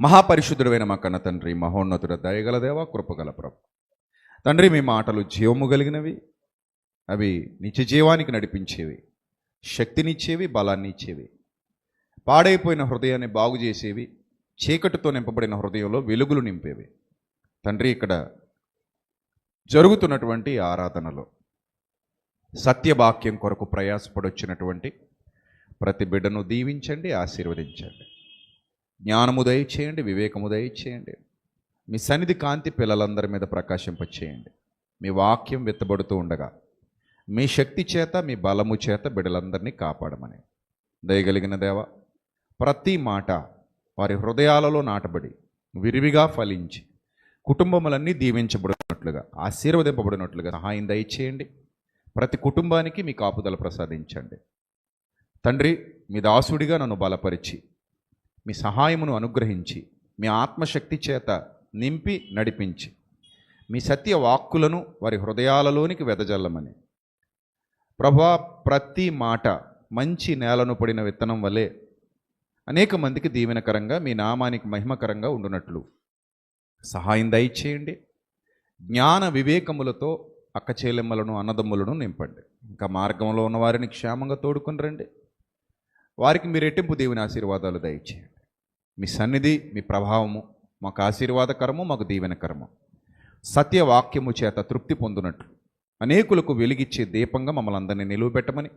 మహాపరిశుద్ధుడైన మా కన్న తండ్రి, మహోన్నతుడ, దయగల దేవ, కృపగల ప్రభు తండ్రి, మీ మాటలు జీవము కలిగినవి, అవి నిత్య జీవానికి నడిపించేవి, శక్తినిచ్చేవి, బలాన్ని ఇచ్చేవి, పాడైపోయిన హృదయాన్ని బాగు చేసేవి, చీకటితో నింపబడిన హృదయంలో వెలుగులు నింపేవి. తండ్రి, ఇక్కడ జరుగుతున్నటువంటి ఆరాధనలో సత్యవాక్యం కొరకు ప్రయాసపడొచ్చినటువంటి ప్రతి బిడ్డను దీవించండి, ఆశీర్వదించండి. జ్ఞానము దయచేయండి, వివేకము దయచేయండి. మీ సన్నిధి కాంతి పిల్లలందరి మీద ప్రకాశింపచేయండి. మీ వాక్యం వెత్తబడుతూ ఉండగా మీ శక్తి చేత, మీ బలము చేత బిడ్డలందరినీ కాపాడమని. దయగలిగిన దేవ, ప్రతి మాట వారి హృదయాలలో నాటబడి విరివిగా ఫలించి కుటుంబములన్నీ దీవించబడినట్లుగా, ఆశీర్వదింపబడినట్లుగా సహాయం దయచేయండి. ప్రతి కుటుంబానికి మీ కాపుదల ప్రసాదించండి. తండ్రి, మీ దాసుడిగా నన్ను బలపరిచి మీ సహాయమును అనుగ్రహించి మీ ఆత్మశక్తి చేత నింపి నడిపించి మీ సత్య వాక్కులను వారి హృదయాలలోనికి వెదజల్లమని. ప్రభువా, ప్రతి మాట మంచి నేలను పడిన విత్తనం వలె అనేక మందికి దీవెనకరంగా, మీ నామానికి మహిమకరంగా ఉండునట్లు సహాయం దయచేయండి. జ్ఞాన వివేకములతో అక్కచెల్లెమ్మలను, అన్నదమ్ములను నింపండి. ఇంకా మార్గంలో ఉన్న వారిని క్షేమంగా తోడుకొని రండి. వారికి మీ రెట్టింపు దేవుని ఆశీర్వాదాలు దయచేయండి. మీ సన్నిధి, మీ ప్రభావము మాకు ఆశీర్వాదకరము, మాకు దీవెనకరము. సత్యవాక్యము చేత తృప్తి పొందునట్లు అనేకులకు వెలిగిచ్చే దీపంగా మమ్మల్ని అందరినీ నిలువబెట్టమని.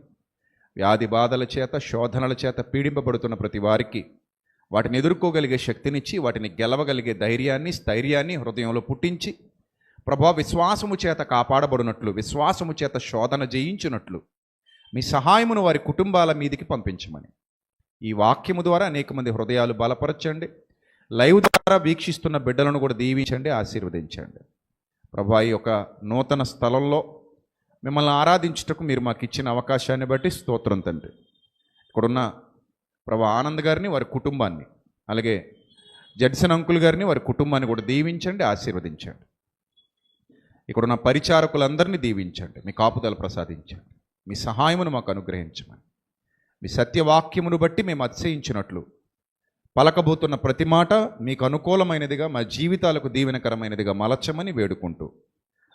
వ్యాధి బాధల చేత, శోధనల చేత పీడింపబడుతున్న ప్రతి వారికి వాటిని ఎదుర్కోగలిగే శక్తినిచ్చి, వాటిని గెలవగలిగే ధైర్యాన్ని, స్థైర్యాన్ని హృదయంలో పుట్టించి, ప్రభా, విశ్వాసము చేత కాపాడబడినట్లు, విశ్వాసము చేత శోధన జయించినట్లు మీ సహాయమును వారి కుటుంబాల మీదికి పంపించమని. ఈ వాక్యము ద్వారా అనేక మంది హృదయాలు బలపరచండి. లైవ్ ద్వారా వీక్షిస్తున్న బిడ్డలను కూడా దీవించండి, ఆశీర్వదించండి. ప్రభా, ఈ యొక్క నూతన స్థలంలో మిమ్మల్ని ఆరాధించుటకు మీరు మాకు ఇచ్చిన అవకాశాన్ని బట్టి స్తోత్రం తండ్రి. ఇక్కడున్న ప్రభా ఆనంద్ గారిని, వారి కుటుంబాన్ని, అలాగే జడ్సన్ అంకుల్ గారిని, వారి కుటుంబాన్ని కూడా దీవించండి, ఆశీర్వదించండి. ఇక్కడున్న పరిచారకులందరినీ దీవించండి, మీ కాపుదల ప్రసాదించండి. మీ సహాయమును మాకు అనుగ్రహించమని. మీ సత్యవాక్యమును బట్టి మేము అతిశయించినట్లు పలకబోతున్న ప్రతి మాట మీకు అనుకూలమైనదిగా, మా జీవితాలకు దీవెనకరమైనదిగా మలచమని వేడుకుంటూ,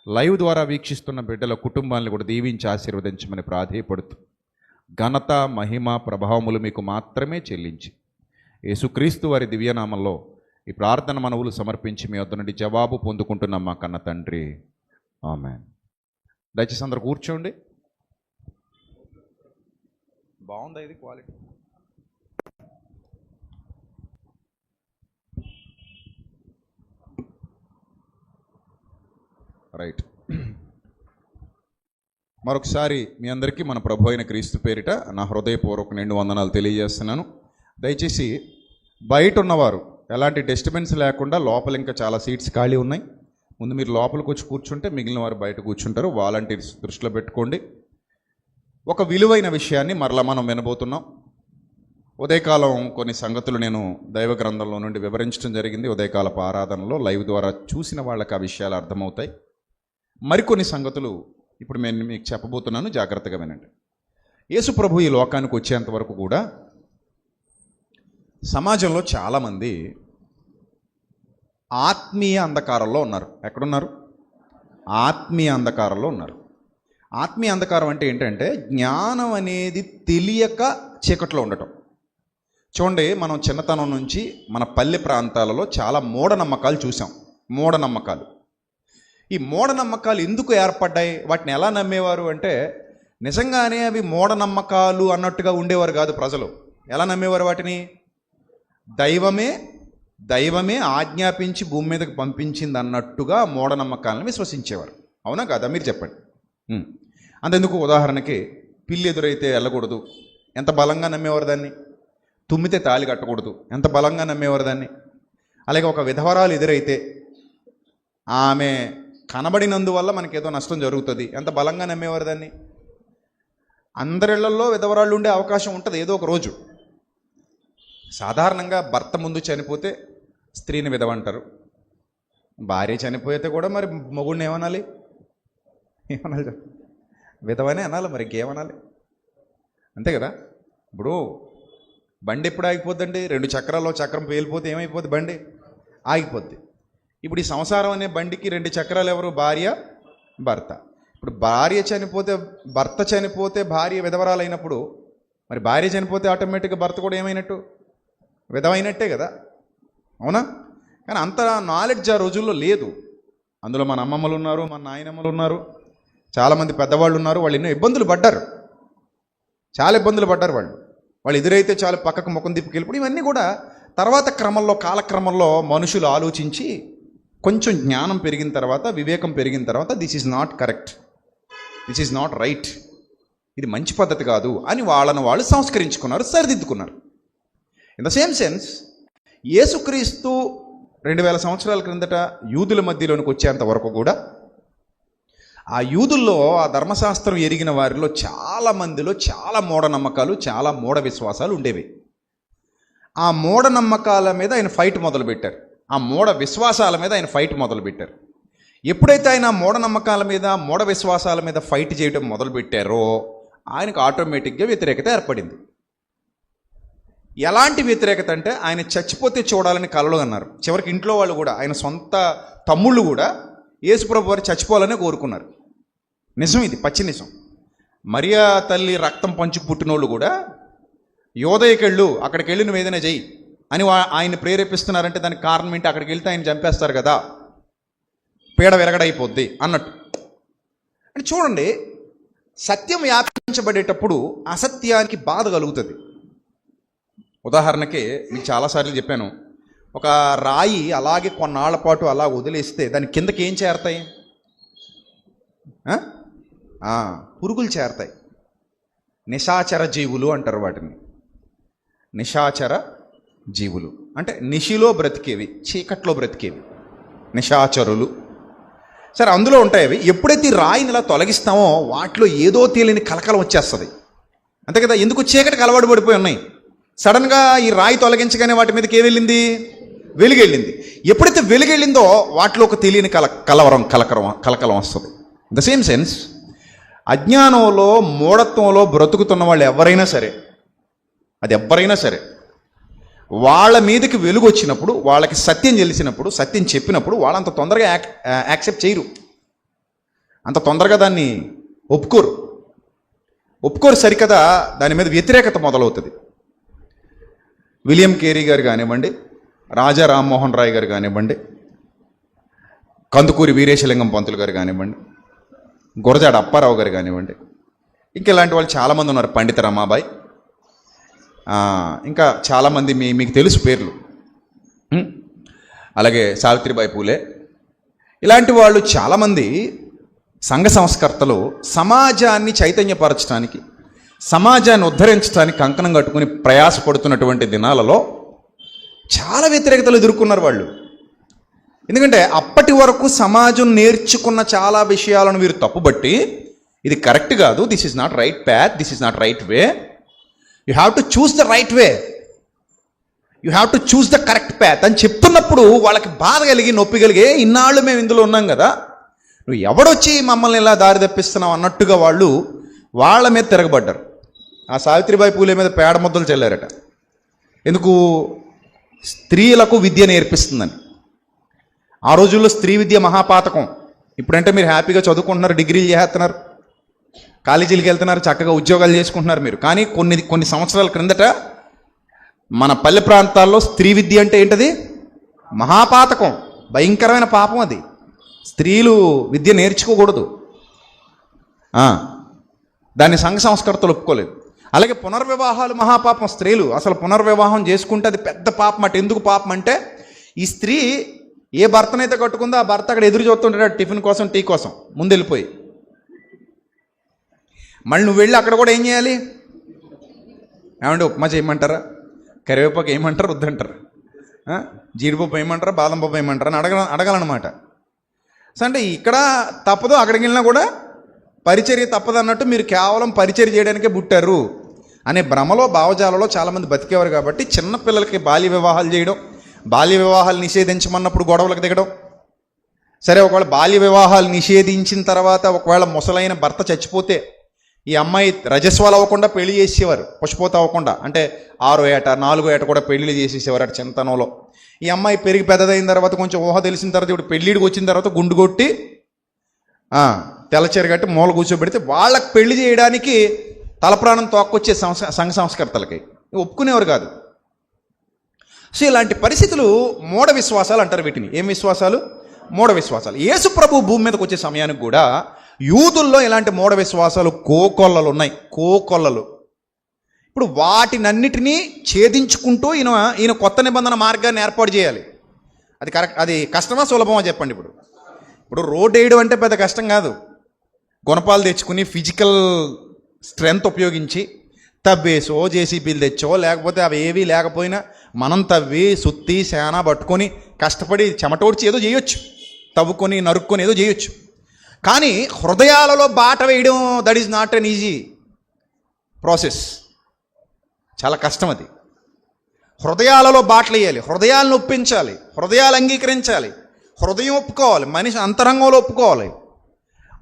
లైవ్ ద్వారా వీక్షిస్తున్న బిడ్డల కుటుంబాలను కూడా దీవించి ఆశీర్వదించమని ప్రాధేయపడుతూ, ఘనత, మహిమ, ప్రభావములు మీకు మాత్రమే చెల్లించి యేసుక్రీస్తు వారి దివ్యనామంలో ఈ ప్రార్థన మనవులు సమర్పించి మీ వద్ద నుండి జవాబు పొందుకుంటున్నాం మా కన్న తండ్రి, ఆమేన్. దయచేసి అందరూ కూర్చోండి. బాగుందా ఇది క్వాలిటీ? రైట్. మరొకసారి మీ అందరికీ మన ప్రభు అయిన క్రీస్తు పేరిట నా హృదయపూర్వక నిండు వందనాలు తెలియజేస్తున్నాను. దయచేసి బయట ఉన్నవారు ఎలాంటి డిస్టర్బెన్స్ లేకుండా, లోపల ఇంకా చాలా సీట్స్ ఖాళీ ఉన్నాయి. ముందు మీరు లోపలికి వచ్చి కూర్చుంటే మిగిలిన వారు బయట కూర్చుంటారు. వాలంటీర్స్ దృష్టిలో పెట్టుకోండి. ఒక విలువైన విషయాన్ని మరలా మనం వినబోతున్నాం. ఉదయకాలం కొన్ని సంగతులు నేను దైవ గ్రంథంలో నుండి వివరించడం జరిగింది. ఉదయకాలపు ఆరాధనలో లైవ్ ద్వారా చూసిన వాళ్ళకి ఆ విషయాలు అర్థమవుతాయి. మరికొన్ని సంగతులు ఇప్పుడు నేను మీకు చెప్పబోతున్నాను, జాగ్రత్తగా వినండి. యేసు ప్రభు ఈ లోకానికి వచ్చేంత వరకు కూడా సమాజంలో చాలామంది ఆత్మీయ అంధకారంలో ఉన్నారు. ఎక్కడున్నారు? ఆత్మీయ అంధకారంలో ఉన్నారు. ఆత్మీయ అంధకారం అంటే ఏంటంటే జ్ఞానం అనేది తెలియక చీకట్లో ఉండటం. చూడండి, మనం చిన్నతనం నుంచి మన పల్లె ప్రాంతాలలో చాలా మూఢనమ్మకాలు చూసాం. మూఢనమ్మకాలు. ఈ మూఢనమ్మకాలు ఎందుకు ఏర్పడ్డాయి? వాటిని ఎలా నమ్మేవారు అంటే నిజంగానే అవి మూఢనమ్మకాలు అన్నట్టుగా ఉండేవారు కాదు ప్రజలు. ఎలా నమ్మేవారు వాటిని? దైవమే ఆజ్ఞాపించి భూమి మీదకి పంపించింది అన్నట్టుగా మూఢనమ్మకాలను విశ్వసించేవారు. అవునా కాదా? మీరు చెప్పండి. అంతెందుకు, ఉదాహరణకి పిల్లి ఎదురైతే వెళ్ళకూడదు, ఎంత బలంగా నమ్మేవారు దాన్ని. తుమ్మితే తాళి కట్టకూడదు, ఎంత బలంగా నమ్మేవారు దాన్ని. అలాగే ఒక విధవరాలు ఎదురైతే ఆమె కనబడినందువల్ల మనకేదో నష్టం జరుగుతుంది, ఎంత బలంగా నమ్మేవారు దాన్ని. అందరిళ్లలో విధవరాళ్ళు ఉండే అవకాశం ఉంటుంది ఏదో ఒక రోజు. సాధారణంగా భర్త ముందు చనిపోతే స్త్రీని విధవ అంటారు. భార్య చనిపోతే కూడా మరి మొగుడిని ఏమనాలి? విధవనే అనాలి, మరి ఇంకేమనాలి? అంతే కదా. ఇప్పుడు బండి ఎప్పుడు ఆగిపోద్దండి? 2 చక్రాల్లో చక్రం పేలిపోతే ఏమైపోద్ది? బండి ఆగిపోద్ది. ఇప్పుడు ఈ సంసారం అనే బండికి 2 చక్రాలు ఎవరు? భార్య, భర్త. ఇప్పుడు భార్య చనిపోతే, భర్త చనిపోతే భార్య విధవరాలైనప్పుడు, మరి భార్య చనిపోతే ఆటోమేటిక్గా భర్త కూడా ఏమైనట్టు? విధవైనట్టే కదా, అవునా? కానీ అంత నాలెడ్జ్ ఆ రోజుల్లో లేదు. అందులో మన అమ్మమ్మలు ఉన్నారు, మన నాయనమ్మలు ఉన్నారు, చాలామంది పెద్దవాళ్ళు ఉన్నారు. వాళ్ళు ఎన్నో ఇబ్బందులు పడ్డారు, చాలా ఇబ్బందులు పడ్డారు. వాళ్ళు ఎదురైతే చాలు పక్కకు ముఖం తిప్పుకెళ్ళిపోయి. ఇవన్నీ కూడా తర్వాత క్రమంలో, కాలక్రమంలో మనుషులు ఆలోచించి కొంచెం జ్ఞానం పెరిగిన తర్వాత, వివేకం పెరిగిన తర్వాత, this is not correct, this is not right, ఇది మంచి పద్ధతి కాదు అని వాళ్ళను వాళ్ళు సంస్కరించుకున్నారు, సరిదిద్దుకున్నారు. ఇన్ ద సేమ్ సెన్స్ యేసుక్రీస్తు 2000 సంవత్సరాల క్రిందట యూదుల మధ్యలోనికి వచ్చేంత వరకు కూడా ఆ యూదుల్లో, ఆ ధర్మశాస్త్రం ఎరిగిన వారిలో చాలా మందిలో చాలా మూఢనమ్మకాలు, చాలా మూఢ విశ్వాసాలు ఉండేవి. ఆ మూఢనమ్మకాల మీద ఆయన ఫైట్ మొదలుపెట్టారు, ఆ మూఢ విశ్వాసాల మీద ఆయన ఫైట్ మొదలుపెట్టారు. ఎప్పుడైతే ఆయన మూఢనమ్మకాల మీద, మూఢ విశ్వాసాల మీద ఫైట్ చేయడం మొదలుపెట్టారో ఆయనకు ఆటోమేటిక్గా వ్యతిరేకత ఏర్పడింది. ఎలాంటి వ్యతిరేకత అంటే, ఆయన చచ్చిపోతే చూడాలని కలలు అన్నారు. చివరికి ఇంట్లో వాళ్ళు కూడా, ఆయన సొంత తమ్ముళ్ళు కూడా యేసుప్రభు వారు చచ్చిపోవాలని కోరుకున్నారు. నిజం, ఇది పచ్చి నిజం. మరియా తల్లి రక్తం పంచుకు పుట్టినోళ్ళు కూడా యోదయకెళ్ళు, అక్కడికి వెళ్ళి నువ్వు ఏదైనా చెయ్యి అని ఆయన ప్రేరేపిస్తున్నారంటే దానికి కారణం ఏంటి? అక్కడికి వెళ్తే ఆయన చంపేస్తారు కదా, పీడ విరగడైపోద్ది అన్నట్టు. అని చూడండి, సత్యం వ్యాపించబడేటప్పుడు అసత్యానికి బాధ కలుగుతుంది. ఉదాహరణకి మీకు చాలాసార్లు చెప్పాను, ఒక రాయి అలాగే కొన్నాళ్ల పాటు అలా వదిలేస్తే దాని కిందకి ఏం చేరతాయి? పురుగులు చేరతాయి. నిశాచర జీవులు అంటారు వాటిని. నిశాచర జీవులు అంటే నిశిలో బ్రతికేవి, చీకట్లో బ్రతికేవి నిశాచరులు. సరే, అందులో ఉంటాయి అవి. ఎప్పుడైతే ఈ రాయిని ఇలా తొలగిస్తామో వాటిలో ఏదో తేలిని కలకలం వచ్చేస్తుంది, అంతే కదా. ఎందుకు? చీకటికి అలవాటు పడిపోయి ఉన్నాయి. సడన్గా ఈ రాయి తొలగించగానే వాటి మీదకి ఏం వెళ్ళింది? వెలుగెళ్ళింది. ఎప్పుడైతే వెలుగెళ్ళిందో వాటిలో ఒక తెలియని కలకలం వస్తుంది. ద సేమ్ సెన్స్ అజ్ఞానంలో, మూఢత్వంలో బ్రతుకుతున్న వాళ్ళు ఎవరైనా సరే, అది ఎవరైనా సరే, వాళ్ళ మీదకి వెలుగు వచ్చినప్పుడు, వాళ్ళకి సత్యం తెలిసినప్పుడు, సత్యం చెప్పినప్పుడు వాళ్ళు అంత తొందరగా యాక్సెప్ట్ చేయరు, అంత తొందరగా దాన్ని ఒప్పుకోరు. సరికదా దాని మీద వ్యతిరేకత మొదలవుతుంది. విలియం కేరీ గారు కానివ్వండి, రాజా రామ్మోహన్ రాయ్ గారు కానివ్వండి, కందుకూరి వీరేశలింగం పంతులు గారు కానివ్వండి, గురజాడ అప్పారావు గారు కానివ్వండి, ఇంకా ఇలాంటి వాళ్ళు చాలామంది ఉన్నారు, పండిత రమాబాయ్, ఇంకా చాలామంది మీకు తెలుసు పేర్లు. అలాగే సావిత్రిబాయి పూలే, ఇలాంటి వాళ్ళు చాలామంది సంఘ సంస్కర్తలు సమాజాన్ని చైతన్యపరచడానికి, సమాజాన్ని ఉద్ధరించడానికి కంకణం కట్టుకుని ప్రయాసపడుతున్నటువంటి దినాలలో చాలా వ్యతిరేకతలు ఎదుర్కొన్నారు వాళ్ళు. ఎందుకంటే అప్పటి వరకు సమాజం నేర్చుకున్న చాలా విషయాలను వీరు తప్పుబట్టి, ఇది కరెక్ట్ కాదు, this is not right path, this is not right way, you have to choose the right way, you have to choose the correct path అని చెప్తున్నప్పుడు వాళ్ళకి బాధ కలిగి, నొప్పి కలిగి, ఇన్నాళ్ళు మేము ఇందులో ఉన్నాం కదా, నువ్వు ఎవడొచ్చి మమ్మల్ని ఇలా దారి తప్పిస్తున్నావు అన్నట్టుగా వాళ్ళు వాళ్ళ మీద తిరగబడ్డారు. ఆ సావిత్రిబాయి పూలే మీద పేడ ముద్దలు చల్లారట. ఎందుకు? స్త్రీలకు విద్య నేర్పిస్తుందని. ఆ రోజుల్లో స్త్రీ విద్య మహాపాతకం. ఇప్పుడంటే మీరు హ్యాపీగా చదువుకుంటున్నారు, డిగ్రీలు చేస్తున్నారు, కాలేజీలకు వెళ్తున్నారు, చక్కగా ఉద్యోగాలు చేసుకుంటున్నారు మీరు. కానీ కొన్ని సంవత్సరాల క్రిందట మన పల్లె ప్రాంతాల్లో స్త్రీ విద్య అంటే ఏంటది? మహాపాతకం, భయంకరమైన పాపం అది. స్త్రీలు విద్య నేర్చుకోకూడదు. దాన్ని సంఘ సంస్కర్తలు ఒప్పుకోలేదు. అలాగే పునర్వివాహాలు మహాపాపం. స్త్రీలు అసలు పునర్వివాహం చేసుకుంటే అది పెద్ద పాపం అట. ఎందుకు పాపం అంటే, ఈ స్త్రీ ఏ భర్తనైతే కట్టుకుందో ఆ భర్త అక్కడ ఎదురు చూస్తుంటాడు టిఫిన్ కోసం, టీ కోసం, ముందు వెళ్ళిపోయి. మళ్ళీ నువ్వు వెళ్ళి అక్కడ కూడా ఏం చేయాలి? ఏమంటే ఉప్మా చేయమంటారా, కరివేపాకు ఏమంటారు, వద్దంటారు, జీడిపప్పు ఏమంటారా, బాదం పప్పు ఏమంటారా అని అడగాలన్నమాట. సో అంటే ఇక్కడ తప్పదు, అక్కడికి వెళ్ళినా కూడా పరిచర్య తప్పదు అన్నట్టు మీరు కేవలం పరిచర్య చేయడానికే పుట్టారు అనే భ్రమలో, భావజాలలో చాలామంది బతికేవారు. కాబట్టి చిన్నపిల్లలకి బాల్య వివాహాలు చేయడం, బాల్య వివాహాలు నిషేధించమన్నప్పుడు గొడవలకు దిగడం. సరే, ఒకవేళ బాల్య వివాహాలు నిషేధించిన తర్వాత ఒకవేళ ముసలైన భర్త చచ్చిపోతే ఈ అమ్మాయి రజస్వాలు అవ్వకుండా పెళ్లి చేసేవారు, పుష్పోత అవ్వకుండా, అంటే 6వ ఏట 4వ ఏట కూడా పెళ్లిళ్ళు చేసేసేవారు అటు చిన్నతనంలో. ఈ అమ్మాయి పెరిగి పెద్దదైన తర్వాత కొంచెం ఊహ తెలిసిన తర్వాత ఇప్పుడు పెళ్ళిడికి వచ్చిన తర్వాత గుండు కొట్టి తెల్లచీర కట్టి మూల కూర్చోబెడితే వాళ్ళకి పెళ్లి చేయడానికి తలప్రాణం తోక్కొచ్చే సంఘ సంస్కర్తలకి ఒప్పుకునేవారు కాదు. సో ఇలాంటి పరిస్థితులు మూఢ విశ్వాసాలు అంటారు వీటిని. ఏం విశ్వాసాలు? మూఢ విశ్వాసాలు. యేసు ప్రభు భూమి మీదకి వచ్చే సమయానికి కూడా యూదుల్లో ఇలాంటి మూఢ విశ్వాసాలు కోకొల్లలు ఉన్నాయి, కోకొల్లలు. ఇప్పుడు వాటినన్నిటినీ ఛేదించుకుంటూ ఈయన కొత్త నిబంధన మార్గాన్ని ఏర్పాటు చేయాలి. అది కరెక్ట్, అది కష్టమా సులభమా చెప్పండి? ఇప్పుడు రోడ్ వేయడం అంటే పెద్ద కష్టం కాదు. గుణపాలు తెచ్చుకుని ఫిజికల్ స్ట్రెంగ్త్ ఉపయోగించి తవ్వేసో జేసీబీలు తెచ్చో, లేకపోతే అవి ఏవి లేకపోయినా మనం తవ్వి సుత్తి శానా పట్టుకొని కష్టపడి చెమటోడ్చి ఏదో చేయొచ్చు, తవ్వుకొని నరుక్కొని ఏదో చేయొచ్చు. కానీ హృదయాలలో బాట వేయడం that is not an easy process, చాలా కష్టం అది. హృదయాలలో బాటలు వేయాలి, హృదయాలను ఒప్పించాలి, హృదయాలు అంగీకరించాలి, హృదయం ఒప్పుకోవాలి, మనిషి అంతరంగంలో ఒప్పుకోవాలి.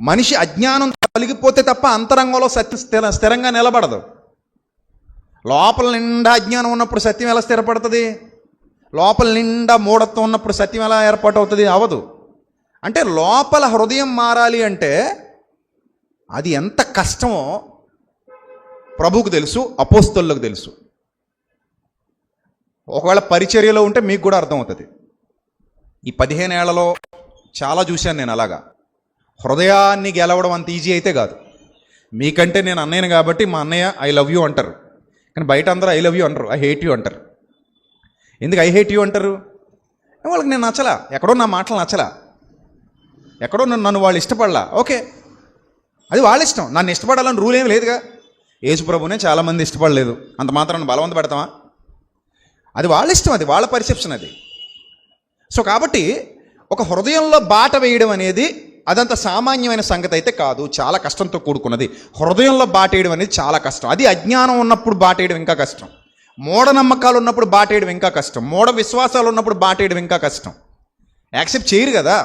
మనిషి అజ్ఞానం కలిగిపోతే తప్ప అంతరంగంలో సత్యం స్థిరంగా నిలబడదు. లోపల నిండా అజ్ఞానం ఉన్నప్పుడు సత్యం ఎలా స్థిరపడుతుంది? లోపల నిండా మూఢత్వం ఉన్నప్పుడు సత్యం ఎలా ఏర్పాటు అవుతుంది? అవదు. అంటే లోపల హృదయం మారాలి అంటే అది ఎంత కష్టమో ప్రభువుకు తెలుసు, అపోస్తలులకు తెలుసు. ఒకవేళ పరిచర్యలో ఉంటే మీకు కూడా అర్థమవుతుంది. ఈ 15 ఏళ్లలో చాలా చూశాను నేను అలాగా. హృదయాన్ని గెలవడం అంత ఈజీ అయితే కాదు. మీకంటే నేను అన్నయ్యను కాబట్టి మా అన్నయ్య ఐ లవ్ యూ అంటారు, కానీ బయట అందరూ ఐ లవ్ యూ అంటారు, ఐ హేట్ యూ అంటారు. ఎందుకు ఐ హేట్ యూ అంటారు? వాళ్ళకి నేను నచ్చలా, ఎక్కడో నా మాటలు నచ్చలా, ఎక్కడో నన్ను వాళ్ళు ఇష్టపడలా. ఓకే, అది వాళ్ళ ఇష్టం. నన్ను ఇష్టపడాలని రూల్ ఏమి లేదుగా. యేసుప్రభునే చాలామంది ఇష్టపడలేదు, అంత మాత్రాన్ని బలవంత పెడతామా? అది వాళ్ళ ఇష్టం, అది వాళ్ళ పర్సెప్షన్ అది. సో కాబట్టి ఒక హృదయంలో బాట వేయడం అనేది అదంత సామాన్యమైన సంగతి అయితే కాదు, చాలా కష్టంతో కూడుకున్నది. హృదయంలో బాట వేయడం అనేది చాలా కష్టం. అది అజ్ఞానం ఉన్నప్పుడు బాట వేయడం ఇంకా కష్టం, మూఢనమ్మకాలు ఉన్నప్పుడు బాట వేయడం ఇంకా కష్టం, మూఢ విశ్వాసాలు ఉన్నప్పుడు బాట వేయడం ఇంకా కష్టం. యాక్సెప్ట్ చేయరు కదా,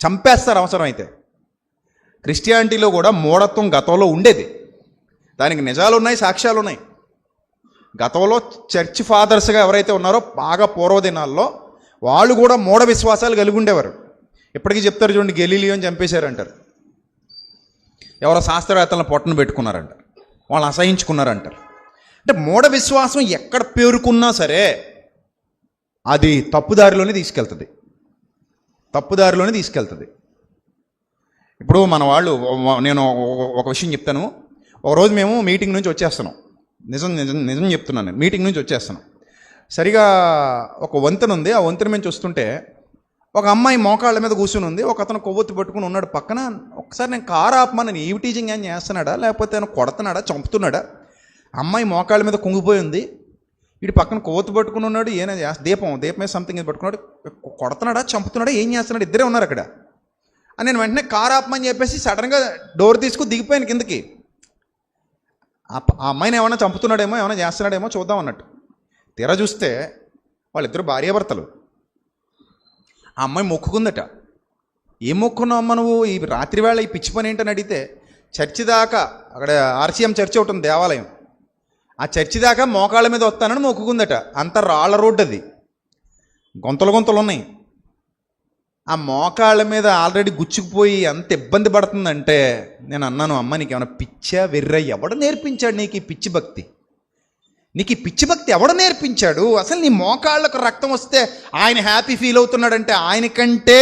చంపేస్తారు అవసరం అయితే. క్రిస్టియానిటీలో కూడా మూఢత్వం గతంలో ఉండేది, దానికి నిజాలు ఉన్నాయి, సాక్ష్యాలు ఉన్నాయి. గతంలో చర్చ్ ఫాదర్స్గా ఎవరైతే ఉన్నారో బాగా పూర్వదినాల్లో వాళ్ళు కూడా మూఢ విశ్వాసాలు కలిగి ఉండేవారు. ఇప్పటికీ చెప్తారు చూడండి, గెలీలియోని చంపేశారంటారు, ఎవరో శాస్త్రవేత్తలను పొట్టను పెట్టుకున్నారంటారు, వాళ్ళు అసహించుకున్నారంటారు. అంటే మూఢ విశ్వాసం ఎక్కడ పేరుకున్నా సరే అది తప్పుదారిలోనే తీసుకెళ్తుంది, తప్పుదారిలోనే తీసుకెళ్తుంది. ఇప్పుడు మన వాళ్ళు, నేను ఒక విషయం చెప్తాను. ఒకరోజు మేము మీటింగ్ నుంచి వచ్చేస్తున్నాం, నిజం నిజం నిజం చెప్తున్నాను, నేను మీటింగ్ నుంచి వచ్చేస్తున్నాం. సరిగా ఒక వంతెన ఉంది, ఆ వంతెన నుంచి వస్తుంటే ఒక అమ్మాయి మోకాళ్ళ మీద కూర్చుని ఉంది, ఒక అతను కొవ్వొత్తి పట్టుకుని ఉన్నాడు పక్కన. ఒకసారి నేను కారు ఆపమని ఈవ్ టీజింగ్ ఏం చేస్తున్నాడా, లేకపోతే ఆయన కొడుతున్నాడా, చంపుతున్నాడా? అమ్మాయి మోకాళ్ళ మీద కుంగిపోయి ఉంది, వీడి పక్కన కొవ్వొత్తి పట్టుకుని ఉన్నాడు, ఏమైనా దీపం మీద సంథింగ్ పట్టుకున్నాడు, కొడుతున్నాడా చంపుతున్నాడా ఏం చేస్తున్నాడు, ఇద్దరే ఉన్నారు అక్కడ. అని నేను వెంటనే కారు ఆపమని చెప్పేసి సడన్గా డోర్ తీసుకుని దిగిపోయాను కిందకి. ఆ అమ్మాయిని ఏమైనా చంపుతున్నాడేమో, ఏమైనా చేస్తున్నాడేమో చూద్దాం అన్నట్టు. తీరా చూస్తే వాళ్ళిద్దరు భార్యాభర్తలు. ఆ అమ్మాయి మొక్కుకుందట. ఏం మొక్కున్నావు అమ్మ నువ్వు, ఈ రాత్రి వేళ ఈ పిచ్చి పని ఏంటని అడిగితే, చర్చి దాకా, అక్కడ ఆర్సీఎం చర్చి ఒకటి ఉంది, దేవాలయం, ఆ చర్చి దాకా మోకాళ్ళ మీద వస్తానని మొక్కుకుందట. అంత రాళ్ళ రోడ్డు, అది గుంతలు గుంతలు ఉన్నాయి. ఆ మోకాళ్ళ మీద ఆల్రెడీ గుచ్చుకుపోయి ఎంత ఇబ్బంది పడుతుందంటే నేను అన్నాను, అమ్మ నీకు ఏమైనా పిచ్చా వెర్రా, ఎవడు నేర్పించాడు నీకు ఈ పిచ్చి భక్తి? నీకు ఈ పిచ్చి భక్తి ఎవడు నేర్పించాడు? అసలు నీ మోకాళ్ళకు రక్తం వస్తే ఆయన హ్యాపీ ఫీల్ అవుతున్నాడంటే ఆయనకంటే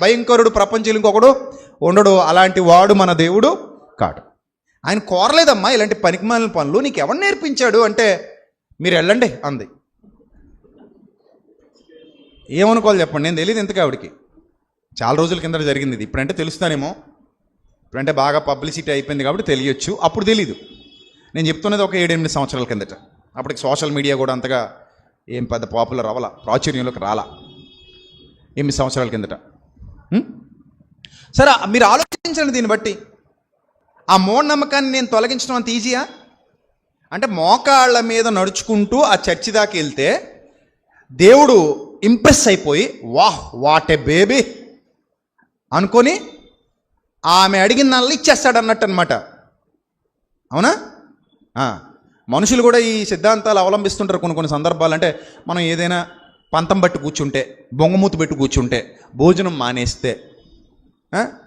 భయంకరుడు ప్రపంచంలో ఇంకొకడు ఉండడు. అలాంటి వాడు మన దేవుడు కాడు. ఆయన కోరలేదమ్మా ఇలాంటి పనికిమాలిన పనులు, నీకు ఎవడు నేర్పించాడు అంటే మీరు వెళ్ళండి అంది. ఏమనుకోవాలి చెప్పండి? నేను తెలియదు ఇంతకు ఆవిడికి. చాలా రోజుల కింద జరిగింది ఇది. ఇప్పుడంటే తెలుస్తానేమో, ఇప్పుడంటే బాగా పబ్లిసిటీ అయిపోయింది కాబట్టి తెలియచ్చు, అప్పుడు తెలీదు. నేను చెప్తున్నది ఒక 7-8 సంవత్సరాల కిందట. అప్పటికి సోషల్ మీడియా కూడా అంతగా ఏం పెద్ద పాపులర్ అవ్వాల, ప్రాచుర్యంలోకి రాలా, 8 సంవత్సరాల కిందట. సరే మీరు ఆలోచించండి దీన్ని బట్టి. ఆ మూఢనమ్మకాన్ని నేను తొలగించడం అంత ఈజీయా? అంటే మోకాళ్ళ మీద నడుచుకుంటూ ఆ చర్చి దాకా వెళ్తే దేవుడు ఇంప్రెస్ అయిపోయి వాహ్ వాట్ ఏ బేబీ అనుకొని ఆమె అడిగిన నల్లు ఇచ్చేస్తాడు అన్నట్టు అనమాట. అవునా? మనుషులు కూడా ఈ సిద్ధాంతాలు అవలంబిస్తుంటారు కొన్ని సందర్భాలు. అంటే మనం ఏదైనా పంతం బట్టి కూర్చుంటే, బొంగమూతి పెట్టి కూర్చుంటే, భోజనం మానేస్తే,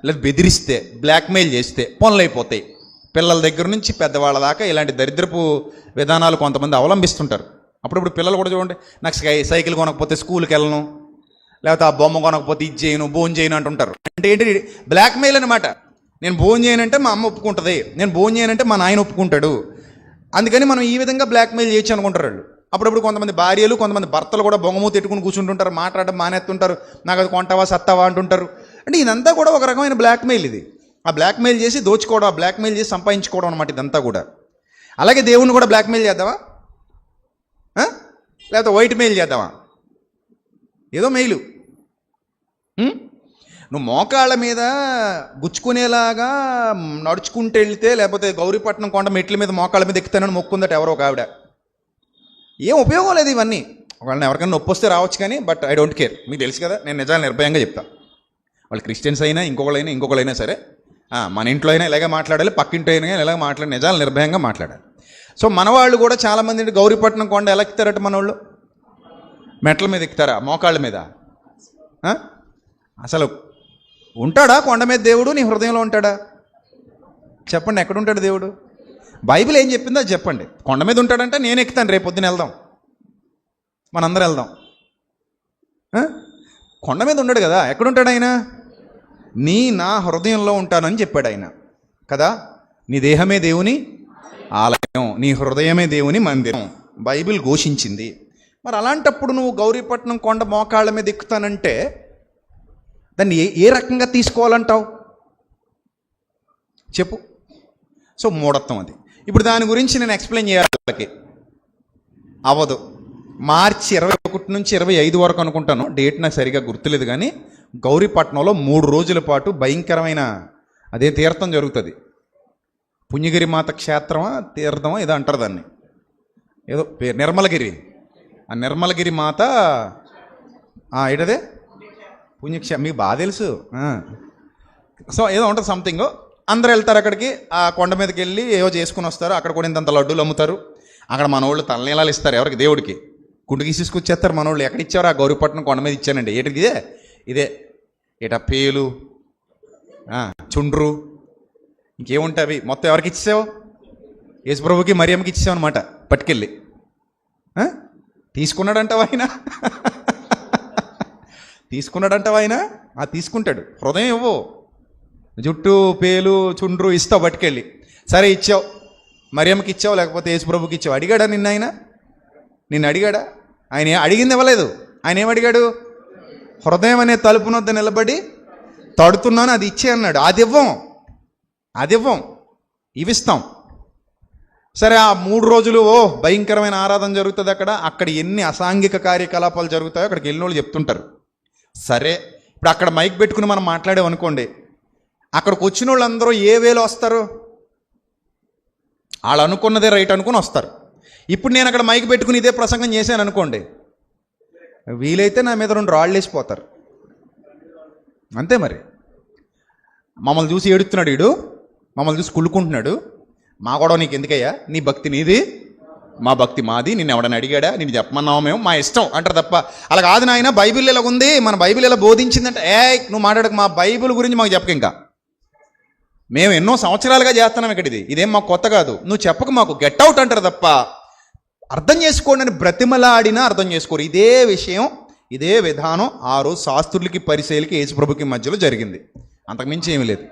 లేదా బెదిరిస్తే, బ్లాక్మెయిల్ చేస్తే పనులు అయిపోతాయి. పిల్లల దగ్గర నుంచి పెద్దవాళ్ళ దాకా ఇలాంటి దరిద్రపు విధానాలు కొంతమంది అవలంబిస్తుంటారు. అప్పుడప్పుడు పిల్లలు కూడా చూడండి, నాకు సైకిల్ కొనకపోతే స్కూల్కి వెళ్ళను, లేకపోతే ఆ బొమ్మ కొనకపోతే ఇది చేయను, భోజనం చేయను అంటుంటారు. అంటే ఏంటి? బ్లాక్మెయిల్ అనమాట. నేను భోజనం చేయనంటే మా అమ్మ ఒప్పుకుంటుంది, నేను భోజనం చేయనంటే మా నాయన ఒప్పుకుంటాడు, అందుకని మనం ఈ విధంగా బ్లాక్మెయిల్ చేయొచ్చు అనుకుంటారు వాళ్ళు. అప్పుడప్పుడు కొంతమంది భార్యలు, కొంతమంది భర్తలు కూడా బొంగమూతి ఎట్టుకుని కూర్చుంటుంటారు, మాట్లాడడం మానేస్తుంటారు, నాకు అది కొంటావా సత్తావా అంటుంటారు. అంటే ఇదంతా కూడా ఒక రకమైన బ్లాక్మెయిల్. ఇది ఆ బ్లాక్మెయిల్ చేసి దోచుకోవడం, ఆ బ్లాక్మెయిల్ చేసి సంపాదించుకోవడం అనమాట ఇదంతా కూడా. అలాగే దేవుణ్ణి కూడా బ్లాక్మెయిల్ చేద్దామా? లేకపోతే వైట్ మెయిల్ చేద్దామా? ఏదో మెయిలు. నువ్వు మోకాళ్ళ మీద గుచ్చుకునేలాగా నడుచుకుంటూ వెళ్తే, లేకపోతే గౌరీపట్నం కొండ మెట్ల మీద మోకాళ్ళ మీద ఎక్కుతానని మొక్కుందట ఎవరో ఒక ఆవిడ. ఏం ఉపయోగం లేదు ఇవన్నీ. వాళ్ళని ఎవరికైనా నొప్పి వస్తే రావచ్చు కానీ, బట్ ఐ డోంట్ కేర్. మీకు తెలుసు కదా, నేను నిజాలు నిర్భయంగా చెప్తా. వాళ్ళు క్రిస్టియన్స్ అయినా ఇంకొకళ్ళైనా సరే, మన ఇంట్లో అయినా ఇలాగే మాట్లాడాలి, పక్కింట్లో అయినా ఇలాగ మాట్లాడి నిజాలు నిర్భయంగా మాట్లాడాలి. సో మన వాళ్ళు కూడా చాలామంది గౌరీపట్నం కొండ ఎలా ఎక్కుతారట? మన వాళ్ళు మెట్ల మీద ఎక్కుతారా? మోకాళ్ళ మీద? అసలు ఉంటాడా కొండ మీద దేవుడు? నీ హృదయంలో ఉంటాడా? చెప్పండి, ఎక్కడుంటాడు దేవుడు? బైబిల్ ఏం చెప్పిందో అది చెప్పండి. కొండ మీద ఉంటాడంటే నేను ఎక్కుతాను, రేపు పొద్దున వెళ్దాం, మనందరం వెళ్దాం. కొండ మీద ఉండడు కదా, ఎక్కడుంటాడు ఆయన? నా హృదయంలో ఉంటానని చెప్పాడు ఆయన కదా. నీ దేహమే దేవుని ఆలయం, నీ హృదయమే దేవుని మందిరం, బైబిల్ ఘోషించింది. మరి అలాంటప్పుడు నువ్వు గౌరీపట్నం కొండ మోకాళ్ళ మీద ఎక్కుతానంటే దాన్ని ఏ రకంగా తీసుకోవాలంటావు చెప్పు? సో మూఢత్వం అది. ఇప్పుడు దాని గురించి నేను ఎక్స్ప్లెయిన్ చేయాలి, వాళ్ళకి అవ్వదు. మార్చి 21 నుంచి 25 వరకు అనుకుంటాను, డేట్ నాకు సరిగా గుర్తులేదు, కానీ గౌరీపట్నంలో 3 రోజుల పాటు భయంకరమైన అదే తీర్థం జరుగుతుంది. పుణ్యగిరి మాత క్షేత్రమా తీర్థమా ఏదో అంటారు దాన్ని, ఏదో పేరు నిర్మలగిరి. ఆ నిర్మలగిరి మాత ఏంటదే మీకు బాగా తెలుసు. సో ఏదో ఉంటుంది సంథింగ్. అందరూ వెళ్తారు అక్కడికి, ఆ కొండ మీదకి వెళ్ళి ఏవో చేసుకుని వస్తారు. అక్కడ కూడా ఇంతంత లడ్డూలు అమ్ముతారు. అక్కడ మనోళ్ళు తలనీలాలు ఇస్తారు ఎవరికి? దేవుడికి. గుండుకి తీసుకొచ్చేస్తారు మనోళ్ళు. ఎక్కడ ఇచ్చారు? ఆ గౌరీపట్నం కొండ మీద ఇచ్చానండి. ఏంటిది? ఇదే పేలు, చుండ్రు, ఇంకేముంటాయి అవి మొత్తం ఎవరికి ఇచ్చావు? యేసుప్రభుకి మరియమ్మకి ఇచ్చావు అనమాట పట్టుకెళ్ళి. తీసుకున్నాడంటావా ఆయన? తీసుకున్నాడంటావా ఆయన? తీసుకుంటాడు. హృదయం ఇవ్వు, జుట్టు పేలు చుండ్రు ఇస్తావు పట్టుకెళ్ళి. సరే ఇచ్చావు, మరియమ్మకి ఇచ్చావు, లేకపోతే యేసుప్రభుకి ఇచ్చావు. అడిగాడా నిన్న ఆయన? నిన్ను అడిగాడా ఆయన? అడిగింది ఇవ్వలేదు. ఆయన ఏమడిగాడు? హృదయం అనే తలుపునొద్ద నిలబడి తడుతున్నాను, అది ఇచ్చే అన్నాడు. అది ఇవ్వం, ఇవిస్తాం. సరే ఆ 3 రోజులు భయంకరమైన ఆరాధన జరుగుతుంది అక్కడ ఎన్ని అసాంఘిక కార్యకలాపాలు జరుగుతాయో అక్కడికి వెళ్ళిన వాళ్ళు చెప్తుంటారు. సరే ఇప్పుడు అక్కడ మైక్ పెట్టుకుని మనం మాట్లాడామనుకోండి, అక్కడికి వచ్చిన వాళ్ళందరూ ఏ వేలో వస్తారు? వాళ్ళు అనుకున్నదే రైట్ అనుకుని వస్తారు. ఇప్పుడు నేను అక్కడ మైక్ పెట్టుకుని ఇదే ప్రసంగం చేశాను అనుకోండి, వీలైతే నా మీద 2 రాళ్ళు వేసిపోతారు. అంతే మరి. మమ్మల్ని చూసి ఏడుస్తున్నాడు వీడు, మమ్మల్ని చూసి కుళ్ళుకుంటున్నాడు. మా గొడవ నీకు ఎందుకయ్యా? నీ భక్తి నీది, మా భక్తి మాది, నిన్ను ఎవడని అడిగాడా? నేను చెప్పమన్నావు, మేము మా ఇష్టం అంటారు తప్ప, అలా కాదు నాయన బైబిల్ ఇలా ఉంది, మన బైబిల్ ఇలా బోధించిందంటే నువ్వు మాట్లాడక, మా బైబిల్ గురించి మాకు చెప్పక. ఇంకా మేము ఎన్నో సంవత్సరాలుగా చేస్తున్నాం ఇక్కడ, ఇదేం మాకు కొత్త కాదు, నువ్వు చెప్పక మాకు, గెట్ అవుట్ అంటారు తప్ప అర్థం చేసుకోండి అని బ్రతిమలాడినా అర్థం చేసుకోరు. ఇదే విషయం, ఇదే విధానం ఆ రోజు శాస్త్రులకి పరిసయ్యులకి యేసుప్రభుకి మధ్యలో జరిగింది. అంతకుమించి ఏమీ లేదు.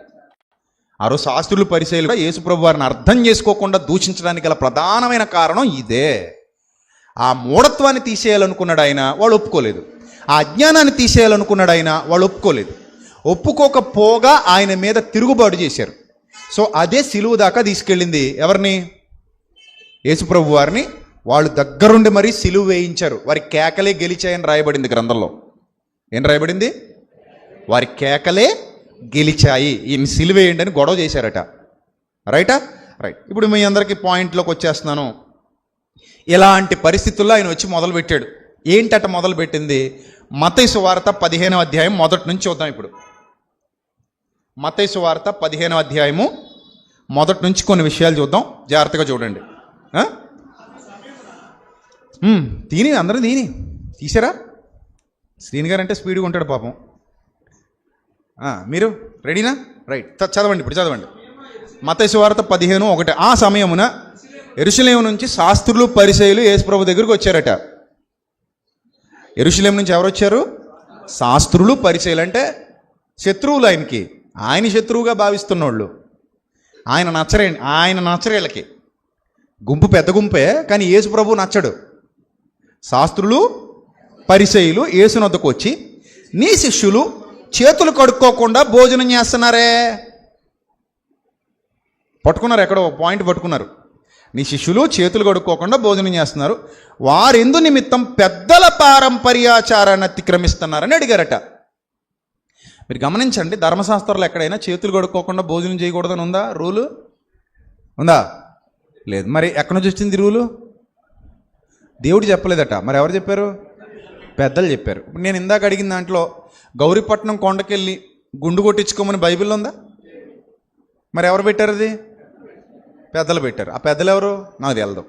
ఆ రోజు శాస్త్రులు పరిసయ్యులుగా యేసుప్రభు వారిని అర్థం చేసుకోకుండా దూషించడానికి గల ప్రధానమైన కారణం ఇదే. ఆ మూఢత్వాన్ని తీసేయాలనుకున్నాడు ఆయన, వాళ్ళు ఒప్పుకోలేదు. ఆ అజ్ఞానాన్ని తీసేయాలనుకున్నాడు ఆయన, వాళ్ళు ఒప్పుకోలేదు. ఒప్పుకోకపోగా ఆయన మీద తిరుగుబాటు చేశారు. సో అదే సిలువ దాకా తీసుకెళ్ళింది ఎవరిని? యేసుప్రభు వారిని. వాళ్ళు దగ్గరుండి మరీ సిలువ వేయించారు. వారి కేకలే గెలిచాయని రాయబడింది గ్రంథంలో. ఏం రాయబడింది? వారి కేకలే గెలిచాయి, ఈయన సిలువ వేయండి అని గొడవ చేశారట. రైట్. ఇప్పుడు మీ అందరికీ పాయింట్లోకి వచ్చేస్తున్నాను. ఇలాంటి పరిస్థితుల్లో ఆయన వచ్చి మొదలుపెట్టాడు. ఏంటట మొదలుపెట్టింది? మత్తయి సువార్త 15వ అధ్యాయం మొదటి నుంచి చూద్దాం. ఇప్పుడు మత్తయి సువార్త 15వ అధ్యాయము మొదటి నుంచి కొన్ని విషయాలు చూద్దాం, జాగ్రత్తగా చూడండి. తీని అందరూ తీసారా? శ్రీని గారు అంటే స్పీడ్గా ఉంటాడు పాపం. మీరు రెడీనా? రైట్, చదవండి, ఇప్పుడు చదవండి. మత్తయి సువార్త 15:1. ఆ సమయమున యెరూషలేము నుంచి శాస్త్రులు పరిసయ్యులు యేసుప్రభు దగ్గరికి వచ్చారట. యెరూషలేము నుంచి ఎవరు వచ్చారు? శాస్త్రులు పరిసయ్యులు. అంటే శత్రువులు, ఆయన శత్రువుగా భావిస్తున్నోళ్ళు. ఆయన నచ్చరేళ్ళకి గుంపు పెద్ద గుంపే, కానీ యేసుప్రభు నచ్చడు. శాస్త్రులు పరిసయ్యులు యేసునొద్దకు వచ్చి, నీ శిష్యులు చేతులు కడుక్కోకుండా భోజనం చేస్తున్నారే. పట్టుకున్నారు, ఎక్కడో పాయింట్ పట్టుకున్నారు. నీ శిష్యులు చేతులు కడుక్కోకుండా భోజనం చేస్తున్నారు, వారెందు నిమిత్తం పెద్దల పారంపర్యాచారాన్ని అతిక్రమిస్తున్నారని అడిగారట. మీరు గమనించండి, ధర్మశాస్త్రాలు ఎక్కడైనా చేతులు కడుక్కోకుండా భోజనం చేయకూడదని ఉందా? రూలు ఉందా? లేదు. మరి ఎక్కడి నుంచి వచ్చింది రూలు? దేవుడు చెప్పలేదట, మరి ఎవరు చెప్పారు? పెద్దలు చెప్పారు. ఇప్పుడు నేను ఇందాక అడిగిన దాంట్లో గౌరీపట్నం కొండకెళ్ళి గుండు కొట్టించుకోమని బైబిల్లో ఉందా? మరి ఎవరు పెట్టారు? అది పెద్దలు పెట్టారు. ఆ పెద్దలు ఎవరు? నాకు తెలదు.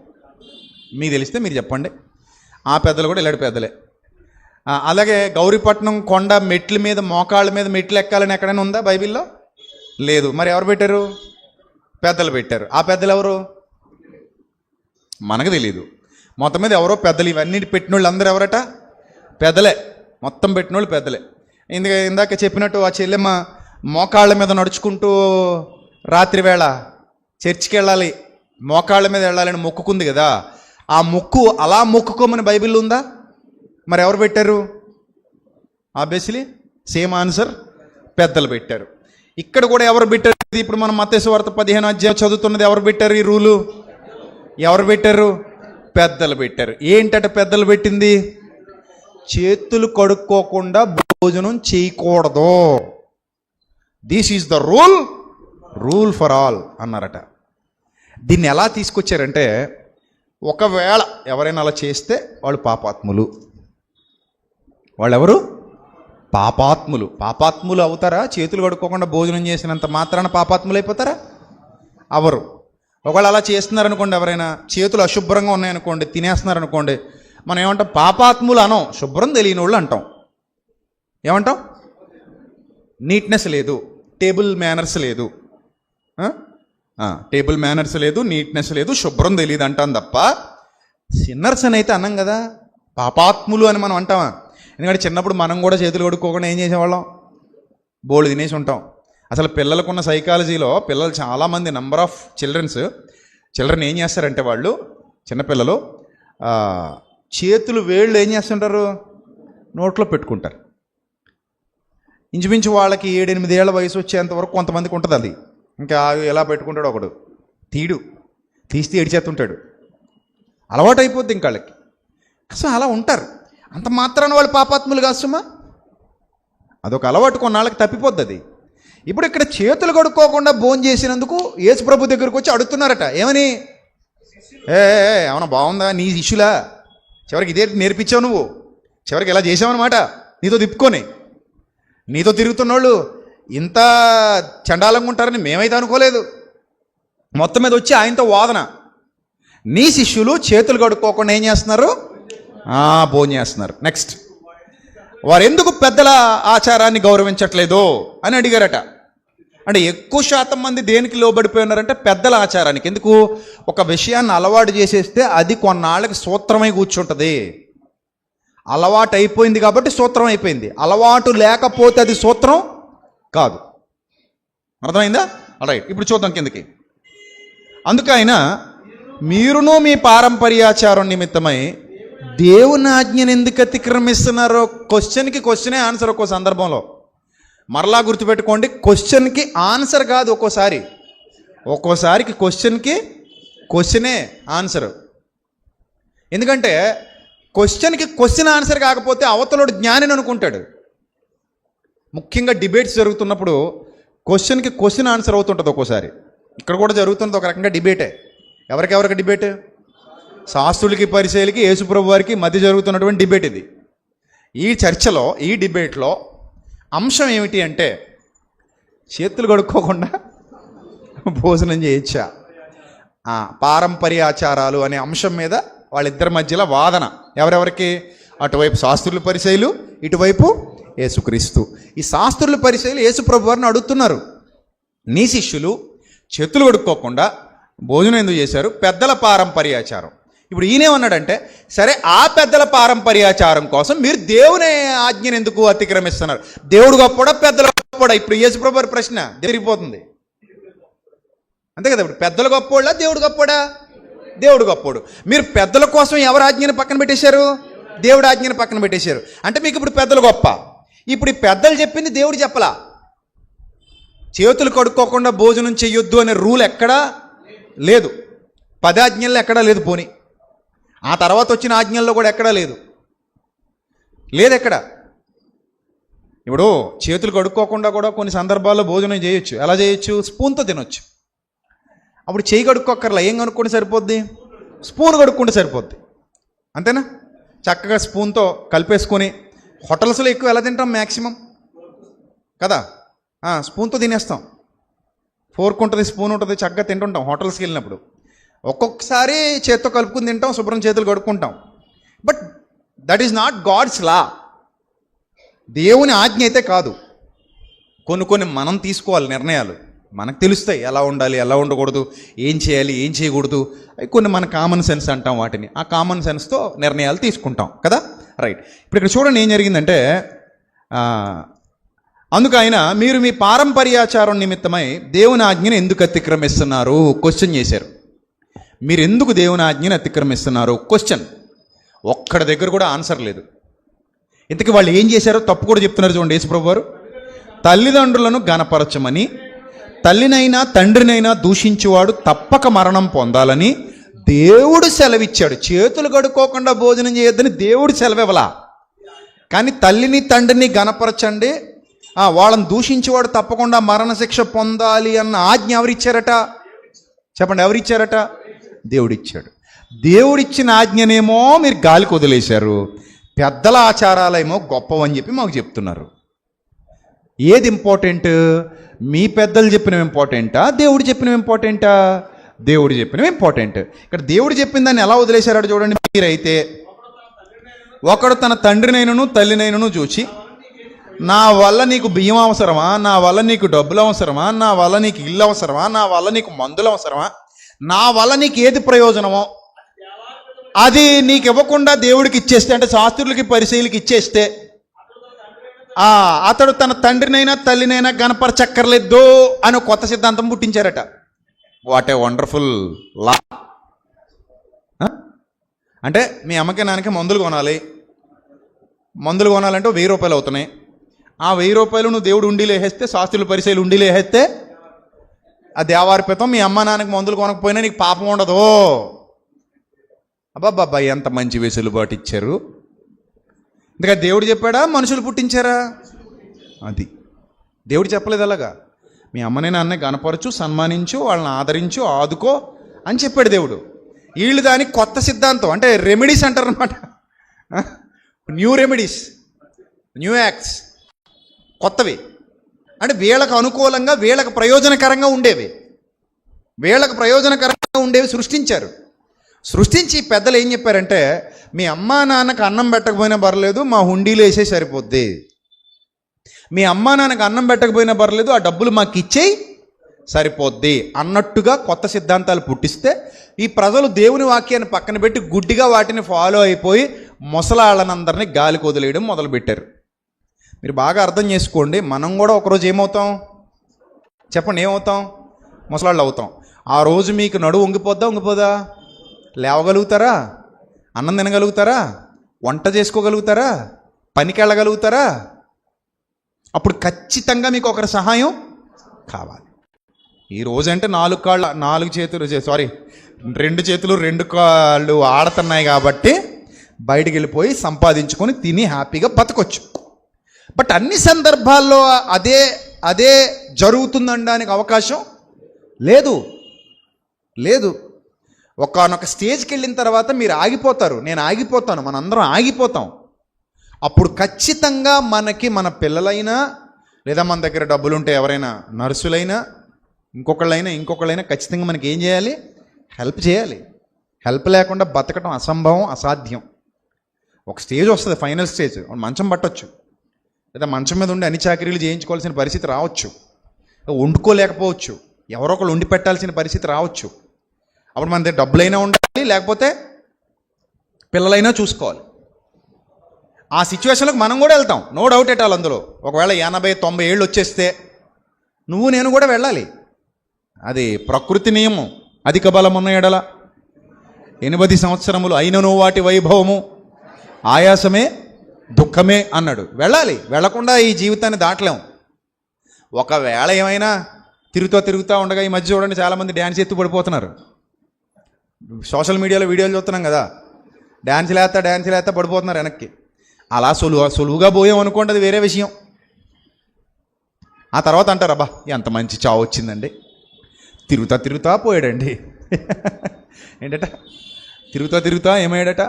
మీకు తెలిస్తే మీరు చెప్పండి. ఆ పెద్దలు కూడా ఇలాంటి పెద్దలే. అలాగే గౌరీపట్నం కొండ మెట్ల మీద, మోకాళ్ళ మీద మెట్లు ఎక్కాలని ఎక్కడైనా ఉందా బైబిల్లో? లేదు. మరి ఎవరు పెట్టారు? పెద్దలు పెట్టారు. ఆ పెద్దలు ఎవరు? మనకు తెలీదు. మొత్తం మీద ఎవరో పెద్దలు. ఇవన్నీ పెట్టిన వాళ్ళు అందరూ ఎవరట? పెద్దలే. మొత్తం పెట్టిన వాళ్ళు పెద్దలే. ఇందాక చెప్పినట్టు ఆ చెల్లెమ్మ మోకాళ్ళ మీద నడుచుకుంటూ రాత్రి వేళ చర్చికి వెళ్ళాలి, మోకాళ్ళ మీద వెళ్ళాలని మొక్కుకుంది కదా. ఆ మొక్కు అలా మొక్కుకోమని బైబిల్లో ఉందా? మరి ఎవరు పెట్టారు? ఆబ్వియస్లీ సేమ్ ఆన్సర్, పెద్దలు పెట్టారు. ఇక్కడ కూడా ఎవరు పెట్టారు? ఇప్పుడు మనం మత్తయి సువార్త 15 అధ్యాయం చదువుతున్నది ఎవరు పెట్టారు? ఈ రూలు ఎవరు పెట్టారు? పెద్దలు పెట్టారు. ఏంటంటే పెద్దలు పెట్టింది? చేతులు కడుక్కోకుండా భోజనం చేయకూడదు. This is the rule for all అన్నారట. దీన్ని ఎలా తీసుకొచ్చారంటే, ఒకవేళ ఎవరైనా అలా చేస్తే వాళ్ళు పాపాత్ములు. వాళ్ళెవరు? పాపాత్ములు అవుతారా? చేతులు కడుక్కోకుండా భోజనం చేసినంత మాత్రాన పాపాత్ములు అయిపోతారా? అవరు. ఒకవేళ అలా చేస్తున్నారనుకోండి, ఎవరైనా చేతులు అశుభ్రంగా ఉన్నాయనుకోండి, తినేస్తున్నారనుకోండి, మనం ఏమంటాం? పాపాత్ములు అనం, శుభ్రం తెలియని వాళ్ళు అంటాం. ఏమంటాం? నీట్నెస్ లేదు, టేబుల్ మేనర్స్ లేదు, టేబుల్ మేనర్స్ లేదు, నీట్నెస్ లేదు, శుభ్రం తెలియదు అంటాం తప్ప సిన్నర్స్ అని అయితే అన్నాం కదా. పాపాత్ములు అని మనం అంటామా? ఎందుకంటే చిన్నప్పుడు మనం కూడా చేతులు కడుక్కోకుండా ఏం చేసేవాళ్ళం? బోల్డ్ తినేసి ఉంటాం. అసలు పిల్లలకున్న సైకాలజీలో పిల్లలు చాలామంది, నంబర్ ఆఫ్ చిల్డ్రన్ ఏం చేస్తారంటే, వాళ్ళు చిన్నపిల్లలు చేతులు వేళ్ళు ఏం చేస్తుంటారు? నోట్లో పెట్టుకుంటారు. ఇంచుమించు వాళ్ళకి 7-8 ఏళ్ల వయసు వచ్చేంత వరకు కొంతమందికి ఉంటుంది అది. ఇంకా ఎలా పెట్టుకుంటాడు ఒకడు, తీస్తే ఏడిచేస్తుంటాడు. అలవాటు అయిపోద్ది ఇంక వాళ్ళకి. అసలు అలా ఉంటారు. అంత మాత్రాన వాళ్ళు పాపాత్ములు కాదు సుమా. అదొక అలవాటు, కొన్నాళ్ళకి తప్పిపోద్ది అది. ఇప్పుడు ఇక్కడ చేతులు కడుక్కోకుండా భోజనం చేసినందుకు యేసుప్రభు దగ్గరికి వచ్చి అడుగుతున్నారట. ఏమని? ఏమన్నా బాగుందా? నీ శిష్యులా? చివరికి ఇదే నేర్పించావు నువ్వు, చివరికి ఇలా చేసావన్నమాట. నీతో తిప్పుకొని, నీతో తిరుగుతున్నోళ్ళు ఇంత చండాలంగా ఉంటారని మేమైతే అనుకోలేదు. మొత్తం మీద వచ్చి ఆయనతో వాదన. నీ శిష్యులు చేతులు కడుక్కోకుండా ఏం చేస్తున్నారు? భోజనం చేస్తున్నారు. నెక్స్ట్, వారు ఎందుకు పెద్దల ఆచారాన్ని గౌరవించట్లేదు అని అడిగారట. అంటే ఎక్కువ శాతం మంది దేనికి లోబడిపోయి ఉన్నారంటే పెద్దల ఆచారానికి. ఎందుకు? ఒక విషయాన్ని అలవాటు చేసేస్తే అది కొన్నాళ్ళకి సూత్రమై కూర్చుంటుంది. అలవాటు అయిపోయింది కాబట్టి సూత్రం అయిపోయింది. అలవాటు లేకపోతే అది సూత్రం కాదు. అర్థమైందా? రైట్, ఇప్పుడు చూద్దాం కిందకి. అందుకైనా మీరును మీ పారంపర్యాచారం నిమిత్తమై దేవుని ఆజ్ఞను ఎందుకు అతిక్రమిస్తున్నారో? క్వశ్చన్కి క్వశ్చనే ఆన్సర్. ఒక్కో సందర్భంలో మరలా గుర్తుపెట్టుకోండి, క్వశ్చన్కి ఆన్సర్ కాదు ఒక్కోసారికి క్వశ్చన్కి క్వశ్చనే ఆన్సర్. ఎందుకంటే క్వశ్చన్కి క్వశ్చన్ ఆన్సర్ కాకపోతే అవతలోడు జ్ఞానిని అనుకుంటాడు. ముఖ్యంగా డిబేట్స్ జరుగుతున్నప్పుడు క్వశ్చన్కి క్వశ్చన్ ఆన్సర్ అవుతుంటుంది ఒక్కోసారి. ఇక్కడ కూడా జరుగుతున్నది ఒక రకంగా డిబేటే. ఎవరికి డిబేట్? శాస్త్రులకి పరిచయాలకి యేసుప్రభు వారికి మధ్య జరుగుతున్నటువంటి డిబేట్ ఇది. ఈ చర్చలో, ఈ డిబేట్లో అంశం ఏమిటి అంటే, చేతులు కడుక్కోకుండా భోజనం చేయొచ్చా? పారంపర్యాచారాలు అనే అంశం మీద వాళ్ళిద్దరి మధ్యలో వాదన. ఎవరెవరికి? అటువైపు శాస్త్రులు పరిసయ్యులు, ఇటువైపు యేసుక్రీస్తు. ఈ శాస్త్రులు పరిసయ్యులు యేసు ప్రభు వారిని అడుగుతున్నారు, నీ శిష్యులు చేతులు కడుక్కోకుండా భోజనం ఎందుకు చేశారు? పెద్దల పారంపర్యాచారం. ఇప్పుడు ఈయనేమన్నాడంటే, సరే ఆ పెద్దల పారంపర్యాచారం కోసం మీరు దేవుని ఆజ్ఞను ఎందుకు అతిక్రమిస్తున్నారు? దేవుడు గొప్పడా పెద్దలు గొప్పడా? ఇప్పుడు యేసు ప్రభు వారి ప్రశ్న తిరిగిపోతుంది. అంతే కదా. ఇప్పుడు పెద్దలు గొప్పోడా దేవుడు గొప్పోడా? దేవుడు గొప్పోడు. మీరు పెద్దల కోసం ఎవరి ఆజ్ఞను పక్కన పెట్టేశారు? దేవుడి ఆజ్ఞను పక్కన పెట్టేశారు. అంటే మీకు ఇప్పుడు పెద్దలు గొప్ప. ఇప్పుడు ఈ పెద్దలు చెప్పింది దేవుడు చెప్పలా. చేతులు కడుక్కోకుండా భోజనం చెయ్యొద్దు అనే రూల్ ఎక్కడా లేదు. 10 ఆజ్ఞల్లో ఎక్కడా లేదు. పోనీ ఆ తర్వాత వచ్చిన ఆజ్ఞల్లో కూడా ఎక్కడా లేదు. ఎక్కడ. ఇప్పుడు చేతులు కడుక్కోకుండా కూడా కొన్ని సందర్భాల్లో భోజనం చేయొచ్చు. ఎలా చేయొచ్చు? స్పూన్తో తినొచ్చు. అప్పుడు చేయి కడుక్కోక్కర్లా, ఏం కనుక్కుంటే సరిపోద్ది? స్పూన్ కడుక్కుంటే సరిపోద్ది. అంతేనా? చక్కగా స్పూన్తో కలిపేసుకొని, హోటల్స్లో ఎక్కువ ఎలా తింటాం? మ్యాక్సిమం కదా, స్పూన్తో తినేస్తాం. ఫోర్క్ ఉంటుంది, స్పూన్ ఉంటుంది, చక్కగా తింటుంటాం హోటల్స్కి వెళ్ళినప్పుడు. ఒక్కొక్కసారి చేత్తో కలుపుకుని తింటాం, శుభ్రం చేతులు కడుక్కుంటాం. But that is not God's law. దేవుని ఆజ్ఞ అయితే కాదు. కొన్ని మనం తీసుకోవాలి నిర్ణయాలు. మనకు తెలుస్తాయి ఎలా ఉండాలి, ఎలా ఉండకూడదు, ఏం చేయాలి, ఏం చేయకూడదు. అవి కొన్ని మన కామన్ సెన్స్ అంటాం వాటిని. ఆ కామన్ సెన్స్తో నిర్ణయాలు తీసుకుంటాం కదా. రైట్. ఇప్పుడు ఇక్కడ చూడండి ఏం జరిగిందంటే, అందుకు ఆయన, మీరు మీ పారంపర్యాచారం నిమిత్తమై దేవుని ఆజ్ఞను ఎందుకు అతిక్రమిస్తున్నారు? క్వశ్చన్ చేశారు. మీరు ఎందుకు దేవుని ఆజ్ఞను అతిక్రమిస్తున్నారు? క్వశ్చన్. ఒక్కడి దగ్గర కూడా ఆన్సర్ లేదు. ఇంతకీ వాళ్ళు ఏం చేశారో తప్పు కూడా చెప్తున్నారు. చూడండి యేసుప్రభు వారు, తల్లిదండ్రులను గణపరచమని తల్లినైనా తండ్రినైనా దూషించేవాడు తప్పక మరణం పొందాలని దేవుడు సెలవిచ్చాడు. చేతులు కడుక్కోకుండా భోజనం చేయొద్దని దేవుడు సెలవివ్వలా. కానీ తల్లిని తండ్రిని గణపరచండి, వాళ్ళని దూషించేవాడు తప్పకుండా మరణశిక్ష పొందాలి అన్న ఆజ్ఞ ఎవరిచ్చారట? చెప్పండి, ఎవరిచ్చారట? దేవుడిచ్చాడు. దేవుడిచ్చిన ఆజ్ఞనేమో మీరు గాలికి వదిలేశారు. పెద్దల ఆచారాలేమో గొప్పవని చెప్పి మాకు చెప్తున్నారు. ఏది ఇంపార్టెంట్? మీ పెద్దలు చెప్పినవి ఇంపార్టెంటా, దేవుడు చెప్పినవి ఇంపార్టెంటా? దేవుడు చెప్పినవి ఇంపార్టెంట్. ఇక్కడ దేవుడు చెప్పిన దాన్ని ఎలా వదిలేశారో చూడండి. మీరైతే ఒకడు తన తండ్రినైనను తల్లినైనను చూచి, నా వల్ల నీకు బియ్యం అవసరమా, నా వల్ల నీకు డబ్బులు అవసరమా, నా వల్ల నీకు ఇల్లు అవసరమా, నా వల్ల నీకు మందులు అవసరమా, నా వల్ల నీకు ఏది ప్రయోజనమో అది నీకు ఇవ్వకుండా దేవుడికి ఇచ్చేస్తే, అంటే శాస్త్రులకి పరిశీలికి ఇచ్చేస్తే, అతడు తన తండ్రినైనా తల్లినైనా గణపరచక్కర్లేదు అని కొత్త సిద్ధాంతం పుట్టించారట. వాట్ ఏ వండర్ఫుల్ లా. అంటే మీ అమ్మకి నాన్నకి మందులు కొనాలి. మందులు కొనాలంటే 1000 రూపాయలు అవుతున్నాయి. ఆ 1000 రూపాయలు నువ్వు దేవుడు ఉండి లేసేస్తే, శాస్త్రుల పరిశీలి ఉండి లేసేస్తే, ఆ దేవార్పితం మీ అమ్మ నాన్నకి మందులు కొనకపోయినా నీకు పాపం ఉండదు. అబ్బాబ్బా, ఎంత మంచి వెసులుబాటు ఇచ్చారు. ఇంకా దేవుడు చెప్పాడా, మనుషులు పుట్టించారా? అది దేవుడు చెప్పలేదు. అలాగా మీ అమ్మని నాన్నే గణపరచు, సన్మానించు, వాళ్ళని ఆదరించు, ఆదుకో అని చెప్పాడు దేవుడు. వీళ్ళు దానికి కొత్త సిద్ధాంతం, అంటే రెమెడీస్ అంటారు అనమాట. న్యూ రెమెడీస్, న్యూ యాక్ట్స్, కొత్తవి. అంటే వీళ్ళకు అనుకూలంగా, వీళ్ళకు ప్రయోజనకరంగా ఉండేవి, సృష్టించారు. సృష్టించి పెద్దలు ఏం చెప్పారంటే, మీ అమ్మా నాన్నకు అన్నం పెట్టకపోయినా పర్లేదు, మా హుండీలో వేసే సరిపోద్ది. మీ అమ్మా నాన్నకు అన్నం పెట్టకపోయినా పర్లేదు, ఆ డబ్బులు మాకు ఇచ్చేయి సరిపోద్ది అన్నట్టుగా కొత్త సిద్ధాంతాలు పుట్టిస్తే, ఈ ప్రజలు దేవుని వాక్యాన్ని పక్కన పెట్టి గుడ్డిగా వాటిని ఫాలో అయిపోయి ముసలాళ్ళనందరినీ గాలికి వదిలేయడం మొదలుపెట్టారు. మీరు బాగా అర్థం చేసుకోండి. మనం కూడా ఒకరోజు ఏమవుతాం చెప్పండి? ఏమవుతాం? ముసలాళ్ళు అవుతాం. ఆ రోజు మీకు నడువు వంగిపోద్దా? లేవగలుగుతారా? అన్నం తినగలుగుతారా? వంట చేసుకోగలుగుతారా? పనికి వెళ్ళగలుగుతారా? అప్పుడు ఖచ్చితంగా మీకు ఒకరి సహాయం కావాలి. ఈ రోజంటే 2 చేతులు 2 కాళ్ళు ఆడుతున్నాయి కాబట్టి బయటికి వెళ్ళిపోయి సంపాదించుకొని తిని హ్యాపీగా బతకొచ్చు. బట్ అన్ని సందర్భాల్లో అదే జరుగుతుందనడానికి అవకాశం లేదు. ఒకానొక స్టేజ్కి వెళ్ళిన తర్వాత మీరు ఆగిపోతారు, నేను ఆగిపోతాను, మనందరం ఆగిపోతాం. అప్పుడు ఖచ్చితంగా మనకి మన పిల్లలైనా, లేదా మన దగ్గర డబ్బులుంటే ఎవరైనా నర్సులైనా, ఇంకొకళ్ళైనా ఖచ్చితంగా మనకి ఏం చేయాలి? హెల్ప్ చేయాలి. హెల్ప్ లేకుండా బతకడం అసంభవం, అసాధ్యం. ఒక స్టేజ్ వస్తుంది, ఫైనల్ స్టేజ్. మంచం పట్టొచ్చు, లేదా మంచం మీద ఉండి అన్ని చాకరీలు చేయించుకోవాల్సిన పరిస్థితి రావచ్చు, వండుకోలేకపోవచ్చు, ఎవరో ఒకళ్ళు వండి పెట్టాల్సిన పరిస్థితి రావచ్చు. అప్పుడు మన దగ్గర డబ్బులైనా ఉండాలి, లేకపోతే పిల్లలైనా చూసుకోవాలి. ఆ సిచ్యువేషన్లోకి మనం కూడా వెళ్తాం, నో డౌట్ ఎట్ ఆల్. అందులో ఒకవేళ 80-90 ఏళ్ళు వచ్చేస్తే నువ్వు నేను కూడా వెళ్ళాలి. అది ప్రకృతి నియమం. అధిక బలం ఉన్న ఎడల 80 సంవత్సరములు అయినను వాటి వైభవము ఆయాసమే దుఃఖమే అన్నాడు. వెళ్ళాలి, వెళ్లకుండా ఈ జీవితాన్ని దాటలేము. ఒకవేళ ఏమైనా తిరుగుతూ ఉండగా ఈ మధ్య చూడండి చాలామంది డ్యాన్స్ ఎత్తు పడిపోతున్నారు. సోషల్ మీడియాలో వీడియోలు చూస్తున్నాం కదా, డ్యాన్స్లు వేస్తా పడిపోతున్నారు వెనక్కి. అలా సులువుగా పోయాం అనుకోండి, అది వేరే విషయం. ఆ తర్వాత అంటారు, అబ్బా ఎంత మంచి చావు వచ్చిందండి, తిరుగుతా పోయాడండి. ఏంటట? తిరుగుతా ఏమయ్యాడట?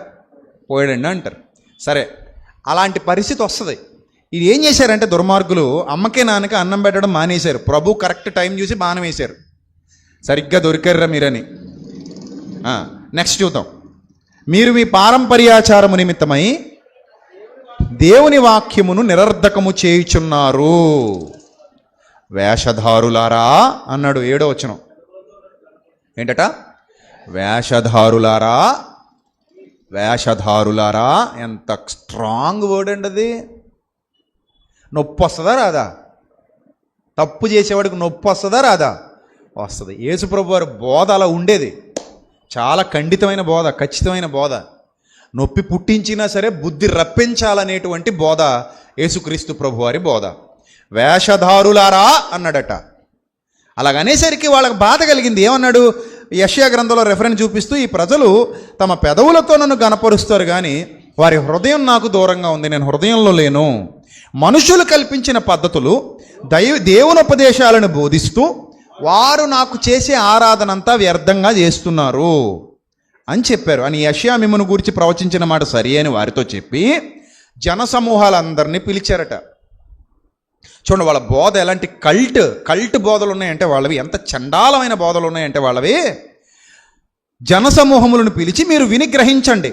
పోయాడండి అంటారు. సరే, అలాంటి పరిస్థితి వస్తుంది. ఇది ఏం చేశారంటే దుర్మార్గులు అమ్మకే నాన్నకి అన్నం పెట్టడం మానేశారు. ప్రభు కరెక్ట్ టైం చూసి బాణం వేశారు. సరిగ్గా దొరికారా మీరని. నెక్స్ట్ చూద్దాం. మీరు మీ పారంపర్యాచారము నిమిత్తమై దేవుని వాక్యమును నిరర్ధకము చేయుచున్నారు. వేషధారులారా అన్నాడు 7వ వచనం. ఏంటట? వేషధారులారా. ఎంత స్ట్రాంగ్ వర్డ్ అండి అది. నొప్పి వస్తుందా రాదా? తప్పు చేసేవాడికి నొప్పి వస్తుందా రాదా? వస్తుంది. యేసుప్రభు వారి బోధ అలా ఉండేది. చాలా ఖండితమైన బోధ, ఖచ్చితమైన బోధ. నొప్పి పుట్టించినా సరే బుద్ధి రప్పించాలనేటువంటి బోధ యేసుక్రీస్తు ప్రభు వారి బోధ. వేషధారులారా అన్నాడట. అలాగనేసరికి వాళ్ళకి బాధ కలిగింది. ఏమన్నాడు? యెషయా గ్రంథంలో రెఫరెన్స్ చూపిస్తూ, ఈ ప్రజలు తమ పెదవులతో నన్ను గనపరుస్తారు కానీ వారి హృదయం నాకు దూరంగా ఉంది, నేను హృదయంలో లేను. మనుషులు కల్పించిన పద్ధతులు దేవుని ఉపదేశాలను బోధిస్తూ వారు నాకు చేసే ఆరాధనంతా వ్యర్థంగా చేస్తున్నారు అని చెప్పారు అని యెషయా మిమ్మును గురించి ప్రవచించిన మాట సరి అని వారితో చెప్పి జనసమూహాలందరినీ పిలిచారట. చూడండి వాళ్ళ బోధ ఎలాంటి కల్ట్ బోధలు ఉన్నాయంటే వాళ్ళవి, ఎంత చండాలమైన బోధలు ఉన్నాయంటే వాళ్ళవి. జనసమూహములను పిలిచి మీరు విని గ్రహించండి.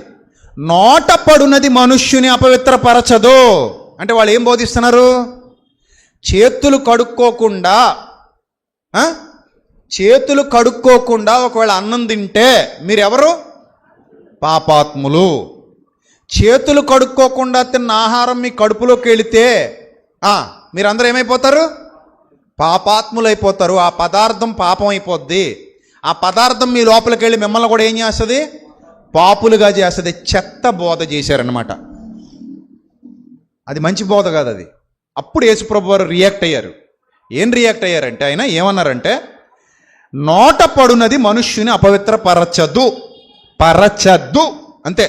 నోట పడునది మనుష్యుని అపవిత్రపరచదు. అంటే వాళ్ళు ఏం బోధిస్తున్నారు? చేతులు కడుక్కోకుండా ఒకవేళ అన్నం తింటే మీరెవరు? పాపాత్ములు. చేతులు కడుక్కోకుండా తిన్న ఆహారం మీ కడుపులోకి వెళితే మీరందరూ ఏమైపోతారు? పాపాత్ములు అయిపోతారు. ఆ పదార్థం పాపం అయిపోద్ది. ఆ పదార్థం మీ లోపలికి వెళ్ళి మిమ్మల్ని కూడా ఏం చేస్తుంది? పాపులుగా చేస్తుంది. చెత్త బోధ చేశారనమాట. అది మంచి బోధ కాదు అది. అప్పుడు యేసుప్రభు వారు రియాక్ట్ అయ్యారు. ఏం రియాక్ట్ అయ్యారంటే, ఆయన ఏమన్నారంటే, నోట పడునది మనుష్యుని అపవిత్రపరచదు. అంతే.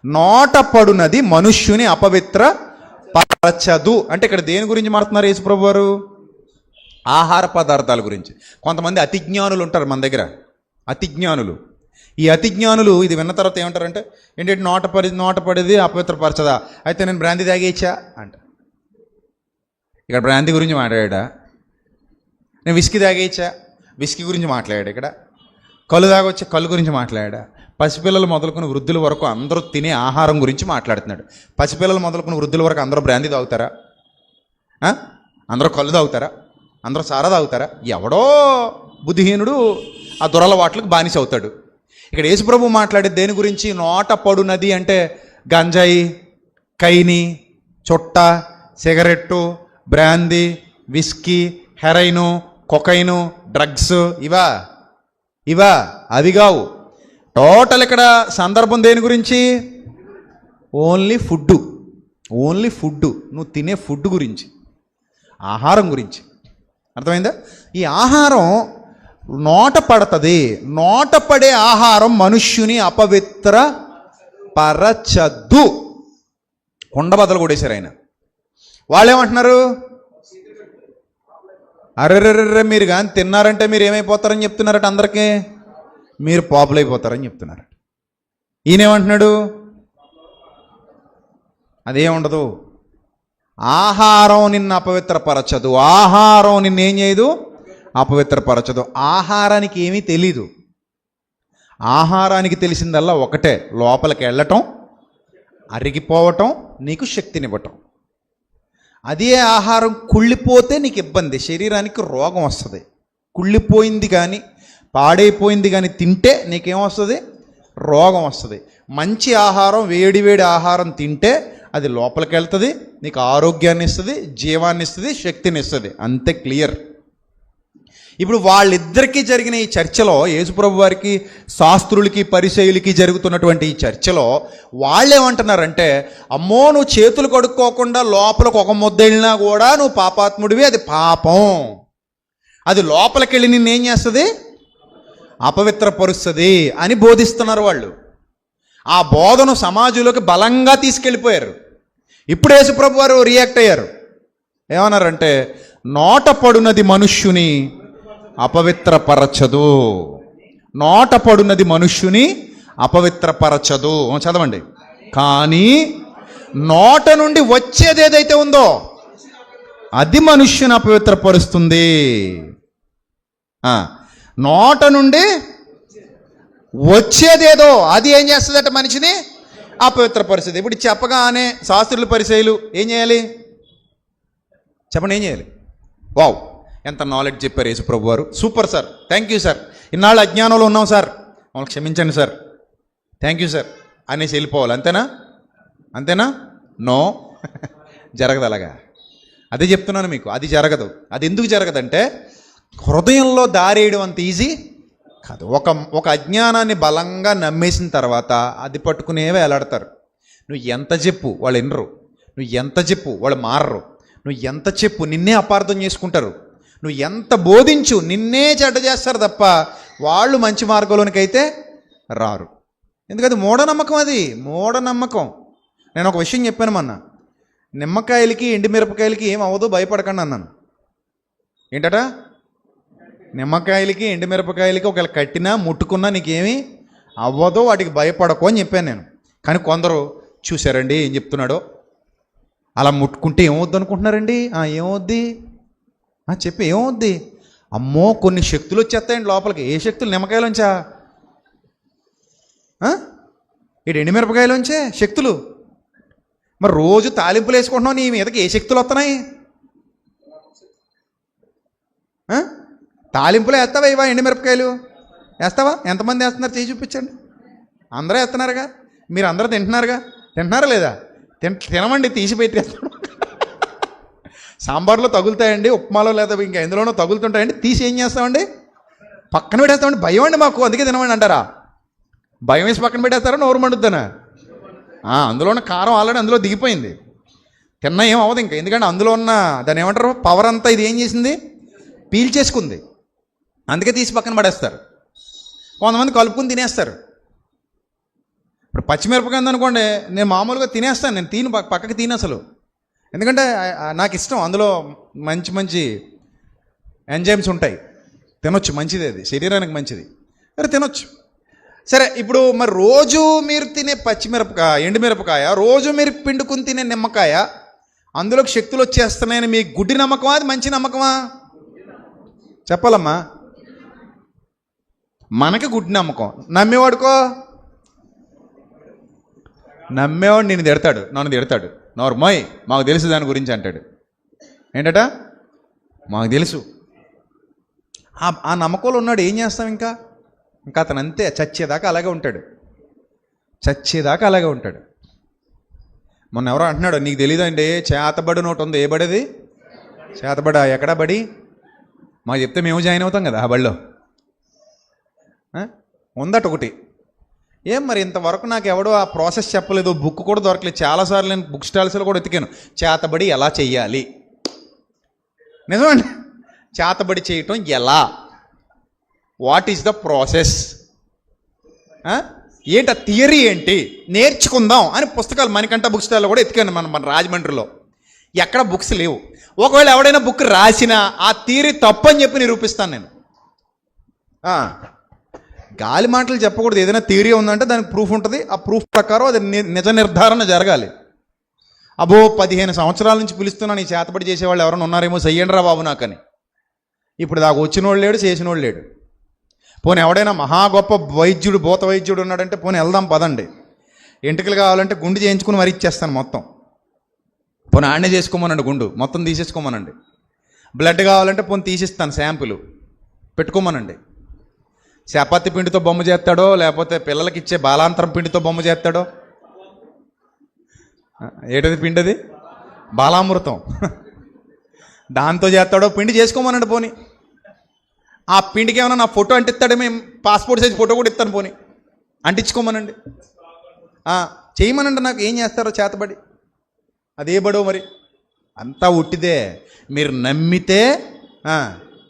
నోట పడునది మనుష్యుని అపవిత్రపరచదు అంటే ఇక్కడ దేని గురించి మాట్లాడుతున్నారు యేసుప్రభు వారు? ఆహార పదార్థాల గురించి. కొంతమంది అతిజ్ఞానులు ఉంటారు మన దగ్గర, అతిజ్ఞానులు. ఈ అతిజ్ఞానులు ఇది విన్న తర్వాత ఏమంటారంటే, ఏంటంటే నోట పడేది అపవిత్రపరచదా, అయితే నేను బ్రాంతి తాగేయచ్చా అంట. ఇక్కడ బ్రాంతి గురించి మాట్లాడా. నేను విస్కీ తాగేయచ్చా, విస్కీ గురించి మాట్లాడా. ఇక్కడ కళ్ళు తాగొచ్చా, కళ్ళు గురించి మాట్లాడా. పసిపిల్లలు మొదలుకుని వృద్ధుల వరకు అందరూ తినే ఆహారం గురించి మాట్లాడుతున్నాడు. పసిపిల్లలు మొదలుకుని వృద్ధుల వరకు అందరూ బ్రాంతి తాగుతారా? అందరూ కళ్ళు తాగుతారా? అందరూ సారా తాగుతారా? ఎవడో బుద్ధిహీనుడు ఆ దురలవాట్లకు బానిస అవుతాడు. ఇక్కడ యేసుప్రభు మాట్లాడేది దేని గురించి? నోట పడునది అంటే గంజాయి, కైని, చుట్ట, cigarette, brandy, whisky, హెరైను, cocaine, drugs, ఇవా అవి కావు. టోటల్ ఇక్కడ సందర్భం దేని గురించి? Only food. నువ్వు తినే ఫుడ్ గురించి, ఆహారం గురించి. అర్థమైందా? ఈ ఆహారం నోట పడుతుంది. నోట పడే ఆహారం మనుష్యుని అపవిత్ర పరచదు. కొండ బద్దలు కొట్టేశారు ఆయన. వాళ్ళు ఏమంటున్నారు? అరెర్రెర్రె మీరు కానీ తిన్నారంటే మీరు ఏమైపోతారని చెప్తున్నారట అందరికీ. మీరు పాపులైపోతారని చెప్తున్నారట. ఈయనేమంటున్నాడు? అదేముండదు. ఆహారం నిన్ను అపవిత్రపరచదు. ఆహారం నిన్నేం చేయదు? అపవిత్రపరచదు. ఆహారానికి ఏమీ తెలీదు. ఆహారానికి తెలిసిందల్లా ఒకటే, లోపలికి వెళ్ళటం, అరిగిపోవటం, నీకు శక్తినివ్వటం. అదే ఆహారం కుళ్ళిపోతే నీకు ఇబ్బంది, శరీరానికి రోగం వస్తుంది. కుళ్ళిపోయింది కానీ పాడైపోయింది కానీ తింటే నీకేమొస్తుంది? రోగం వస్తుంది. మంచి ఆహారం, వేడి వేడి ఆహారం తింటే అది లోపలికి వెళ్తుంది, నీకు ఆరోగ్యాన్ని ఇస్తుంది, జీవాన్ని ఇస్తుంది, శక్తిని ఇస్తుంది. అంతే, క్లియర్. ఇప్పుడు వాళ్ళిద్దరికీ జరిగిన ఈ చర్చలో, యేసుప్రభు వారికి శాస్త్రులకి పరిసయ్యులకి జరుగుతున్నటువంటి ఈ చర్చలో వాళ్ళేమంటున్నారంటే, అమ్మో నువ్వు చేతులు కడుక్కోకుండా లోపలికి ఒక ముద్ద వెళ్ళినా కూడా నువ్వు పాపాత్ముడివి, అది పాపం, అది లోపలికి వెళ్ళి నిన్నేం చేస్తుంది? అపవిత్రపరుస్తుంది అని బోధిస్తున్నారు వాళ్ళు. ఆ బోధను సమాజంలోకి బలంగా తీసుకెళ్ళిపోయారు. ఇప్పుడు యేసుప్రభు వారు రియాక్ట్ అయ్యారు. ఏమన్నారంటే, నోట పడునది మనుష్యుని అపవిత్రపరచదు, నోట పడునది మనుష్యుని అపవిత్రపరచదు. చదవండి. కానీ నోట నుండి వచ్చేది ఏదైతే ఉందో అది మనుష్యుని అపవిత్రపరుస్తుంది. నోట నుండి వచ్చేదేదో అది ఏం చేస్తుందట? మనిషిని అపవిత్రపరుస్తుంది. ఇప్పుడు చెప్పగానే శాస్త్రులు పరిసయ్యులు ఏం చేయాలి? చెప్పండి, ఏం చేయాలి? వావ్, ఎంత నాలెడ్జ్ చెప్పారు యేసుప్రభు వారు. Super sir, thank you sir, ఇన్నాళ్ళు అజ్ఞానంలో ఉన్నాం సార్, మమ్మల్ని క్షమించండి సార్, థ్యాంక్ యూ సార్ అనేసి వెళ్ళిపోవాలి. అంతేనా? అంతేనా? నో, జరగదు అలాగా. అదే చెప్తున్నాను మీకు, అది జరగదు. అది ఎందుకు జరగదంటే, హృదయంలో దారేయడం అంత ఈజీ కాదు. ఒక అజ్ఞానాన్ని బలంగా నమ్మేసిన తర్వాత అది పట్టుకునే వేలాడతారు. నువ్వు ఎంత చెప్పు వాళ్ళు వినరు, నువ్వు ఎంత చెప్పు వాళ్ళు మారరు, నువ్వు ఎంత చెప్పు నిన్నే అపార్థం చేసుకుంటారు, నువ్వు ఎంత బోధించు నిన్నే చెడ్డ చేస్తారు తప్ప వాళ్ళు మంచి మార్గంలోనికి అయితే రారు. ఎందుకంటే మూఢనమ్మకం, అది మూఢనమ్మకం. నేను ఒక విషయం చెప్పాను మొన్న, నిమ్మకాయలకి ఎండుమిరపకాయలకి ఏం అవ్వదు భయపడకండి అన్నాను. ఏంటట? నిమ్మకాయలకి ఎండుమిరపకాయలకి ఒకవేళ కట్టినా ముట్టుకున్నా నీకేమీ అవ్వదు, వాటికి భయపడకు అని చెప్పాను నేను. కానీ కొందరు చూశారండి ఏం చెప్తున్నాడో, అలా ముట్టుకుంటే ఏమవుద్ది అనుకుంటున్నారండి? ఏమవుద్ది చెప్పి, ఏమవుద్ది? అమ్మో కొన్ని శక్తులు వచ్చేస్తాయండి లోపలికి. ఏ శక్తులు? నిమ్మకాయలోంచా? ఇటు ఎండుమిరపకాయలోంచే శక్తులు. మరి రోజు తాలింపులు వేసుకుంటున్నావు, నీ మీదకి ఏ శక్తులు వస్తున్నాయి? తాలింపులో వేస్తావా ఇవా? ఎండుమిరపకాయలు వేస్తావా? ఎంతమంది వేస్తున్నారు? చేసి చూపించండి. అందరూ వేస్తున్నారుగా, మీరు అందరూ తింటున్నారా లేదా? తినమండి, తీసి పెట్టేస్తాడు. సాంబార్లో తగులుతాయండి, ఉప్మాలో లేదా ఇంకా ఎందులోనో తగులుతుంటాయండి, తీసి ఏం చేస్తామండి? పక్కన పెట్టేస్తామండి. భయం అండి మాకు, అందుకే తినమండి అంటారా? భయం వేసి పక్కన పెట్టేస్తారా? నోరు మండుద్దానా? అందులోనే కారం ఆల్రెడీ అందులో దిగిపోయింది, తిన్నా ఏం అవ్వదు ఇంకా. ఎందుకంటే అందులో ఉన్న దాన్ని ఏమంటారు, పవర్ అంతా ఇది ఏం చేసింది? పీల్చేసుకుంది. అందుకే తీసి పక్కన పడేస్తారు. కొంతమంది కలుపుకుని తినేస్తారు. ఇప్పుడు పచ్చిమిరపకాయ ఉందనుకోండి, నేను మామూలుగా తినేస్తాను, నేను పక్కకి తిని అసలు. ఎందుకంటే నాకు ఇష్టం, అందులో మంచి మంచి ఎంజైమ్స్ ఉంటాయి, తినొచ్చు, మంచిది, అది శరీరానికి మంచిది, మరి తినొచ్చు. సరే, ఇప్పుడు మరి రోజు మీరు తినే పచ్చిమిరపకాయ, ఎండుమిరపకాయ, రోజు మీరు పిండుకుని తినే నిమ్మకాయ, అందులోకి శక్తులు వచ్చేస్తున్నాయని మీ గుడ్డి నమ్మకమా, అది మంచి నమ్మకమా? చెప్పాలమ్మా. మనకి గుడ్డి నమ్మకం. నమ్మేవాడు నేను తిడతాడు, నన్ను తిడతాడు, నోర్మోయ్ మాకు తెలుసు దాని గురించి అంటాడు. ఏంటట? మాకు తెలుసు. ఆ నమ్మకంలో ఉన్నాడు, ఏం చేస్తాం? ఇంకా అతను అంతే, చచ్చేదాకా అలాగే ఉంటాడు, చచ్చేదాకా అలాగే ఉంటాడు. మొన్న ఎవరో అంటున్నాడు, నీకు తెలియదండి చేతబడి నోటు ఉంది. ఏ బడిది? చేతబడ. ఎక్కడా బడి? మాకు చెప్తే మేము జాయిన్ అవుతాం కదా ఆ బడిలో. ఉందట ఒకటి. ఏం మరి ఇంతవరకు నాకు ఎవడో ఆ ప్రాసెస్ చెప్పలేదు, బుక్ కూడా దొరకలేదు. చాలాసార్లు నేను బుక్ స్టాల్స్లో కూడా వెతికాను, చేతబడి ఎలా చెయ్యాలి. నిజమండి, చేతబడి చేయటం ఎలా, వాట్ ఈస్ ద ప్రాసెస్, ఏంటి ఆ థియరీ ఏంటి, నేర్చుకుందాం అని పుస్తకాలు మణికంఠ బుక్ స్టాల్లో కూడా ఎతికాను. మన రాజమండ్రిలో ఎక్కడ బుక్స్ లేవు. ఒకవేళ ఎవడైనా బుక్ రాసినా ఆ థియరీ తప్పు అని చెప్పి నిరూపిస్తాను నేను. గాలి మాటలు చెప్పకూడదు. ఏదైనా థియరీ ఉందంటే దానికి ప్రూఫ్ ఉంటుంది, ఆ ప్రూఫ్ ప్రకారం అది నిజ నిర్ధారణ జరగాలి. అబ్బో 15 సంవత్సరాల నుంచి పిలుస్తున్నాను ఈ చేతబడి చేసేవాళ్ళు ఎవరైనా ఉన్నారేమో చెయ్యండి రా బాబు నాకని. ఇప్పుడు దాకా వచ్చినోడు లేడు, చేసినోడు లేడు. పోనీ ఎవడైనా మహా గొప్ప వైద్యుడు, భూత వైద్యుడు ఉన్నాడంటే పోనీ వెళ్దాం పదండి. ఎంటుకలు కావాలంటే గుండు చేయించుకుని మరి ఇచ్చేస్తాను మొత్తం. పోనీ ఆడనే చేసుకోమనండి, గుండు మొత్తం తీసేసుకోమనండి. బ్లడ్ కావాలంటే పోనీ తీసిస్తాను, శాంపుల్ పెట్టుకోమనండి. చపాతి పిండితో బొమ్మ చేస్తాడో లేకపోతే పిల్లలకి ఇచ్చే బాలాంతరం పిండితో బొమ్మ చేస్తాడో. ఏటది పిండి? అది బాలామృతం. దాంతో చేస్తాడో పిండి చేసుకోమనండి. పోనీ ఆ పిండికి ఏమైనా నా ఫోటో అంటిస్తాడే, మేము పాస్పోర్ట్ సైజ్ ఫోటో కూడా ఇస్తాను, పోనీ అంటించుకోమనండి. చేయమనండి, నాకు ఏం చేస్తారో చేతబడి. అదే బడో మరి అంతా ఉట్టిదే. మీరు నమ్మితే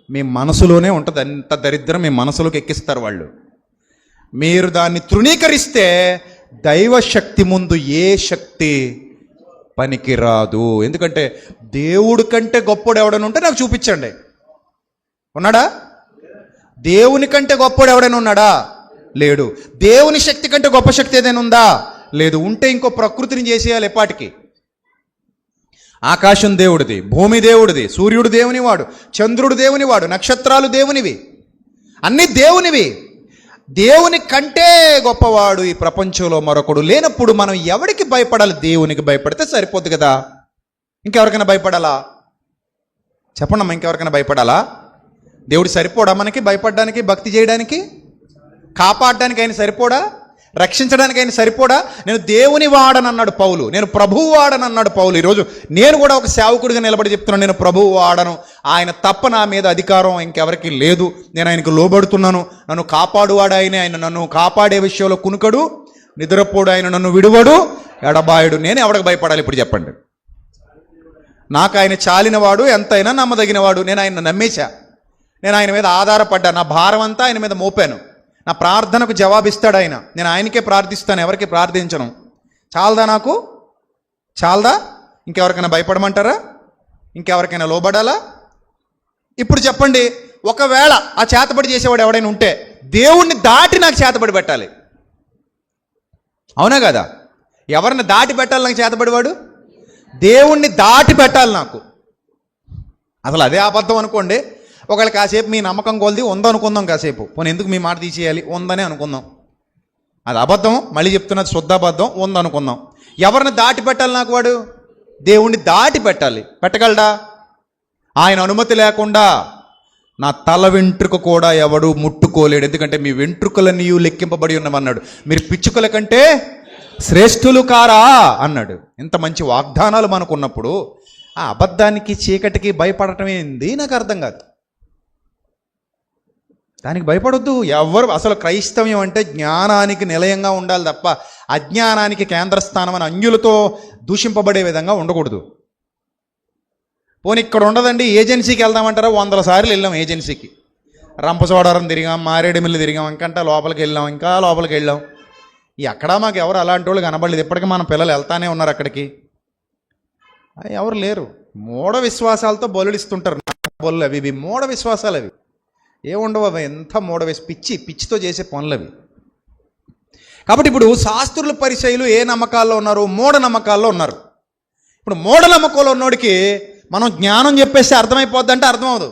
మీ మనసులోనే ఉంటుంది. అంత దరిద్రం మీ మనసులోకి ఎక్కిస్తారు వాళ్ళు. మీరు దాన్ని తృణీకరిస్తే దైవశక్తి ముందు ఏ శక్తి పనికిరాదు. ఎందుకంటే దేవుడి కంటే గొప్పోడు ఎవడైనా ఉంటే నాకు చూపించండి. ఉన్నాడా? దేవుని కంటే గొప్పోడు ఎవడైనా ఉన్నాడా? లేడు. దేవుని శక్తి కంటే గొప్ప శక్తి ఏదైనా ఉందా? లేదు. ఉంటే ఇంకో ప్రకృతిని చేసేయాలి ఎప్పటికి. ఆకాశం దేవుడిది, భూమి దేవుడిది, సూర్యుడు దేవుని వాడు, చంద్రుడు దేవుని వాడు, నక్షత్రాలు దేవునివి, అన్నీ దేవునివి. దేవుని కంటే గొప్పవాడు ఈ ప్రపంచంలో మరొకడు లేనప్పుడు మనం ఎవరికి భయపడాలి? దేవునికి భయపడితే సరిపోద్ది కదా. ఇంకెవరికైనా భయపడాలా? చెప్పండమ్మా, ఇంకెవరికైనా భయపడాలా? దేవుడు సరిపోడా మనకి భయపడడానికి, భక్తి చేయడానికి, కాపాడడానికి? ఆయన సరిపోడా? రక్షించడానికి ఆయన సరిపోడా? నేను దేవుని వాడనన్నాడు పౌలు, నేను ప్రభువు వాడనన్నాడు పౌలు. ఈరోజు నేను కూడా ఒక సేవకుడిగా నిలబడి చెప్తున్నాను, నేను ప్రభువు వాడను. ఆయన తప్ప నా మీద అధికారం ఇంకెవరికి లేదు. నేను ఆయనకు లోబడుతున్నాను. నన్ను కాపాడువాడు ఆయనే. ఆయన నన్ను కాపాడే విషయంలో కునుకడు, నిద్రపోడు. ఆయన నన్ను విడువడు, ఎడబాయుడు. నేను ఎవరికి భయపడాలి ఇప్పుడు చెప్పండి? నాకు ఆయన చాలినవాడు, ఎంతైనా నమ్మదగినవాడు. నేను ఆయన నమ్మేశా, నేను ఆయన మీద ఆధారపడ్డా, నా భారం అంతా ఆయన మీద మోపాను. నా ప్రార్థనకు జవాబిస్తాడు ఆయన. నేను ఆయనకే ప్రార్థిస్తాను, ఎవరికి ప్రార్థించను. చాలదా నాకు? చాలదా? ఇంకెవరికైనా భయపడమంటారా? ఇంకెవరికైనా లోబడాలా? ఇప్పుడు చెప్పండి, ఒకవేళ ఆ చేతబడి చేసేవాడు ఎవడైనా ఉంటే దేవుణ్ణి దాటి నాకు చేతబడి పెట్టాలి. అవునా కదా? ఎవరిని దాటి పెట్టాలి నాకు చేతబడివాడు? దేవుణ్ణి దాటి పెట్టాలి నాకు. అసలు అదే అబద్ధం అనుకోండి. ఒకవేళ కాసేపు మీ నమ్మకం కొలిది ఉందనుకుందాం, కాసేపు పోనీ ఎందుకు మీ మాట తీసేయాలి, ఉందని అనుకుందాం. అది అబద్ధం, మళ్ళీ చెప్తున్నది శుద్ధ అబద్ధం. ఉందనుకుందాం. ఎవరిని దాటి పెట్టాలి నాకు వాడు? దేవుణ్ణి దాటి పెట్టాలి. పెట్టగలడా? ఆయన అనుమతి లేకుండా నా తల వెంట్రుక కూడా ఎవడు ముట్టుకోలేడు. ఎందుకంటే మీ వెంట్రుకలన్నీ లెక్కింపబడి ఉన్నవన్నాడు. మీరు పిచ్చుకల కంటే శ్రేష్ఠులు కారా అన్నాడు. ఇంత మంచి వాగ్దానాలు మనకున్నప్పుడు ఆ అబద్ధానికి, చీకటికి భయపడటం ఏంది నాకు అర్థం కాదు. దానికి భయపడొద్దు ఎవరు. అసలు క్రైస్తవ్యం అంటే జ్ఞానానికి నిలయంగా ఉండాలి తప్ప అజ్ఞానానికి కేంద్రస్థానం అని అంజులతో దూషింపబడే విధంగా ఉండకూడదు. పోనీ ఇక్కడ ఉండదండి, ఏజెన్సీకి వెళ్దామంటారా? 100 సార్లు వెళ్ళాం ఏజెన్సీకి. రంపచోడవరం తిరిగాం, మారేడుమిల్లి తిరిగాం, ఇంకంటే లోపలికి వెళ్ళాం, ఇంకా లోపలికి వెళ్ళాం. ఎక్కడా మాకు ఎవరు అలాంటి వాళ్ళు కనబడలేదు. ఇప్పటికీ మన పిల్లలు వెళ్తానే ఉన్నారు అక్కడికి. ఎవరు లేరు. మూఢ విశ్వాసాలతో బలుడిస్తుంటారు. బలు అవి మూఢ విశ్వాసాలు. అవి ఏముండవు. అవి ఎంత పిచ్చితో చేసే పనులు అవి. కాబట్టి ఇప్పుడు శాస్త్రుల పరిచయులు ఏ నమ్మకాల్లో ఉన్నారు? మూఢ నమ్మకాల్లో ఉన్నారు. ఇప్పుడు మూఢ నమ్మకంలో ఉన్నోడికి మనం జ్ఞానం చెప్పేస్తే అర్థమైపోద్ది అంటే అర్థం అవ్వదు.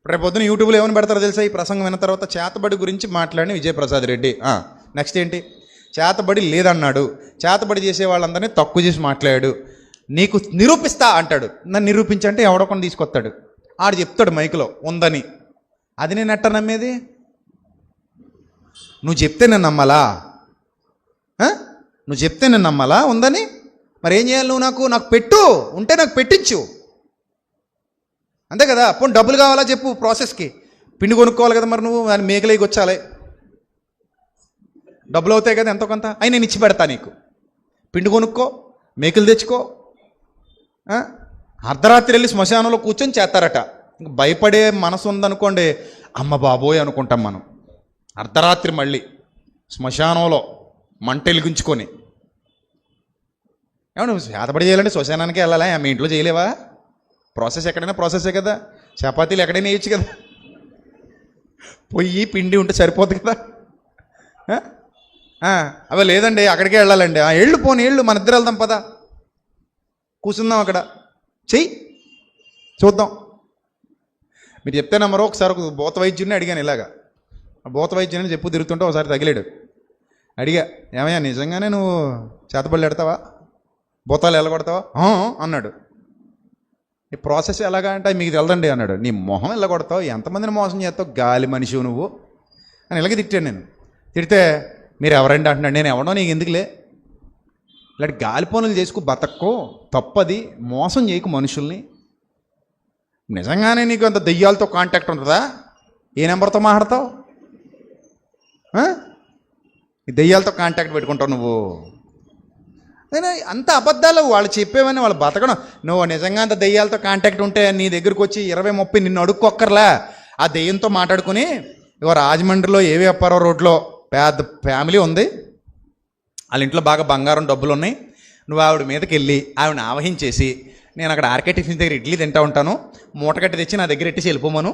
రేపు పొద్దున యూట్యూబ్లో ఏమని పెడతారో తెలుసా? ఈ ప్రసంగం విన్న తర్వాత చేతబడి గురించి మాట్లాడిన విజయప్రసాద్ రెడ్డి. నెక్స్ట్ ఏంటి? చేతబడి లేదన్నాడు, చేతబడి చేసే వాళ్ళందరినీ తక్కువ చేసి మాట్లాడాడు, నీకు నిరూపిస్తా అంటాడు. నన్ను నిరూపించంటే ఎవడొకని తీసుకొస్తాడు, ఆడు చెప్తాడు మైకులో ఉందని. అది నేను ఎట్ట నమ్మేది? నువ్వు చెప్తే నేను నమ్మాలా? నువ్వు చెప్తే నేను నమ్మాలా ఉందని? మరి ఏం చేయాలి? నువ్వు నాకు పెట్టు, ఉంటే నాకు పెట్టించు, అంతే కదా. పోనీ డబ్బులు కావాలా చెప్పు, ప్రాసెస్కి పిండి కొనుక్కోవాలి కదా. మరి నువ్వు దాన్ని మేకలేకి వచ్చాలి, డబ్బులు అవుతాయి కదా ఎంతో కొంత. అయి నేను ఇచ్చి పెడతా నీకు. పిండి కొనుక్కో, మేకలు తెచ్చుకో. అర్ధరాత్రి వెళ్ళి శ్మశానంలో కూర్చొని చేస్తారట. ఇంక భయపడే మనసు ఉందనుకోండి, అమ్మ బాబోయ్ అనుకుంటాం మనం. అర్ధరాత్రి మళ్ళీ శ్మశానంలో మంట వెలిగించుకొని. ఏమన్నా చేతబడి చేయాలంటే శ్మశానానికి వెళ్ళాలా? మీ ఇంట్లో చేయలేవా? ప్రాసెస్ ఎక్కడైనా ప్రాసెసే కదా. చపాతీలు ఎక్కడైనా వేయచ్చు కదా. పొయ్యి పిండి ఉంటే సరిపోతుంది కదా. అవి లేదండి అక్కడికే వెళ్ళాలండి. ఎళ్ళు పోనీ ఎళ్ళు, మన ఇద్దరు వెళ్దాం పదా, కూర్చుందాం అక్కడ, చెయ్యి చూద్దాం. మీరు చెప్తే నమ్మరు. ఒకసారి ఒక భూత వైద్యుడిని అడిగాను ఇలాగా. ఆ భూత వైద్యుని చెప్పు తిరుగుతుంటే ఒకసారి తగిలాడు. అడిగా, ఏమయ్యా నిజంగానే నువ్వు చేతబడులు ఎడతావా, భూతాలు ఎల్లగొడతావా అన్నాడు. ఈ ప్రాసెస్ ఎలాగా అంటే మీకు తెలదండి అన్నాడు. నీ మొహం ఎల్లగొడతావు, ఎంతమందిని మోసం చేస్తావు, గాలి మనిషి నువ్వు అని ఇలాగే తిట్టాడు. నేను తిడితే మీరు ఎవరండి అంటున్నాడు. నేను ఎవడో నీకు ఎందుకులే, ఇలాంటి గాలి పనులు చేసుకు బతక్కో, తప్పది, మోసం చేయకు మనుషుల్ని. నిజంగానే నీకు అంత దెయ్యాలతో కాంటాక్ట్ ఉంటుందా, ఏ నెంబర్తో మాట్లాడతావు, ఈ దెయ్యాలతో కాంటాక్ట్ పెట్టుకుంటావు నువ్వు. అంత అబద్ధాలు వాళ్ళు చెప్పేవని వాళ్ళు బతకడం. నువ్వు నిజంగా అంత దెయ్యాలతో కాంటాక్ట్ ఉంటే నీ దగ్గరికి వచ్చి 20-30 నిన్ను అడుక్కొక్కర్లా, ఆ దెయ్యంతో మాట్లాడుకుని. ఇగో రాజమండ్రిలో ఏవి అప్పారో రోడ్లో పెద్ద ఫ్యామిలీ ఉంది, వాళ్ళ ఇంట్లో బాగా బంగారం డబ్బులు ఉన్నాయి. నువ్వు ఆవిడ మీదకి వెళ్ళి ఆవిడని ఆవహించేసి, నేను అక్కడ ఆర్కే టిఫిన్స్ దగ్గర ఇడ్లీ తింటా ఉంటాను, మూటగట్టి తెచ్చి నా దగ్గర ఎట్టేసి వెళ్ళిపోమను.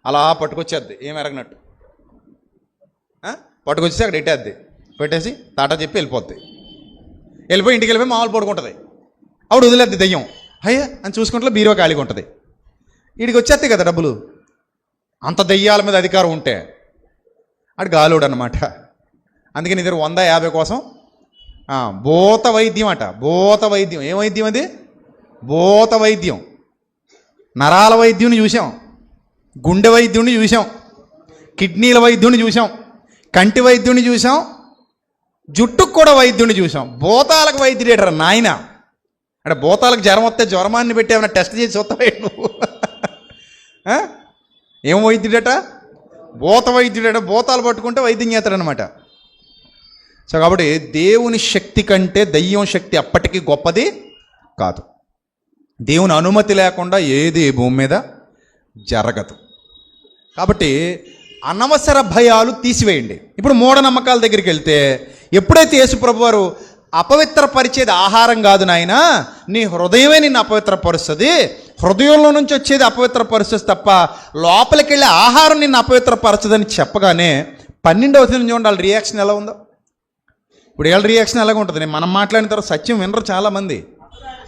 అలా పట్టుకొచ్చేద్ది ఏం ఎరగనట్టు, పట్టుకొచ్చేసి అక్కడ పెట్టేద్ది, పెట్టేసి తాటా చెప్పి వెళ్ళిపోద్ది. వెళ్ళిపోయి ఇంటికి వెళ్ళిపోయి మామూలు పడుకుంటుంది. ఆవిడ వదిలేద్ది దెయ్యం. అయ్యా అని చూసుకుంటే బీరో ఖాళీగా ఉంటుంది. వీడికి వచ్చేస్తాయి కదా డబ్బులు. అంత దెయ్యాల మీద అధికారం ఉంటే ఆడు గాలుడు అనమాట. అందుకని ఇద్దరు 100-50 కోసం భూత వైద్యం అట. భూత వైద్యం. ఏం వైద్యం అది? భూత వైద్యం. నరాల వైద్యుని చూసాం, గుండె వైద్యుని చూసాం, కిడ్నీల వైద్యుని చూసాం, కంటి వైద్యుని చూసాం, జుట్టుకు కూడా వైద్యుని చూసాం. భూతాలకు వైద్యుడేటరా నాయన. అంటే భూతాలకు జ్వరం వస్తే జ్వరమాన్ని పెట్టి ఏమైనా టెస్ట్ చేసి చూస్తావే నువ్వు? ఏం వైద్యుడట? భూత వైద్యుడట. భూతాలు పట్టుకుంటే వైద్యం చేస్తాడనమాట. సో కాబట్టి దేవుని శక్తి కంటే దయ్యం శక్తి అప్పటికీ గొప్పది కాదు. దేవుని అనుమతి లేకుండా ఏది భూమి మీద జరగదు. కాబట్టి అనవసర భయాలు తీసివేయండి. ఇప్పుడు మూఢనమ్మకాల దగ్గరికి వెళ్తే, ఎప్పుడైతే యేసుప్రభు వారు అపవిత్రపరిచేది ఆహారం కాదు నాయనా, నీ హృదయమే నిన్ను అపవిత్రపరుస్తుంది, హృదయంలో నుంచి వచ్చేది అపవిత్రపరుస్తుంది తప్ప లోపలికి వెళ్ళే ఆహారం నిన్ను అపవిత్రపరచదని చెప్పగానే 12వ వచనం చూడండి వాళ్ళ రియాక్షన్ ఎలా ఉందో. ఇప్పుడు వీళ్ళ రియాక్షన్ ఎలాగ ఉంటుంది? మనం మాట్లాడిన తర్వాత సత్యం వినరు చాలామంది,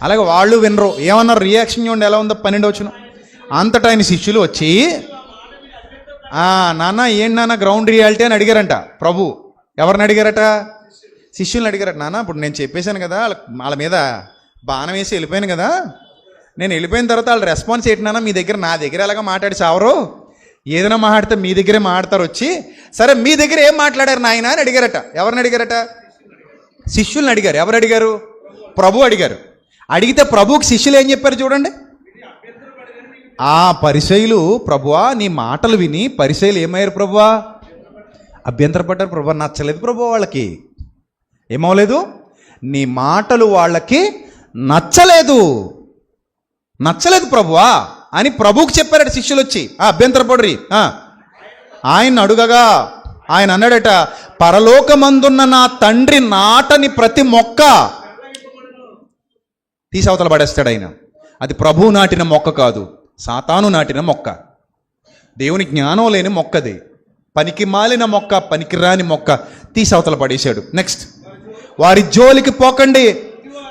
అలాగే వాళ్ళు వినరు. ఏమన్నారు రియాక్షన్ చూడండి ఎలా ఉందో. 12వ వచనం. అంతటా ఆయన శిష్యులు వచ్చి, నాన్న ఏంటి నాన్న గ్రౌండ్ రియాలిటీ అని అడిగారంట ప్రభు. ఎవరిని అడిగారట? శిష్యుల్ని అడిగారట. నాన్న ఇప్పుడు నేను చెప్పేశాను కదా, వాళ్ళ మీద బాణం వేసి వెళ్ళిపోయాను కదా, నేను వెళ్ళిపోయిన తర్వాత వాళ్ళు రెస్పాన్స్ ఏంటి నాన్న? మీ దగ్గర నా దగ్గర ఎలాగ మాట్లాడి చావరు, ఏదైనా మాట్లాడితే మీ దగ్గరే మాట్లాడతారు వచ్చి. సరే మీ దగ్గర ఏం మాట్లాడారు నాయన అని అడిగారట. ఎవరిని అడిగారట? శిష్యుల్ని అడిగారు. ఎవరు అడిగారు? ప్రభు అడిగారు. అడిగితే ప్రభువుకి శిష్యులు ఏం చెప్పారు చూడండి. పరిసయ్యులు, ప్రభువా నీ మాటలు విని పరిసయ్యులు ఏమయ్యారు ప్రభువా? అభ్యంతరపడ్డారు. ప్రభువా నచ్చలేదు ప్రభువా, వాళ్ళకి ఏమవలేదు, నీ మాటలు వాళ్ళకి నచ్చలేదు ప్రభువా అని ప్రభువుకి చెప్పారట శిష్యులు వచ్చి. అభ్యంతరపడ్రి. ఆయన అడుగగా ఆయన అన్నాడట, పరలోకమందున్న నా తండ్రి నాటని ప్రతి మొక్క తీసి అవతల పడేస్తాడు ఆయన. అది ప్రభువు నాటిన మొక్క కాదు, సాతాను నాటిన మొక్క. దేవుని జ్ఞానం లేని మొక్కది, పనికి మాలిన మొక్క, పనికిరాని మొక్క తీసి అవతల పడేశాడు. నెక్స్ట్, వారి జోలికి పోకండి,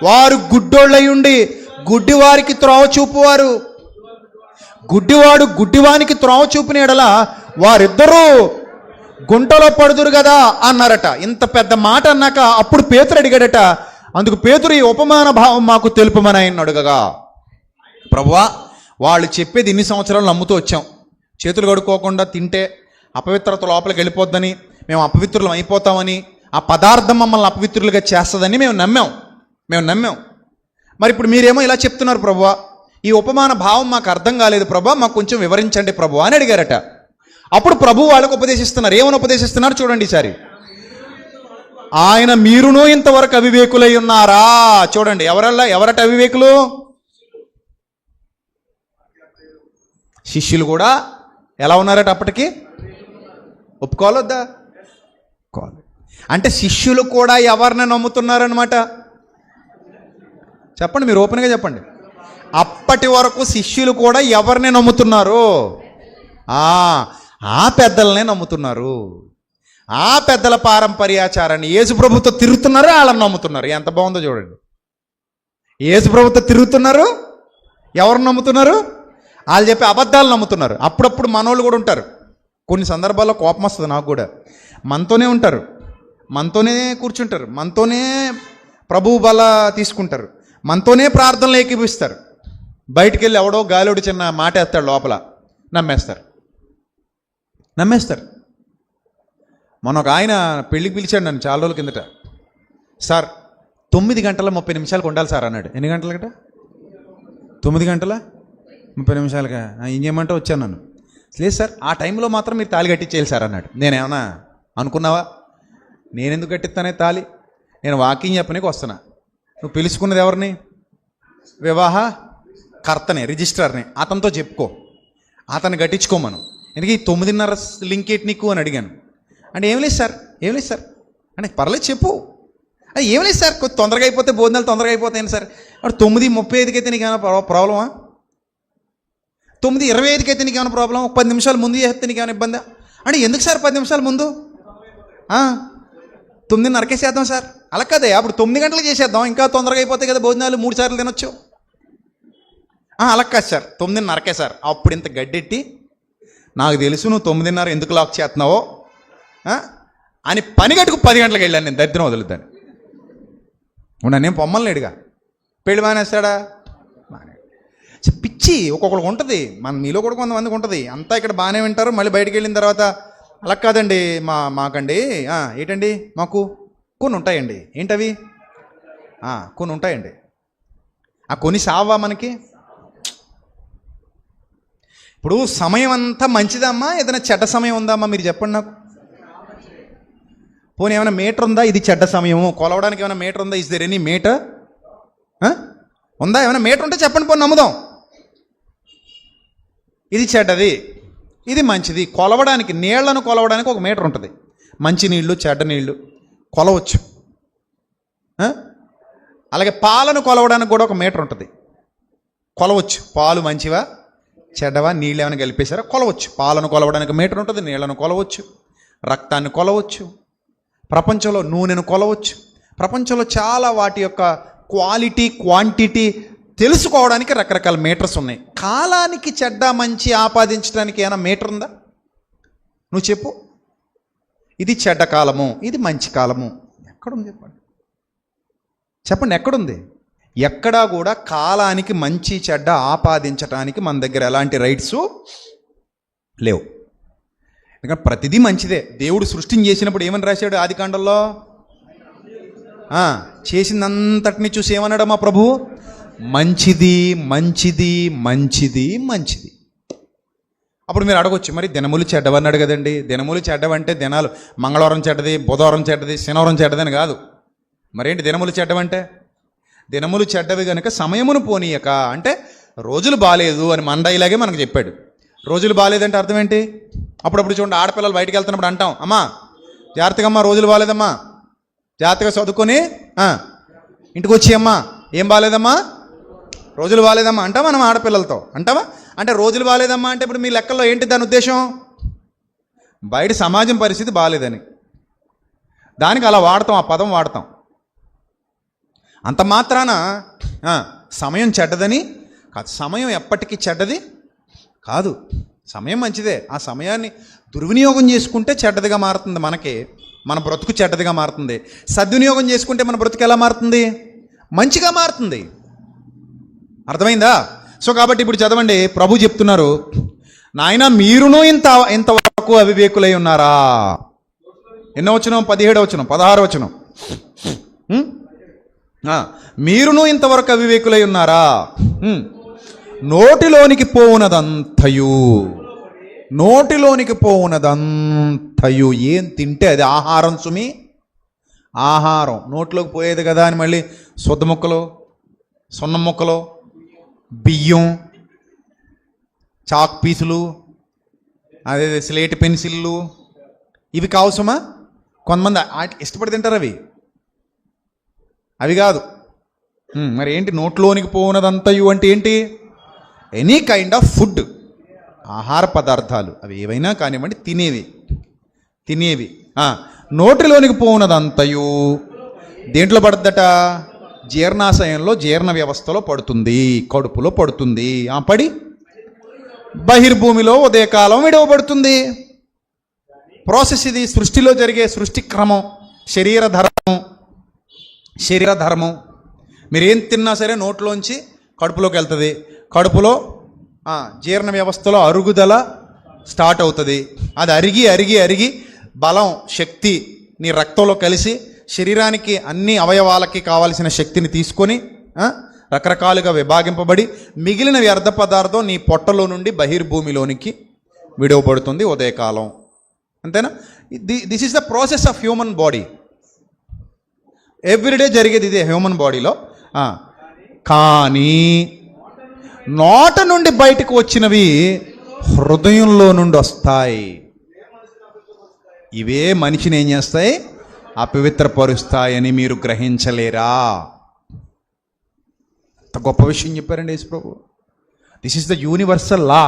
వారు గుడ్డోళ్ళయుండి గుడ్డివారికి త్రోవ చూపువారు. గుడ్డివాడు గుడ్డివానికి త్రోవ చూపిన ఎడల వారిద్దరూ గుంటలో పడుదురు కదా అన్నారట. ఇంత పెద్ద మాట అన్నాక అప్పుడు పేతురు అడిగాడట. అందుకు పేతురు ఈ ఉపమాన భావం మాకు తెలుపమని ఆయన అడగగా, ప్రభువా వాళ్ళు చెప్పేది ఇన్ని సంవత్సరాలు నమ్ముతూ వచ్చాం, చేతులు కడుక్కోకుండా తింటే అపవిత్రత లోపలికి వెళ్ళిపోద్దని, మేము అపవిత్రులం అయిపోతామని, ఆ పదార్థం మమ్మల్ని అపవిత్రులుగా చేస్తుందని మేము నమ్మాం. మరి ఇప్పుడు మీరేమో ఇలా చెప్తున్నారు ప్రభువా, ఈ ఉపమాన భావం మాకు అర్థం కాలేదు ప్రభువా, మాకు కొంచెం వివరించండి ప్రభువా అని అడిగారట. అప్పుడు ప్రభు వాళ్ళకు ఉపదేశిస్తున్నారు. ఏమని ఉపదేశిస్తున్నారు చూడండి ఈసారి. ఆయన మీరును ఇంతవరకు అవివేకులై ఉన్నారా? చూడండి, ఎవరట అవివేకులు? శిష్యులు కూడా ఎలా ఉన్నారట అప్పటికి? ఒప్పుకోవాలొద్దా? అంటే శిష్యులు కూడా ఎవరిని నమ్ముతున్నారనమాట? చెప్పండి, మీరు ఓపెన్గా చెప్పండి. అప్పటి వరకు శిష్యులు కూడా ఎవరిని నమ్ముతున్నారు? ఆ పెద్దలనే నమ్ముతున్నారు. ఆ పెద్దల పారంపర్యాచారాన్ని యేసు ప్రభుతో తిరుగుతున్నారు, వాళ్ళని నమ్ముతున్నారు. ఎంత బాగుందో చూడండి. యేసు ప్రభుతో తిరుగుతున్నారు, ఎవరిని నమ్ముతున్నారు? వాళ్ళు చెప్పే అబద్ధాలు నమ్ముతున్నారు. అప్పుడప్పుడు మనోళ్ళు కూడా ఉంటారు. కొన్ని సందర్భాల్లో కోపం వస్తుంది నాకు కూడా. మనతోనే ఉంటారు, మనతోనే కూర్చుంటారు, మనతోనే ప్రభువు బల తీసుకుంటారు, మనతోనే ప్రార్థనలు ఏకీపిస్తారు. బయటికి వెళ్ళి ఎవడో గాలిోడి చిన్న మాట వేస్తాడు, లోపల నమ్మేస్తారు. మొన్న ఒక ఆయన పెళ్ళికి పిలిచాడు నన్ను చాలా రోజుల కిందట. సార్ 9 గంటల 30 నిమిషాలకు ఉండాలి సార్ అన్నాడు. ఎన్ని గంటలకట? 9 గంటల 30 నిమిషాలుగా. ఏం చేయమంటే వచ్చాను నన్ను. లేదు సార్, ఆ టైంలో మాత్రం మీరు తాళి కట్టించేయాలి సార్ అన్నాడు. నేనేమన్నా అనుకున్నావా? నేనెందుకు కట్టిస్తానే తాళి? నేను వాకింగ్ చెప్పనీకి వస్తున్నా. నువ్వు పిలుచుకున్నది ఎవరిని? వివాహ కర్తనే, రిజిస్ట్రార్ని. అతనితో చెప్పుకో, అతన్ని కట్టించుకోమను. ఎందుకు ఈ 9:30 లింక్ ఏంటి నీకు అని అడిగాను. అంటే ఏం లేదు సార్ అంటే పర్లేదు చెప్పు. అది ఏం లేదు సార్, కొంచెం తొందరగా అయిపోతే భోజనాలు తొందరగా అయిపోతాయని సార్. అప్పుడు 9:35కి అయితే నీకు ఏమైనా ప్రాబ్లమా? 9:25కి అయితే నీకు ఏమైనా ప్రాబ్లం? 10 నిమిషాలు ముందు చేస్తే నీకు ఏమైనా ఇబ్బందా? అంటే ఎందుకు సార్ 10 నిమిషాలు ముందు? 9:30కే చేద్దాం సార్. అలా కదే, అప్పుడు 9 గంటలకు చేసేద్దాం, ఇంకా తొందరగా అయిపోతాయి కదా భోజనాలు, 3 సార్లు తినొచ్చు. అలా కాదు సార్, 9:30కే సార్. అప్పుడు ఇంత గడ్డెట్టి, నాకు తెలుసు నువ్వు 9:30 ఎందుకు లాక్ చేస్తున్నావో అని పని గట్టుకు 10 గంటలకు వెళ్ళాను నేను. దరిద్రం వదులుతాను ఉన్నా. నేను పొమ్మలు లేడుగా. పెళ్ళి మానేస్తాడా? పిచ్చి ఒక్కొక్కడికి ఉంటుంది. మీలో కూడా కొంతమందికి ఉంటుంది. అంతా ఇక్కడ బాగానే వింటారు, మళ్ళీ బయటికి వెళ్ళిన తర్వాత అలా కాదండి మాకండి ఏంటండి మాకు కొన్ని ఉంటాయండి. ఏంటవి? కొన్ని ఉంటాయండి. ఆ కొన్ని సావా మనకి? ఇప్పుడు సమయం అంతా మంచిదమ్మా, ఏదైనా చెడ్డ సమయం ఉందమ్మా? మీరు చెప్పండి నాకు. పోనీ ఏమైనా మీటర్ ఉందా? ఇది చెడ్డ సమయము కొలవడానికి ఏమైనా మీటర్ ఉందా? Is there any meter? ఉందా? ఏమైనా మీటర్ ఉంటే చెప్పండి, పోనీ నమ్ముదాం. ఇది చెడ్డది, ఇది మంచిది కొలవడానికి, నీళ్లను కొలవడానికి ఒక మీటర్ ఉంటుంది. మంచి నీళ్లు, చెడ్డ నీళ్లు కొలవచ్చు. అలాగే పాలను కొలవడానికి కూడా ఒక మీటర్ ఉంటుంది, కొలవచ్చు. పాలు మంచివా చెడ్డవా, నీళ్ళు ఏమైనా కలిపేశారా కొలవచ్చు. పాలను కొలవడానికి మీటర్ ఉంటుంది, నీళ్లను కొలవచ్చు, రక్తాన్ని కొలవచ్చు, ప్రపంచంలో నూనెను కొలవచ్చు. ప్రపంచంలో చాలా వాటి యొక్క క్వాలిటీ క్వాంటిటీ తెలుసుకోవడానికి రకరకాల మీటర్స్ ఉన్నాయి. కాలానికి చెడ్డ మంచి ఆపాదించడానికి ఏమైనా మీటర్ ఉందా? నువ్వు చెప్పు. ఇది చెడ్డ కాలము, ఇది మంచి కాలము ఎక్కడుంది? చెప్పండి ఎక్కడుంది? ఎక్కడా కూడా కాలానికి మంచి చెడ్డ ఆపాదించడానికి మన దగ్గర ఎలాంటి రైట్స్ లేవు. ఎందుకంటే ప్రతిదీ మంచిదే. దేవుడు సృష్టిని చేసినప్పుడు ఏమని రాశాడు? ఆదికాండంలో చేసిందంతటిని చూసి ఏమన్నాడు మా ప్రభు? మంచిది మంచిది మంచిది మంచిది. అప్పుడు మీరు అడగొచ్చు, మరి దినములు చెడ్డవన్నాడు కదండి. దినములు చెడ్డవంటే దినాలు మంగళవారం చెడ్డది, బుధవారం చెడ్డది, శనివారం చెడ్డదని కాదు. మరేంటి దినములు చెడ్డవంటే? దినములు చెడ్డవి కనుక సమయమును పోనీయక, అంటే రోజులు బాగాలేదు అని మన ఇలాగే మనకు చెప్పాడు. రోజులు బాగాలేదంటే అర్థం ఏంటి? అప్పుడప్పుడు చూడండి, ఆడపిల్లలు బయటికి వెళ్తున్నప్పుడు అంటాం, అమ్మా జాగ్రత్తగా అమ్మా, రోజులు బాగాలేదమ్మా, జాగ్రత్తగా చదువుకొని ఇంటికి వచ్చి అమ్మా ఏం బాగాలేదమ్మా, రోజులు బాగాలేదమ్మా అంటావా? మనం ఆడపిల్లలతో అంటావా? అంటే రోజులు బాగాలేదమ్మా అంటే ఇప్పుడు మీ లెక్కల్లో ఏంటి దాని ఉద్దేశం? బయట సమాజం పరిస్థితి బాగాలేదని, దానికి అలా వాడతాం, ఆ పదం వాడతాం. అంత మాత్రాన సమయం చెడ్డదని కాదు. సమయం ఎప్పటికీ చెడ్డది కాదు. సమయం మంచిదే. ఆ సమయాన్ని దుర్వినియోగం చేసుకుంటే చెడ్డదిగా మారుతుంది, మనకి మన బ్రతుకు చెడ్డదిగా మారుతుంది. సద్వినియోగం చేసుకుంటే మన బ్రతుకు ఎలా మారుతుంది? మంచిగా మారుతుంది. అర్థమైందా? సో కాబట్టి ఇప్పుడు చదవండి, ప్రభు చెప్తున్నారు, నాయన మీరును ఇంతవరకు అవివేకులై ఉన్నారా? ఎన్నో వచనం? 17వ వచనం, 16వ వచనం. మీరును ఇంతవరకు అవివేకులై ఉన్నారా? నోటిలోనికి పోవునదంతయు ఏం తింటే అది ఆహారం సుమి. ఆహారం నోట్లోకి పోయేది కదా అని మళ్ళీ శుద్ధ ముక్కలు, సున్నం ముక్కలు, బియ్యం, చాక్ పీసులు, అదే స్లేట్ పెన్సిళ్ళు, ఇవి కావసమా? కొంతమంది ఇష్టపడి తింటారు అవి కాదు. మరి ఏంటి నోట్లోనికి పోవునదంతయు అంటే ఏంటి? ఎనీ కైండ్ ఆఫ్ ఫుడ్, ఆహార పదార్థాలు, అవి ఏవైనా కానివ్వండి, తినేవి. నోటిలోనికి పోవునదంతయు దేంట్లో పడుద్దట? జీర్ణాశయంలో, జీర్ణ వ్యవస్థలో పడుతుంది, కడుపులో పడుతుంది. పడి బహిర్భూమిలో ఉదయకాలం విడవబడుతుంది. ప్రాసెస్ ఇది, సృష్టిలో జరిగే సృష్టి క్రమం, శరీర ధర్మం. మీరు ఏం తిన్నా సరే నోట్లోంచి కడుపులోకి వెళ్తుంది. కడుపులో జీర్ణ వ్యవస్థలో అరుగుదల స్టార్ట్ అవుతుంది. అది అరిగి బలం, శక్తి నీ రక్తంలో కలిసి శరీరానికి అన్ని అవయవాలకి కావాల్సిన శక్తిని తీసుకొని రకరకాలుగా విభాగింపబడి మిగిలిన వ్యర్థ పదార్థం నీ పొట్టలో నుండి బహిర్భూమిలోనికి విడవబడుతుంది ఉదయకాలం. అంతేనా? This is the process of human body. Everyday జరిగేది ఇదే హ్యూమన్ బాడీలో. కానీ నోట నుండి బయటకు వచ్చినవి హృదయంలో నుండి వస్తాయి. ఇవే మనిషిని ఏం చేస్తాయి? అపవిత్రపరుస్తాయని మీరు గ్రహించలేరా? అంత గొప్ప విషయం చెప్పారండి యేసు ప్రభు. This is the universal law.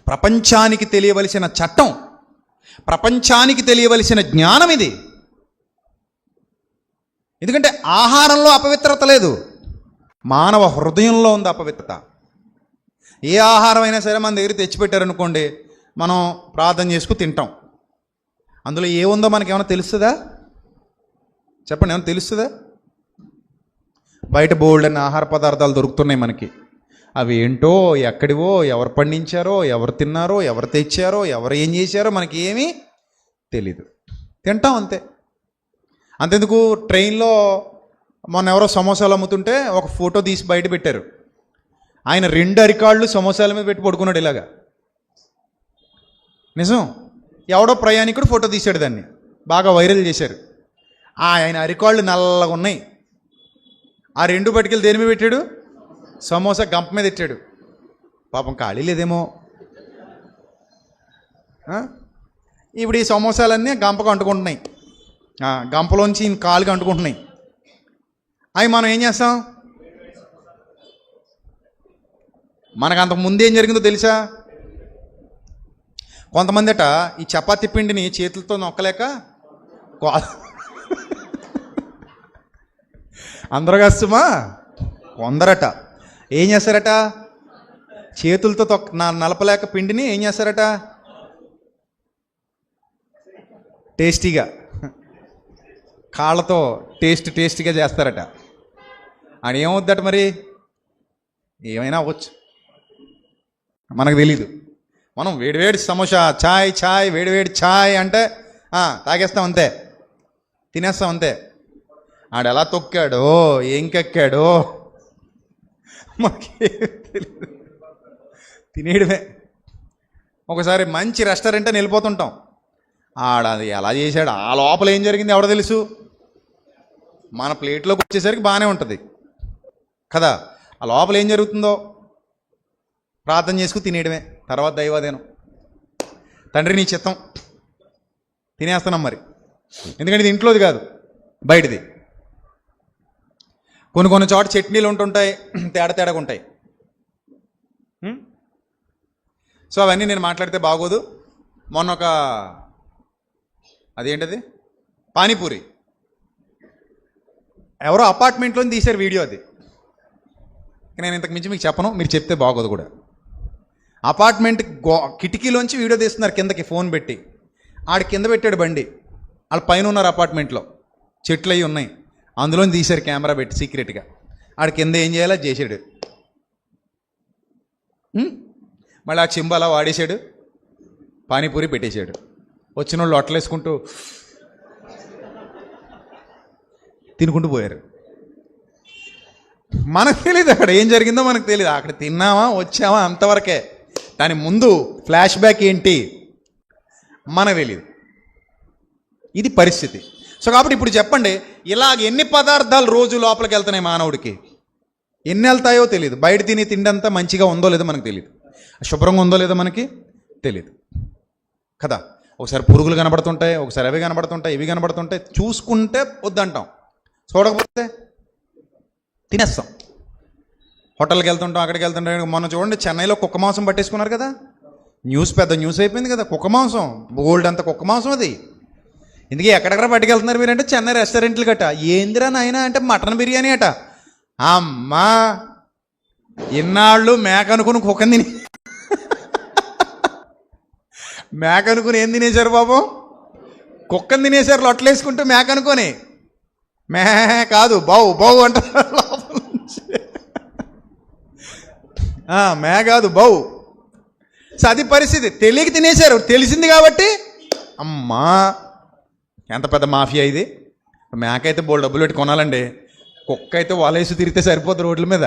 ప్రపంచానికి తెలియవలసిన చట్టం, ప్రపంచానికి తెలియవలసిన జ్ఞానం ఇది. ఎందుకంటే ఆహారంలో అపవిత్రత లేదు, మానవ హృదయంలో ఉంది అపవిత్రత. ఏ ఆహారం అయినా సరే మన దగ్గర తెచ్చిపెట్టారనుకోండి, మనం ప్రార్థన చేసుకు తింటాం. అందులో ఏముందో మనకేమైనా తెలుస్తుందా? చెప్పండి, ఏమైనా తెలుస్తుందా? బయట బోల్డ్ అనే ఆహార పదార్థాలు దొరుకుతున్నాయి మనకి. అవి ఏంటో, ఎక్కడివో, ఎవరు పండించారో, ఎవరు తిన్నారో, ఎవరు తెచ్చారో, ఎవరు ఏం చేశారో మనకి ఏమీ తెలీదు. తింటాం అంతే. అంతెందుకు, ట్రైన్లో మొన్న ఎవరో సమోసాలు అమ్ముతుంటే ఒక ఫోటో తీసి బయట పెట్టారు. ఆయన 2 అరికాళ్ళు సమోసాల మీద పెట్టి పడుకున్నాడు ఇలాగా. నిజం. ఎవడో ప్రయాణికుడు ఫోటో తీశాడు, దాన్ని బాగా వైరల్ చేశారు. ఆయన అరికాళ్ళు నల్లగా ఉన్నాయి. ఆ 2 పట్టుకెళ్ళి దేని మీద పెట్టాడు? సమోసా గంప మీద పెట్టాడు. పాపం ఖాళీ లేదేమో. ఇప్పుడు ఈ సమోసాలన్నీ గంపకు అంటుకుంటున్నాయి, గంపలోంచి కాలుగా అంటుకుంటున్నాయి. అవి మనం ఏం చేస్తాం? మనకు అంతకు ముందు ఏం జరిగిందో తెలుసా? కొంతమంది అట ఈ చపాతీ పిండిని చేతులతో నొక్కలేక అందరూ కష్టమా, కొందరట ఏం చేస్తారట, చేతులతో నలపలేక పిండిని ఏం చేస్తారట, టేస్టీగా కాళ్ళతో టేస్టీగా చేస్తారట. అని ఏమవుద్దట మరి? ఏమైనా అవ్వచ్చు, మనకు తెలీదు. మనం వేడివేడి సమోసా, ఛాయ్ వేడివేడి ఛాయ్ అంటే తాగేస్తాం అంతే, తినేస్తాం అంతే. ఆడు ఎలా తొక్కాడో, ఏం కక్కాడో మనకి తెలియదు, తినేయడమే. ఒకసారి మంచి రెస్టారెంట్ అని వెళ్ళిపోతుంటాం, అది ఎలా చేశాడు, ఆ లోపల ఏం జరిగింది ఎవడో తెలుసు. మన ప్లేట్లోకి వచ్చేసరికి బాగానే ఉంటుంది కదా, ఆ లోపల ఏం జరుగుతుందో ప్రార్థన చేసుకుని తినేయడమే. తర్వాత దైవాదేనం, తండ్రి నీ చిత్తం, తినేస్తున్నాం మరి. ఎందుకంటే ఇది ఇంట్లోది కాదు, బయటిది. కొన్ని చోట చట్నీలు ఉంటుంటాయి, తేడాగా ఉంటాయి. సో అవన్నీ నేను మాట్లాడితే బాగోదు. మొన్న ఒక అదేంటది పానీపూరి ఎవరో అపార్ట్మెంట్లో తీశారు వీడియో. అది నేను ఇంతకు మించి మీకు చెప్పను, మీరు చెప్తే బాగోదు కూడా. అపార్ట్మెంట్ కిటికీలోంచి వీడియో తీస్తున్నారు, కిందకి ఫోన్ పెట్టి. ఆడ కింద పెట్టాడు బండి, వాళ్ళు పైన ఉన్నారు అపార్ట్మెంట్లో, చెట్లు అవి ఉన్నాయి, అందులో తీశారు కెమెరా పెట్టి సీక్రెట్గా. ఆడ కింద ఏం చేయాలో అది చేసాడు. మళ్ళీ ఆ చెంబు అలా వాడేశాడు, పానీపూరి పెట్టేశాడు. వచ్చిన వాళ్ళు అట్లేసుకుంటూ తినుకుంటూ పోయారు. మనకు తెలియదు అక్కడ ఏం జరిగిందో, మనకు తెలియదు. అక్కడ తిన్నామా వచ్చామా అంతవరకే. దాని ముందు ఫ్లాష్ బ్యాక్ ఏంటి మనకు తెలియదు. ఇది పరిస్థితి. సో కాబట్టి ఇప్పుడు చెప్పండి, ఇలాగ ఎన్ని పదార్థాలు రోజు లోపలికి వెళ్తున్నాయి మానవుడికి? ఎన్ని వెళ్తాయో తెలియదు. బయట తిని తిండంతా మంచిగా ఉందో లేదో మనకు తెలియదు, శుభ్రంగా ఉందో లేదో మనకి తెలియదు కదా. ఒకసారి పురుగులు కనబడుతుంటాయి, ఒకసారి అవి కనబడుతుంటాయి, ఇవి కనబడుతుంటాయి. చూసుకుంటే వద్దంటాం, చూడకపోతే తినేస్తాం. హోటల్కి వెళ్తుంటాం, అక్కడికి వెళ్తుంటాం. మొన్న చూడండి, చెన్నైలో కుక్క మాంసం పట్టేసుకున్నారు కదా, పెద్ద న్యూస్ అయిపోయింది కదా. కుక్క మాంసం, బోల్డ్ అంత కుక్క మాంసం అది. ఇందుకే ఎక్కడెక్కడ పట్టుకెళ్తున్నారు మీరంటే చెన్నై రెస్టారెంట్లు గట్ట. ఏందిరా నాయన అంటే మటన్ బిర్యానీ అట. అమ్మా ఇన్నాళ్ళు మేక అనుకుని కుక్కని తిని మేక అనుకుని ఏం తినేశారు బాబు? కుక్కని తినేశారు లొట్టలేసుకుంటూ మేక అనుకొని. మే కాదు బౌ బౌ అంటారు లోపల నుంచి. మే కాదు బౌ. సో అది పరిస్థితి. తెలియక తినేశారు, తెలిసింది కాబట్టి అమ్మా ఎంత పెద్ద మాఫియా ఇది. మేక అయితే బోల్ డబ్బులు పెట్టి కొనాలండి, కుక్క అయితే వలేసి తిరిగితే సరిపోతుంది రోడ్ల మీద.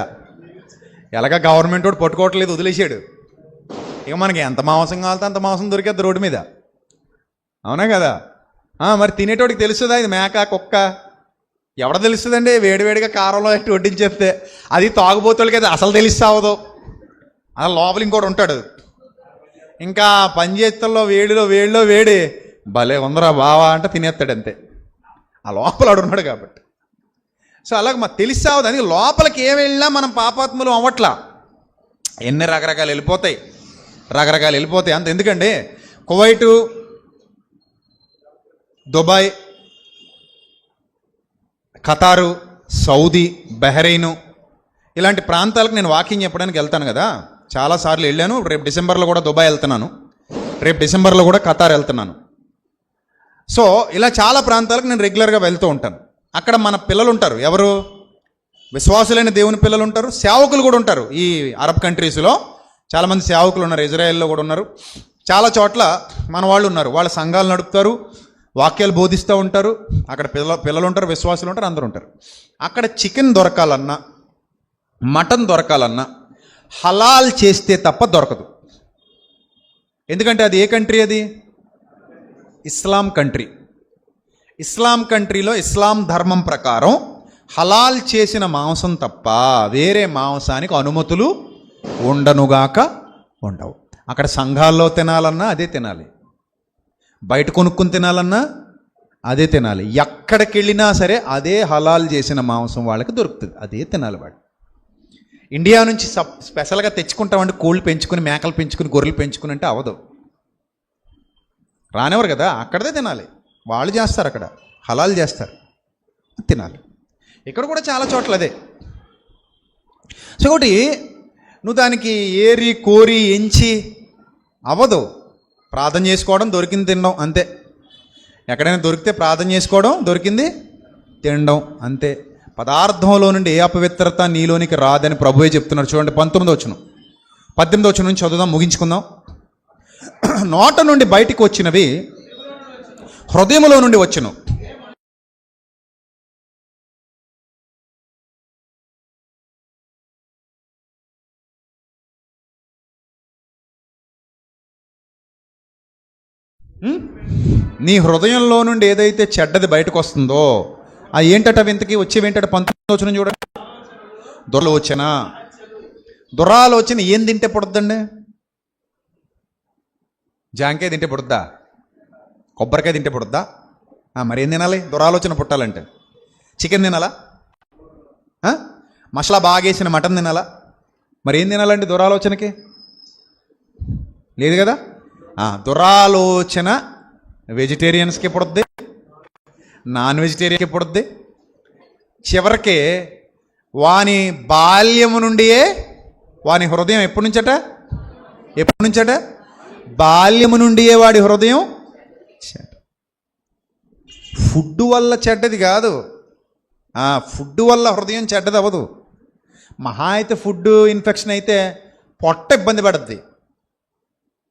ఎలాగ గవర్నమెంట్ వాడు పట్టుకోవట్లేదు, వదిలేసాడు. ఇక మనకి ఎంత మాంసం కావాలితే అంత మాంసం దొరికేది రోడ్డు మీద, అవునా కదా? మరి తినేటోడికి తెలుస్తుందా ఇది మేక కుక్క? ఎవడ తెలుస్తుందండి? వేడివేడిగా కారంలో ఎట్టి వడ్డించేస్తే. అది తాగుబోతులకి అయితే అసలు తెలుస్తావదు. అలా లోపల ఇంకోటి ఉంటాడు, ఇంకా పనిచేస్తుల్లో వేడిలో వేడి భలే ఉందరా బావా అంటే తినేస్తాడు అంతే. ఆ లోపల ఉన్నాడు కాబట్టి. సో అలాగ మాకు తెలిసావదు. అందుకే లోపలికి ఏమి వెళ్ళినా మనం పాపాత్ములు అవ్వట్లా. ఎన్ని రకరకాలు వెళ్ళిపోతాయి, అంత ఎందుకండి. కువైటు, దుబాయ్, ఖతారు, సౌదీ, బహ్రెయిన్ ఇలాంటి ప్రాంతాలకు నేను వాకింగ్ చెప్పడానికి వెళ్తాను కదా. చాలాసార్లు వెళ్ళాను. రేపు డిసెంబర్లో కూడా దుబాయ్ వెళ్తున్నాను, రేపు డిసెంబర్లో కూడా ఖతార్ వెళ్తున్నాను. సో ఇలా చాలా ప్రాంతాలకు నేను రెగ్యులర్గా వెళ్తూ ఉంటాను. అక్కడ మన పిల్లలు ఉంటారు, ఎవరు? విశ్వాసులైన దేవుని పిల్లలు ఉంటారు, సేవకులు కూడా ఉంటారు. ఈ అరబ్ కంట్రీస్లో చాలామంది సేవకులు ఉన్నారు, ఇజ్రాయెల్లో కూడా ఉన్నారు, చాలా చోట్ల మన వాళ్ళు ఉన్నారు. వాళ్ళ సంఘాలు నడుపుతారు, వాక్యాలు బోధిస్తూ ఉంటారు. అక్కడ పిల్లలు ఉంటారు, విశ్వాసులు ఉంటారు, అందరూ ఉంటారు. అక్కడ చికెన్ దొరకాలన్నా, మటన్ దొరకాలన్నా హలాల్ చేస్తే తప్ప దొరకదు. ఎందుకంటే అది ఏ కంట్రీ? అది ఇస్లాం కంట్రీ. ఇస్లాం కంట్రీలో ఇస్లాం ధర్మం ప్రకారం హలాల్ చేసిన మాంసం తప్ప వేరే మాంసానికి అనుమతులు ఉండవు. అక్కడ సంఘాల్లో తినాలన్నా అదే తినాలి, బయట కొనుక్కుని తినాలన్నా అదే తినాలి. ఎక్కడికి వెళ్ళినా సరే అదే హలాల్ చేసిన మాంసం వాళ్ళకి దొరుకుతుంది, అదే తినాలి వాడు. ఇండియా నుంచి స్పెషల్గా తెచ్చుకుంటామంటే కోళ్ళు పెంచుకుని, మేకలు పెంచుకుని, గొర్రెలు పెంచుకుని అంటే అవ్వదు, రానివ్వరు కదా. అక్కడదే తినాలి, వాళ్ళు చేస్తారు, అక్కడ హలాల్ చేస్తారు, తినాలి. ఇక్కడ కూడా చాలా చోట్ల అదే. సో ఒకటి నువ్వు దానికి ఏరి కోరి ఎంచి అవ్వదు. ప్రార్థన చేసుకోవడం, దొరికింది తినడం అంతే. ఎక్కడైనా దొరికితే ప్రార్థన చేసుకోవడం, దొరికింది తినడం అంతే. పదార్థంలో నుండి ఏ అపవిత్రత నీలోనికి రాదని ప్రభువే చెప్తున్నారు. చూడండి 19వ వచనం, 18వ వచనం నుంచి చదువుదాం, ముగించుకుందాం. నోట నుండి బయటికి వచ్చినవి హృదయములో నుండి వచ్చును. నీ హృదయంలో నుండి ఏదైతే చెడ్డది బయటకు వస్తుందో ఆ ఏంటట వింతకి వచ్చేవేంటట? 19వ వచనం చూడండి. దురాలోచన ఏం తింటే పుడద్దండి? జాంకాయ తింటే పుడద్దా? కొబ్బరికాయ తింటే పుడద్దా? మరి ఏం తినాలి దురాలోచన పుట్టాలంటే? చికెన్ తినాలా? మసాలా బాగేసిన మటన్ తినాలా? మరి ఏం తినాలండి దురాలోచనకి? లేదు కదా. దురాలోచన వెజిటేరియన్స్కి పుడుద్ది, నాన్ వెజిటేరియన్కి పుడుద్ది. చివరికి వాని బాల్యము నుండియే వాని హృదయం ఎప్పటి నుంచట? బాల్యము నుండియే వాడి హృదయం ఫుడ్ వల్ల చెడ్డది కాదు. ఫుడ్ వల్ల హృదయం చెడ్డది అవ్వదు. మహా అయితే ఫుడ్ ఇన్ఫెక్షన్ అయితే పొట్ట ఇబ్బంది పడుద్ది,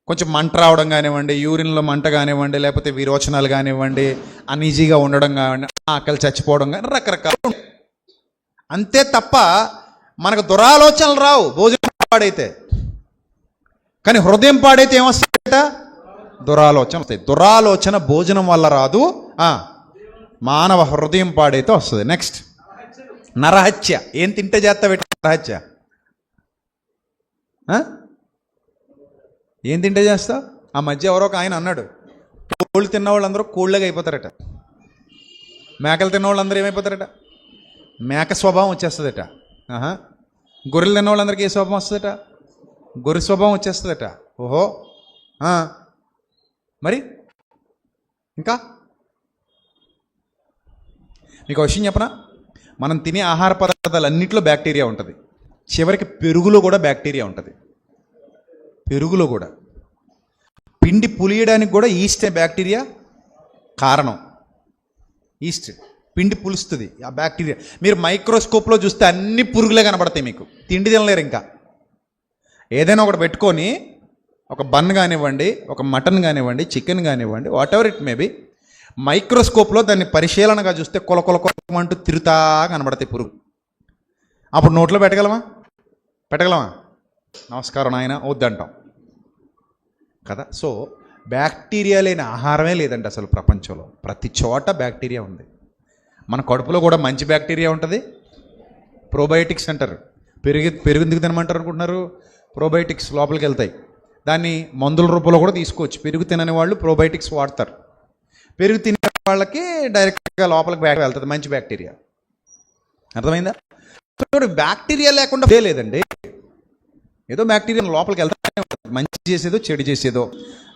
కొంచెం మంట రావడం కానివ్వండి, యూరిన్లో మంట కానివ్వండి, లేకపోతే విరోచనాలు కానివ్వండి, అన్ఈజీగా ఉండడం కానివ్వండి, ఆకలి చచ్చిపోవడం కానీ రకరకాలు అంతే తప్ప మనకు దురాలోచనలు రావు భోజనం పాడైతే. కానీ హృదయం పాడైతే ఏమొస్తాయట? దురాలోచన వస్తాయి. దురాలోచన భోజనం వల్ల రాదు, మానవ హృదయం పాడైతే వస్తుంది. నెక్స్ట్ నరహత్య. ఏం తింటే చేస్తా పెట్టి నరహత్య? ఏం తింటే చేస్తా? ఆ మధ్య ఎవరో ఒక ఆయన అన్నాడు, కోళ్ళు తిన్న వాళ్ళందరూ కోళ్ళగా అయిపోతారట, మేకలు తిన్న వాళ్ళందరూ ఏమైపోతారట? మేక స్వభావం వచ్చేస్తుందట. గొర్రెలు తిన్న వాళ్ళందరికీ ఏ స్వభావం వస్తుందట? గొర్రె స్వభావం వచ్చేస్తుందట. ఓహో, మరి ఇంకా మీకు విషయం చెప్పనా? మనం తినే ఆహార పదార్థాలు అన్నింటిలో బ్యాక్టీరియా ఉంటుంది. చివరికి పెరుగులో కూడా బ్యాక్టీరియా ఉంటుంది. పెరుగులో కూడా పిండి పులియడానికి కూడా ఈస్ట్ బ్యాక్టీరియా కారణం. ఈస్ట్ పిండి పులుస్తుంది ఆ బ్యాక్టీరియా. మీరు మైక్రోస్కోప్లో చూస్తే అన్ని పురుగులే కనబడతాయి మీకు. తిండి తినలేరు. ఇంకా ఏదైనా ఒకటి పెట్టుకొని ఒక బన్ కానివ్వండి, ఒక మటన్ కానివ్వండి, చికెన్ కానివ్వండి, వాట్ ఎవర్ ఇట్ మేబీ, మైక్రోస్కోప్లో దాన్ని పరిశీలనగా చూస్తే కొలకొలకొలమంటూ తిరుగుతా కనబడతాయి పురుగు. అప్పుడు నోట్లో పెట్టగలమా? నమస్కారం నాయన వద్దంటాం కదా. సో బ్యాక్టీరియా లేని ఆహారమే లేదండి అసలు ప్రపంచంలో. ప్రతి చోట బ్యాక్టీరియా ఉంది. మన కడుపులో కూడా మంచి బ్యాక్టీరియా ఉంటుంది. ప్రోబయోటిక్స్ అంటారు. పెరుగు ఎందుకు తినమంటారు అనుకుంటున్నారు? ప్రోబయోటిక్స్ లోపలికి వెళ్తాయి. దాన్ని మందుల రూపంలో కూడా తీసుకోవచ్చు. పెరుగు తినని వాళ్ళు ప్రోబయోటిక్స్ వాడతారు. పెరుగు తినే వాళ్ళకి డైరెక్ట్గా లోపలికి వెళ్తుంది మంచి బ్యాక్టీరియా. అర్థమైందా? బ్యాక్టీరియా లేకుండా లేదండి. ఏదో బ్యాక్టీరియా లోపలికి వెళ్తానే ఉంటుంది, మంచి చేసేదో చెడు చేసేదో.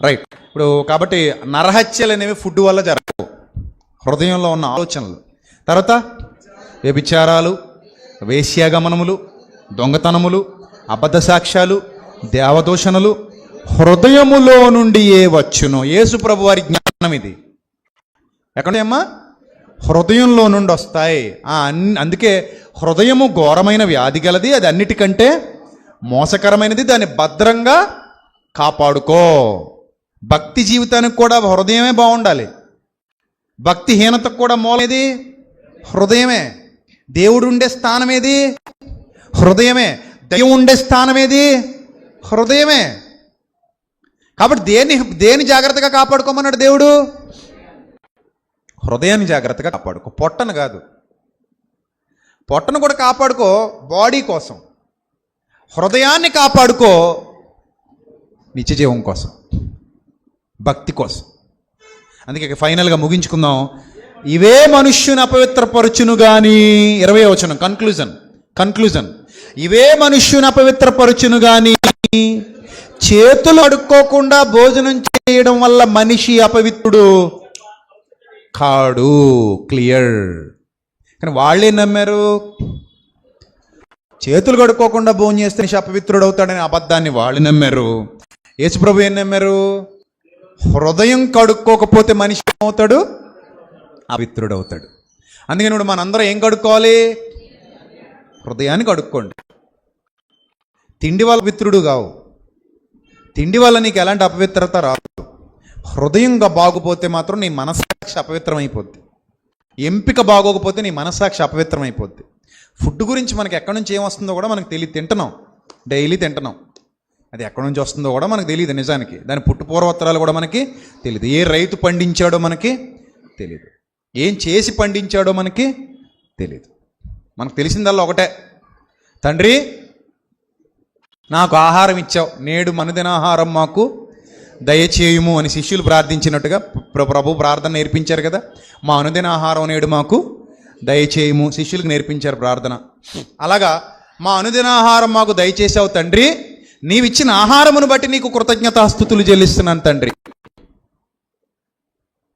రైట్. ఇప్పుడు కాబట్టి నరహత్యలు అనేవి ఫుడ్ వల్ల జరగవు. హృదయంలో ఉన్న ఆలోచనలు. తర్వాత వ్యభిచారాలు, వేశ్యాగమనములు, దొంగతనములు, అబద్ధ సాక్ష్యాలు, దేవదూషణలు హృదయములో నుండి వచ్చును. యేసు ప్రభు వారి జ్ఞానం ఇది. ఎక్కడమ్మా? హృదయంలో నుండి వస్తాయి. అందుకే హృదయము ఘోరమైన వ్యాధి గలది, అది అన్నిటికంటే మోసకరమైనది, దాన్ని భద్రంగా కాపాడుకో. భక్తి జీవితానికి కూడా హృదయమే బాగుండాలి. భక్తిహీనతకు కూడా మూలమేది? హృదయమే. దేవుడు ఉండే స్థానం ఏది? హృదయమే. దైవం ఉండే స్థానం ఏది? హృదయమే. కాబట్టి దేని జాగ్రత్తగా కాపాడుకోమన్నాడు దేవుడు? హృదయాన్ని జాగ్రత్తగా కాపాడుకో. పొట్టను కాదు, పొట్టను కూడా కాపాడుకో బాడీ కోసం. హృదయాన్ని కాపాడుకో నిత్యజీవం కోసం, భక్తి కోసం. అందుకే ఫైనల్గా ముగించుకుందాం. ఇవే మనుష్యుని అపవిత్రపరచును గాని, 20వ వచనం కన్క్లూజన్. ఇవే మనుష్యుని అపవిత్రపరచును గాని చేతులు అడుక్కోకుండా భోజనం చేయడం వల్ల మనిషి అపవిత్రుడు కాడు. క్లియర్. కానీ వాళ్ళే నమ్మారు. చేతులు కడుక్కోకుండా భోజనం చేస్తే మనిషి అపవిత్రుడు అవుతాడని అబద్ధాన్ని వాళ్ళు నమ్మారు. యేసుప్రభు ఏం నమ్మారు? హృదయం కడుక్కోకపోతే మనిషి ఏమవుతాడు? అపవిత్రుడు అవుతాడు. అందుకని ఇప్పుడు మనందరం ఏం కడుక్కోవాలి? హృదయాన్ని కడుక్కోండి. తిండి వల్ల పవిత్రుడు కావు. తిండి వల్ల నీకు ఎలాంటి అపవిత్రత రాదు. హృదయంగా బాగుపోతే మాత్రం నీ మనస్సాక్షి అపవిత్రం అయిపోద్ది. ఎంపిక బాగోకపోతే నీ మనస్సాక్షి అపవిత్రం అయిపోద్ది. ఫుడ్ గురించి మనకి ఎక్కడి నుంచి ఏమొస్తుందో కూడా మనకు తెలియదు. తింటున్నాం, డైలీ తింటున్నాం. అది ఎక్కడి నుంచి వస్తుందో కూడా మనకు తెలియదు. నిజానికి దాని పుట్టుపూర్వోత్తరాలు కూడా మనకి తెలియదు. ఏ రైతు పండించాడో మనకి తెలియదు. ఏం చేసి పండించాడో మనకి తెలియదు. మనకు తెలిసిందల్లా ఒకటే, తండ్రి నాకు ఆహారం ఇచ్చావు, నేడు మనదిన ఆహారం మాకు దయచేయుము అని శిష్యులు ప్రార్థించినట్టుగా ప్రభు ప్రార్థన నేర్పించారు కదా. మా అనుదిన ఆహారం నేడు మాకు దయచేయుము శిష్యులకు నేర్పించారు ప్రార్థన. అలాగా మా అనుదిన ఆహారం మాకు దయచేసావు తండ్రి, నీవిచ్చిన ఆహారమును బట్టి నీకు కృతజ్ఞతాస్తుతులు చెల్లిస్తున్నాను తండ్రి.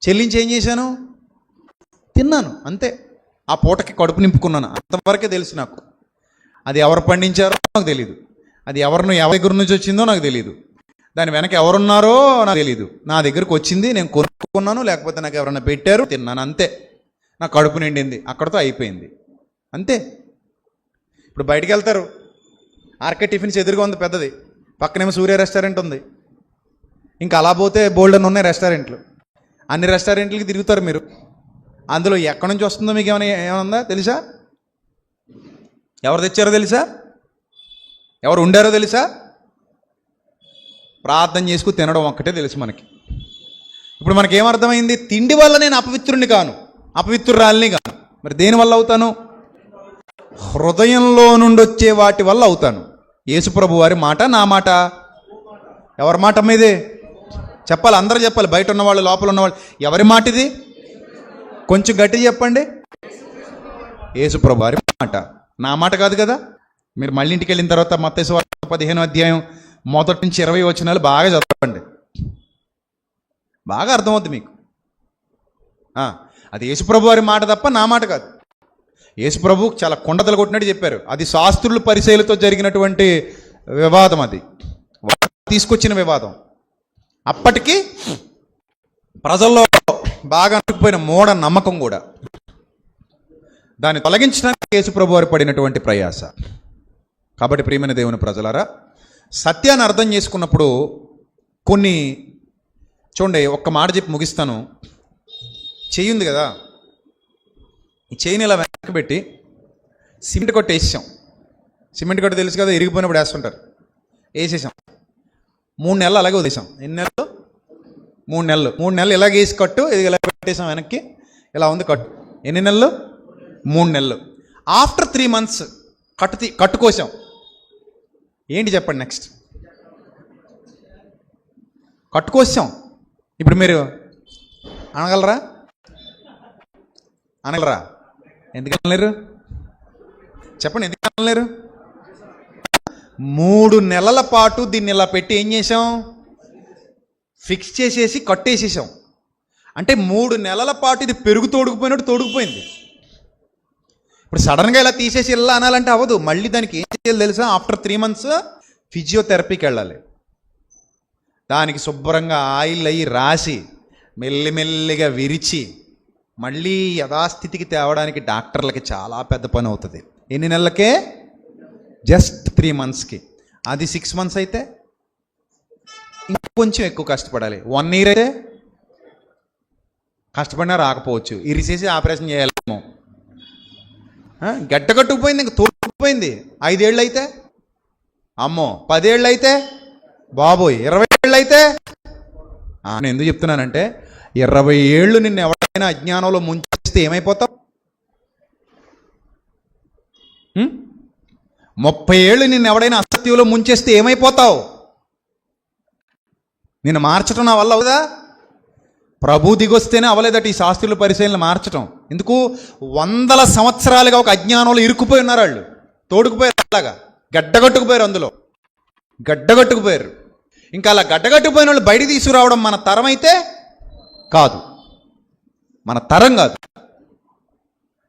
చెల్లించి ఏం చేశాను? తిన్నాను, అంతే. ఆ పూటకి కడుపు నింపుకున్నాను, అంతవరకే తెలుసు నాకు. అది ఎవరు పండించారో నాకు తెలీదు, అది ఎవరి దగ్గర నుంచి వచ్చిందో నాకు తెలీదు, దాని వెనక ఎవరున్నారో నాకు తెలీదు. నా దగ్గరకు వచ్చింది, నేను కొనుక్కున్నాను, లేకపోతే నాకు ఎవరన్నా పెట్టారు, తిన్నాను, అంతే. నా కడుపు నిండింది, అక్కడితో అయిపోయింది, అంతే. ఇప్పుడు బయటికి వెళ్తారు, ఆర్కే టిఫిన్స్ ఎదురుగా ఉంది పెద్దది, పక్కనేమో సూర్య రెస్టారెంట్ ఉంది, ఇంకా అలా పోతే బోల్డెన్ ఉన్నాయి రెస్టారెంట్లు. అన్ని రెస్టారెంట్లకి తిరుగుతారు మీరు. అందులో ఎక్కడి నుంచి వస్తుందో మీకు ఏమన్నా తెలుసా? ఎవరు తెచ్చారో తెలుసా? ఎవరు ఉండారో తెలుసా? ప్రార్థన చేసుకుని తినడం ఒక్కటే తెలుసు మనకి. ఇప్పుడు మనకేమర్థమైంది? తిండి వల్ల నేను అపవిత్రుడిని కాను, అపవిత్రురాలిని కాను. మరి దేనివల్ల అవుతాను? హృదయంలో నుండి వచ్చే వాటి వల్ల అవుతాను. యేసుప్రభు వారి మాట, నా మాట, ఎవరి మాట మీదే చెప్పాలి, అందరూ చెప్పాలి, బయట ఉన్నవాళ్ళు లోపల ఉన్నవాళ్ళు. ఎవరి మాట ఇది? కొంచెం గట్టిగా చెప్పండి. యేసుప్రభు వారి మాట, నా మాట కాదు కదా. మీరు మళ్ళీ ఇంటికి వెళ్ళిన తర్వాత మత్తయి సువార్త 15వ అధ్యాయం మొదటి నుంచి 20 వచనాలు బాగా చదవండి, బాగా అర్థమవుద్ది మీకు. అది యేసుప్రభు వారి మాట తప్ప నా మాట కాదు. యేసు ప్రభు చాలా కొండతలు కొట్టినట్టు చెప్పారు. అది శాస్త్రుల పరిచయలతో జరిగినటువంటి వివాదం, అది తీసుకొచ్చిన వివాదం. అప్పటికి ప్రజల్లో బాగా అనుకుపోయిన మూఢ నమ్మకం కూడా, దాన్ని తొలగించడానికి యేసు ప్రభు వారు పడినటువంటి ప్రయాస. కాబట్టి ప్రియమైన దేవుని ప్రజలారా, సత్యాన్ని అర్థం చేసుకున్నప్పుడు కొన్ని చూడండి, ఒక్క మాట చెప్పి ముగిస్తాను. చెయ్యి ఉంది కదా, ఈ చెయ్యిని ఇలా వెనక్కి పెట్టి సిమెంట్ కొట్టి వేసేసాం. సిమెంట్ కొట్టి తెలుసు కదా, ఇరిగిపోయినప్పుడు వేస్తుంటారు. వేసేసాం, 3 నెలలు అలాగే వదిలేసాం. ఎన్ని నెలలు? 3 నెలలు. 3 నెలలు ఇలాగ వేసి కట్టు, ఇది ఇలా పెట్టేసాం వెనక్కి, ఇలా ఉంది కట్టు. ఎన్ని నెలలు? 3 నెలలు. ఆఫ్టర్ 3 మంత్స్ కట్టుకోసాం. ఏంటి చెప్పండి నెక్స్ట్? కట్టుకోసాం. ఇప్పుడు మీరు అనగలరా? ఎందుకు అనలేరు? చెప్పండి, ఎందుకు అనలేరు? 3 నెలల పాటు దీన్ని ఇలా పెట్టి ఏం చేసాం? ఫిక్స్ చేసేసి కట్టేసేసాం. అంటే 3 నెలల పాటు ఇది పెరుగు తోడుకుపోయినట్టు తోడుకుపోయింది. ఇప్పుడు సడన్గా ఇలా తీసేసి ఇలా అనాలంటే అవ్వదు. మళ్ళీ దానికి ఏం చేయాలి తెలుసా? ఆఫ్టర్ 3 మంత్స్ ఫిజియోథెరపీకి వెళ్ళాలి. దానికి శుభ్రంగా ఆయిల్ అయ్యి రాసి మెల్లిమెల్లిగా విరిచి మళ్ళీ యథాస్థితికి తేవడానికి డాక్టర్లకి చాలా పెద్ద పని అవుతుంది. ఎన్ని నెలలకే? జస్ట్ 3 మంత్స్కి. అది 6 మంత్స్ అయితే ఇంకొంచెం ఎక్కువ కష్టపడాలి. 1 ఇయర్ అయితే కష్టపడినా రాకపోవచ్చు, ఇరిసేసి ఆపరేషన్ చేయాలేమో. గట్టగట్టుకుపోయింది, ఇంక తోడుకుపోయింది. 5 ఏళ్ళు అయితే అమ్మో, 10 ఏళ్ళు అయితే బాబోయ్, 20 ఏళ్ళు అయితే. నేను ఎందుకు చెప్తున్నానంటే, 20 ఏళ్ళు నిన్ను ఎవరైనా అజ్ఞానంలో ముంచేస్తే ఏమైపోతావు? 30 ఏళ్ళు నిన్ను ఎవడైనా అసత్యంలో ముంచేస్తే ఏమైపోతావు? నిన్ను మార్చడం నా వల్ల అవుదా? ప్రభు దిగొస్తేనే అవ్వలేదట ఈ శాస్త్రుల పరిశీలన మార్చడం. ఎందుకు? 100 సంవత్సరాలుగా ఒక అజ్ఞానంలో ఇరుక్కుపోయి ఉన్నారు వాళ్ళు. తోడుకుపోయారు, అలాగా గడ్డగట్టుకుపోయారు, అందులో గడ్డగట్టుకుపోయారు. ఇంకా అలా గడ్డగట్టుకుపోయిన వాళ్ళు బయట తీసుకురావడం మన తరం అయితే కాదు, మన తరం కాదు.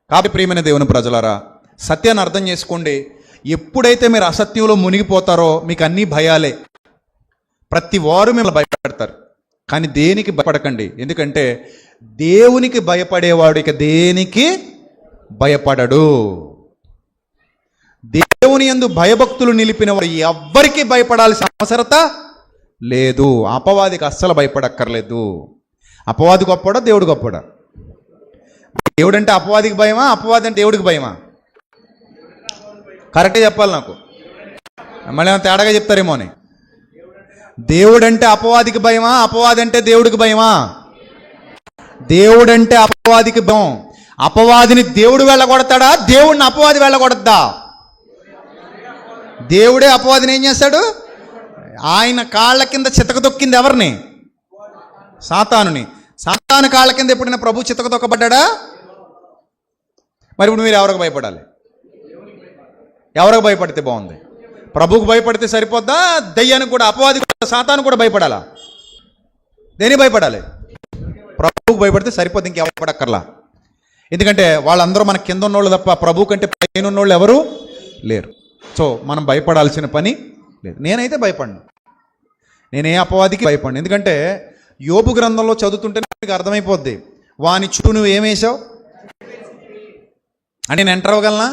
కాబట్టి ప్రియమైన దేవుని ప్రజలారా, సత్యాన్ని అర్థం చేసుకోండి. ఎప్పుడైతే మీరు అసత్యంలో మునిగిపోతారో మీకు అన్నీ భయాలే. ప్రతి వారు మిమ్మల్ని భయపెడతారు, కానీ దేనికి భయపడకండి. ఎందుకంటే దేవునికి భయపడేవాడు ఇక దేనికి భయపడడు. దేవుని యందు భయభక్తులు నిలిపిన వాడు ఎవ్వరికి భయపడాల్సిన అవసరత లేదు. అపవాదికి అస్సలు భయపడక్కర్లేదు. అపవాది గొప్పడా, దేవుడు గొప్పడా? దేవుడు అంటే అపవాదికి భయమా, అపవాది అంటే దేవుడికి భయమా? కరెక్టే చెప్పాలి నాకు, మళ్ళీ ఏమైనా తేడాగా చెప్తారేమో అని. దేవుడంటే అపవాదికి భయమా, అపవాది అంటే దేవుడికి భయమా? దేవుడంటే అపవాదికి భయం. అపవాదిని దేవుడు వెళ్ళగొడతాడా, దేవుడిని అపవాది వెళ్ళగొడద్దా? దేవుడే అపవాదిని ఏం చేస్తాడు? ఆయన కాళ్ళ కింద చితక తొక్కింది ఎవరిని? సాతానుని. సాతాను కాళ్ళ కింద ఎప్పుడైనా ప్రభు చితక తొక్కబడ్డా? మరి ఇప్పుడు మీరు ఎవరికి భయపడాలి? ఎవరికి భయపడితే బాగుంది? ప్రభువుకు భయపడితే సరిపోద్దా? దయ్యానికి కూడా, అపవాది కూడా, సాతాను కూడా భయపడాలా? దేనికి భయపడాలి? ప్రభువుకు భయపడితే సరిపోద్ది, ఇంకెవరు పడక్కర్లా. ఎందుకంటే వాళ్ళందరూ మన కింద ఉన్నోళ్ళు తప్ప ప్రభు కంటే పైన ఉన్నోళ్ళు ఎవరు లేరు. సో మనం భయపడాల్సిన పని లేదు. నేనైతే భయపడను, నేనే అపవాదికి భయపడను. ఎందుకంటే యోబు గ్రంథంలో చదువుతుంటే మీకు అర్థమైపోద్ది. వాని చుట్టూ నువ్వు ఏమేసావు అంటే నేను ఎంటర్ అవ్వగలనా?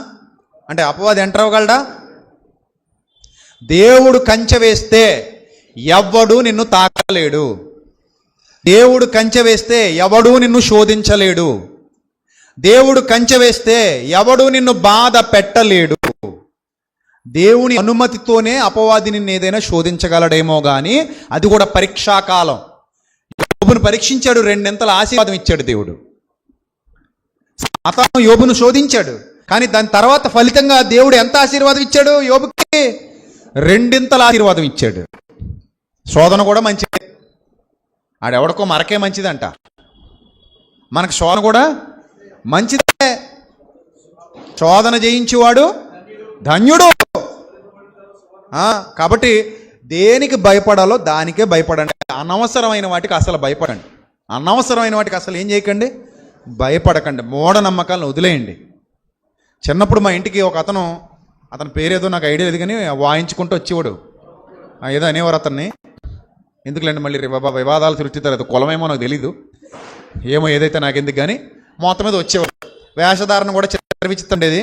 అంటే అపవాది ఎంటర్ అవ్వగలడా? దేవుడు కంచె వేస్తే ఎవ్వడు నిన్ను తాకలేడు. దేవుడు కంచె వేస్తే ఎవడూ నిన్ను శోధించలేడు. దేవుడు కంచె వేస్తే ఎవడూ నిన్ను బాధ పెట్టలేడు. దేవుని అనుమతితోనే అపవాది నిన్ను ఏదైనా శోధించగలడేమో కానీ అది కూడా పరీక్షాకాలం. యోబును పరీక్షించాడు, 2 ఆశీర్వాదం ఇచ్చాడు దేవుడు. సాతాను యోబును శోధించాడు, కానీ దాని తర్వాత ఫలితంగా దేవుడు ఎంత ఆశీర్వాదం ఇచ్చాడు? యోబుకి 2 ఆశీర్వాదం ఇచ్చాడు. శోధన కూడా మంచిదే, ఆడెవడికో మరకే మంచిదంట, మనకు శోధన కూడా మంచిదే. శోధన జయించేవాడు ధన్యుడు. కాబట్టి దేనికి భయపడాలో దానికే భయపడండి. అనవసరమైన వాటికి అసలు భయపడండి. అనవసరమైన వాటికి అసలు ఏం చేయకండి, భయపడకండి. మూఢనమ్మకాలను వదిలేయండి. చిన్నప్పుడు మా ఇంటికి ఒక అతని పేరేదో నాకు ఐడియా లేదు కానీ వాయించుకుంటూ వచ్చేవాడు. ఏదో అనేవారు అతన్ని. ఎందుకులేండి మళ్ళీ వివాదాలు సృష్టిస్తారు, కులమేమో నాకు తెలీదు, ఏమో ఏదైతే నాకు ఎందుకు కానీ మొత్తం మీద వచ్చేవాడు. వేషధారణ కూడా చిత్ర విచిత్రండేది.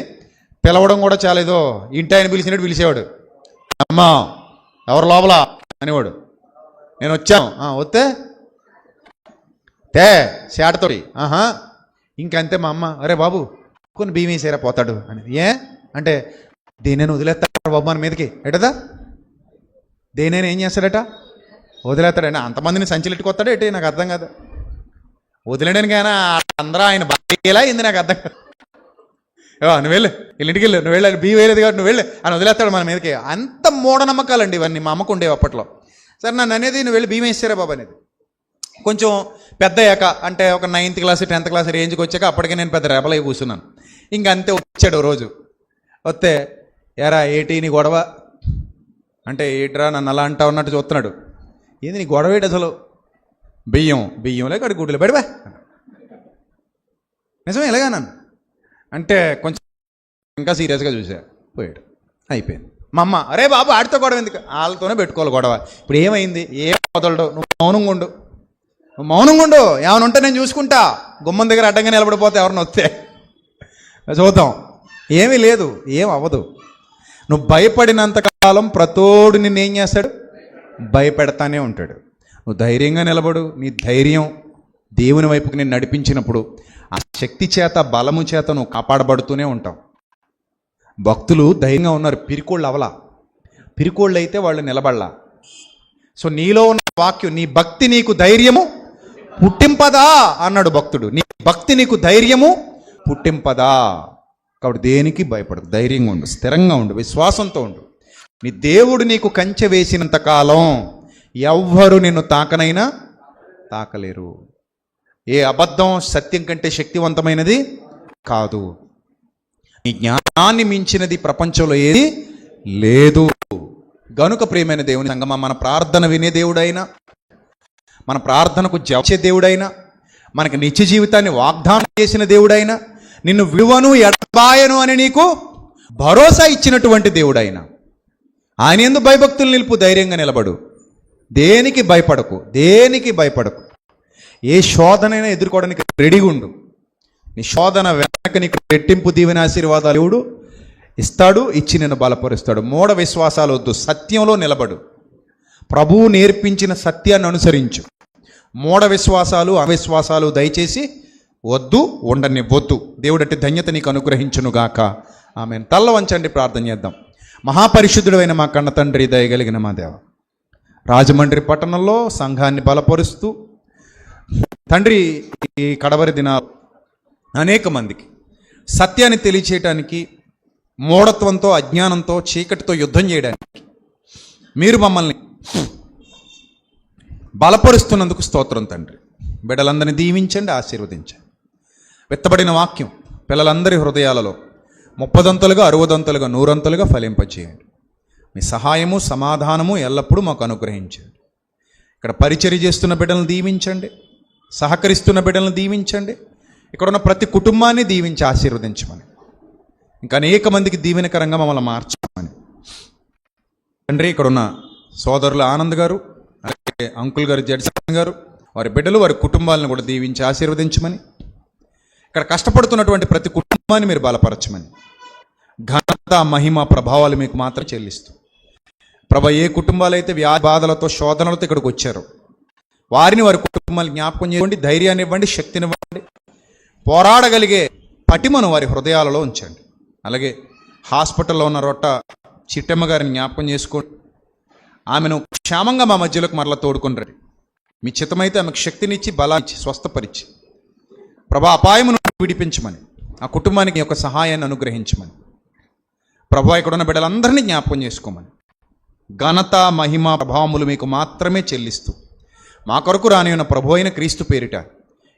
పిలవడం కూడా చాలా ఏదో ఇంటి ఆయన పిలిచినట్టు పిలిచేవాడు. అమ్మా ఎవరు లోపల అనేవాడు. నేను వచ్చాను, వస్తే తే సేటతోటి ఇంకంతే. మా అమ్మ అరే బాబు కొన్ని బియ్యం వేసేరా పోతాడు అని. ఏ అంటే దేనేను వదిలేస్తాడు బాబు మన మీదకి ఎటదా, దేనేను ఏం చేస్తాడట వదిలేస్తాడైనా అంతమందిని సంచిలెట్టుకొస్తాడు ఏంటి నాకు అర్థం కాదు. వదిలేడానికి ఆయన అందరూ ఆయన బాగా అయింది నాకు అర్థం కాదు. నువ్వు వెళ్ళు వీళ్ళింటికి వెళ్ళు, నువ్వు వెళ్ళి బియ్యం వేయలేదు కాబట్టి నువ్వు వెళ్ళు అని వదిలేస్తాడు మన మీదకి. అంత మూఢనమ్మకాలండి ఇవన్నీ. మా అమ్మకు ఉండేవి అప్పట్లో. సరే నన్ను అనేది నువ్వు వెళ్ళి బియ్యం వేసారా బాబు అనేది. కొంచెం పెద్ద అయ్యాక అంటే ఒక 9th క్లాస్ 10th క్లాస్ రేంజ్కి వచ్చాక అప్పటికే నేను పెద్ద రెబలై కూర్చున్నాను. ఇంక అంతే వచ్చాడు రోజు. వస్తే ఎరా ఏటి నీ గొడవ అంటే ఏట్రా నన్ను అలా అంటా ఉన్నట్టు చూస్తున్నాడు. ఏంది నీ గొడవ ఏంటి అసలు? బియ్యంలో కడి గుడ్లు పెడివా నిజమే ఎలాగా నన్ను అంటే కొంచెం ఇంకా సీరియస్గా చూసా. పోయాడు, అయిపోయింది. మా అమ్మ అరే బాబు ఆడితో గొడవ ఎందుకు, వాళ్ళతోనే పెట్టుకోవాలి గొడవ. ఇప్పుడు ఏమైంది, ఏం వదలడు, నువ్వు మౌనంగా ఉండు, ఏమైనా ఉంటే నేను చూసుకుంటా. గుమ్మం దగ్గర అడ్డంగా నిలబడిపోతే ఎవరిని వస్తే చూద్దాం. ఏమీ లేదు, ఏం అవ్వదు. నువ్వు భయపడినంతకాలం ప్రతోడు నిన్నేం చేస్తాడు, భయపెడతానే ఉంటాడు. నువ్వు ధైర్యంగా నిలబడు. నీ ధైర్యం దేవుని వైపుకి నేను నడిపించినప్పుడు ఆ శక్తి చేత బలము చేత నువ్వు కాపాడబడుతూనే ఉంటావు. భక్తులు ధైర్యంగా ఉన్నారు, పిరికోళ్ళు అవలా. పిరికోళ్ళు అయితే వాళ్ళు నిలబడలా. సో నీలో ఉన్న వాక్యం, నీ భక్తి నీకు ధైర్యము పుట్టింపదా అన్నాడు భక్తుడు. నీ భక్తి నీకు ధైర్యము పుట్టింపదా. కాబట్టి దేనికి భయపడదు, ధైర్యంగా ఉండు, స్థిరంగా ఉండు, విశ్వాసంతో ఉండు. నీ దేవుడు నీకు కంచె వేసినంత కాలం ఎవ్వరు నిన్ను తాకనైనా తాకలేరు. ఏ అబద్ధం సత్యం కంటే శక్తివంతమైనది కాదు. నీ జ్ఞానాన్ని మించినది ప్రపంచంలో ఏది లేదు. గనుక ప్రియమైన దేవుని సంగమా, మన ప్రార్థన వినే దేవుడైనా, మన ప్రార్థనకు జవాబే దేవుడైనా, మనకు నిత్య జీవితాన్ని వాగ్దానం చేసిన దేవుడైనా, నిన్ను విడువను ఎడబాయను అని నీకు భరోసా ఇచ్చినటువంటి దేవుడైనా, ఆయన యందు భయభక్తులు నిలుపు, ధైర్యంగా నిలబడు, దేనికి భయపడకు. ఏ శోధనైనా ఎదుర్కోవడానికి రెడీగా ఉండు. నీ శోధన వెనక నీకు రెట్టింపు దీవెన ఆశీర్వాదాలు దేవుడు ఇస్తాడు, ఇచ్చి నిన్ను బలపరుస్తాడు. మూఢ విశ్వాసాలు వద్దు, సత్యంలో నిలబడు. ప్రభువు నేర్పించిన సత్యాన్ని అనుసరించు. మూఢ విశ్వాసాలు అవిశ్వాసాలు దయచేసి వద్దు, ఉండనివ్వద్దు. దేవుడట్టి ధన్యత నీకు అనుగ్రహించునుగాక. ఆమెన్. తల్ల వంచండి, ప్రార్థన చేద్దాం. మహాపరిశుద్ధుడు అయిన మా కన్న తండ్రి, దయగలిగిన మా దేవ, రాజమండ్రి పట్టణంలో సంఘాన్ని బలపరుస్తూ తండ్రి, ఈ కడవరి దినాలు అనేక మందికి సత్యాన్ని తెలియచేయటానికి, మూఢత్వంతో అజ్ఞానంతో చీకటితో యుద్ధం చేయడానికి మీరు మమ్మల్ని బలపరుస్తున్నందుకు స్తోత్రం తండ్రి. బిడ్డలందరినీ దీవించండి, ఆశీర్వదించండి. విత్తబడిన వాక్యం పిల్లలందరి హృదయాలలో 30 60 100 ఫలింపచేయండి. మీ సహాయము సమాధానము ఎల్లప్పుడూ మాకు అనుగ్రహించండి. ఇక్కడ పరిచర్య చేస్తున్న బిడ్డలను దీవించండి, సహకరిస్తున్న బిడ్డలను దీవించండి. ఇక్కడ ఉన్న ప్రతి కుటుంబాన్ని దీవించి ఆశీర్వదించమని, ఇంకా అనేక మందికి దీవెనకరంగా మమ్మల్ని మార్చమని తండ్రి. ఇక్కడున్న సోదరులు ఆనంద్ గారు, అలాగే అంకుల్ గారు జడ్సన్ గారు, వారి బిడ్డలు, వారి కుటుంబాలను కూడా దీవించి ఆశీర్వదించమని, ఇక్కడ కష్టపడుతున్నటువంటి ప్రతి కుటుంబాన్ని మీరు బలపరచమని, ఘనత మహిమ ప్రభావాలు మీకు మాత్రం చెల్లిస్తూ ప్రభా, ఏ కుటుంబాలైతే వ్యాధి బాధలతో శోధనలతో ఇక్కడికి వచ్చారో వారిని, వారి కుటుంబాలు జ్ఞాపకం చేయండి, ధైర్యాన్ని ఇవ్వండి, శక్తినివ్వండి, పోరాడగలిగే పటిమను వారి హృదయాలలో ఉంచండి. అలాగే హాస్పిటల్లో ఉన్న రొట్ట చిట్టమ్మ గారిని జ్ఞాపకం చేసుకోండి. ఆమెను క్షేమంగా మా మధ్యలోకి మరలా తోడుకొని రండి. మీ చిత్తమైతే ఆమెకు శక్తినిచ్చి, బలాన్ని స్వస్థపరిచి ప్రభా, అపాయమును విడిపించమని, ఆ కుటుంబానికి యొక్క సహాయాన్ని అనుగ్రహించమని ప్రభా, ఇక్కడ ఉన్న బిడ్డలందరినీ జ్ఞాపకం చేసుకోమని, ఘనత మహిమ ప్రభావములు మీకు మాత్రమే చెల్లిస్తూ మా కొరకు రాని ఉన్న ప్రభు అయిన క్రీస్తు పేరిట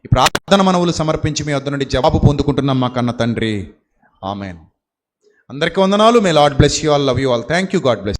ఈ ప్రార్థన మనవులు సమర్పించి మీ వద్ద నుండి జవాబు పొందుకుంటున్నాం మా కన్న తండ్రి. ఆమెన్. అందరికీ వందనాలు. May Lord bless you all, love you all. Thank you. God bless.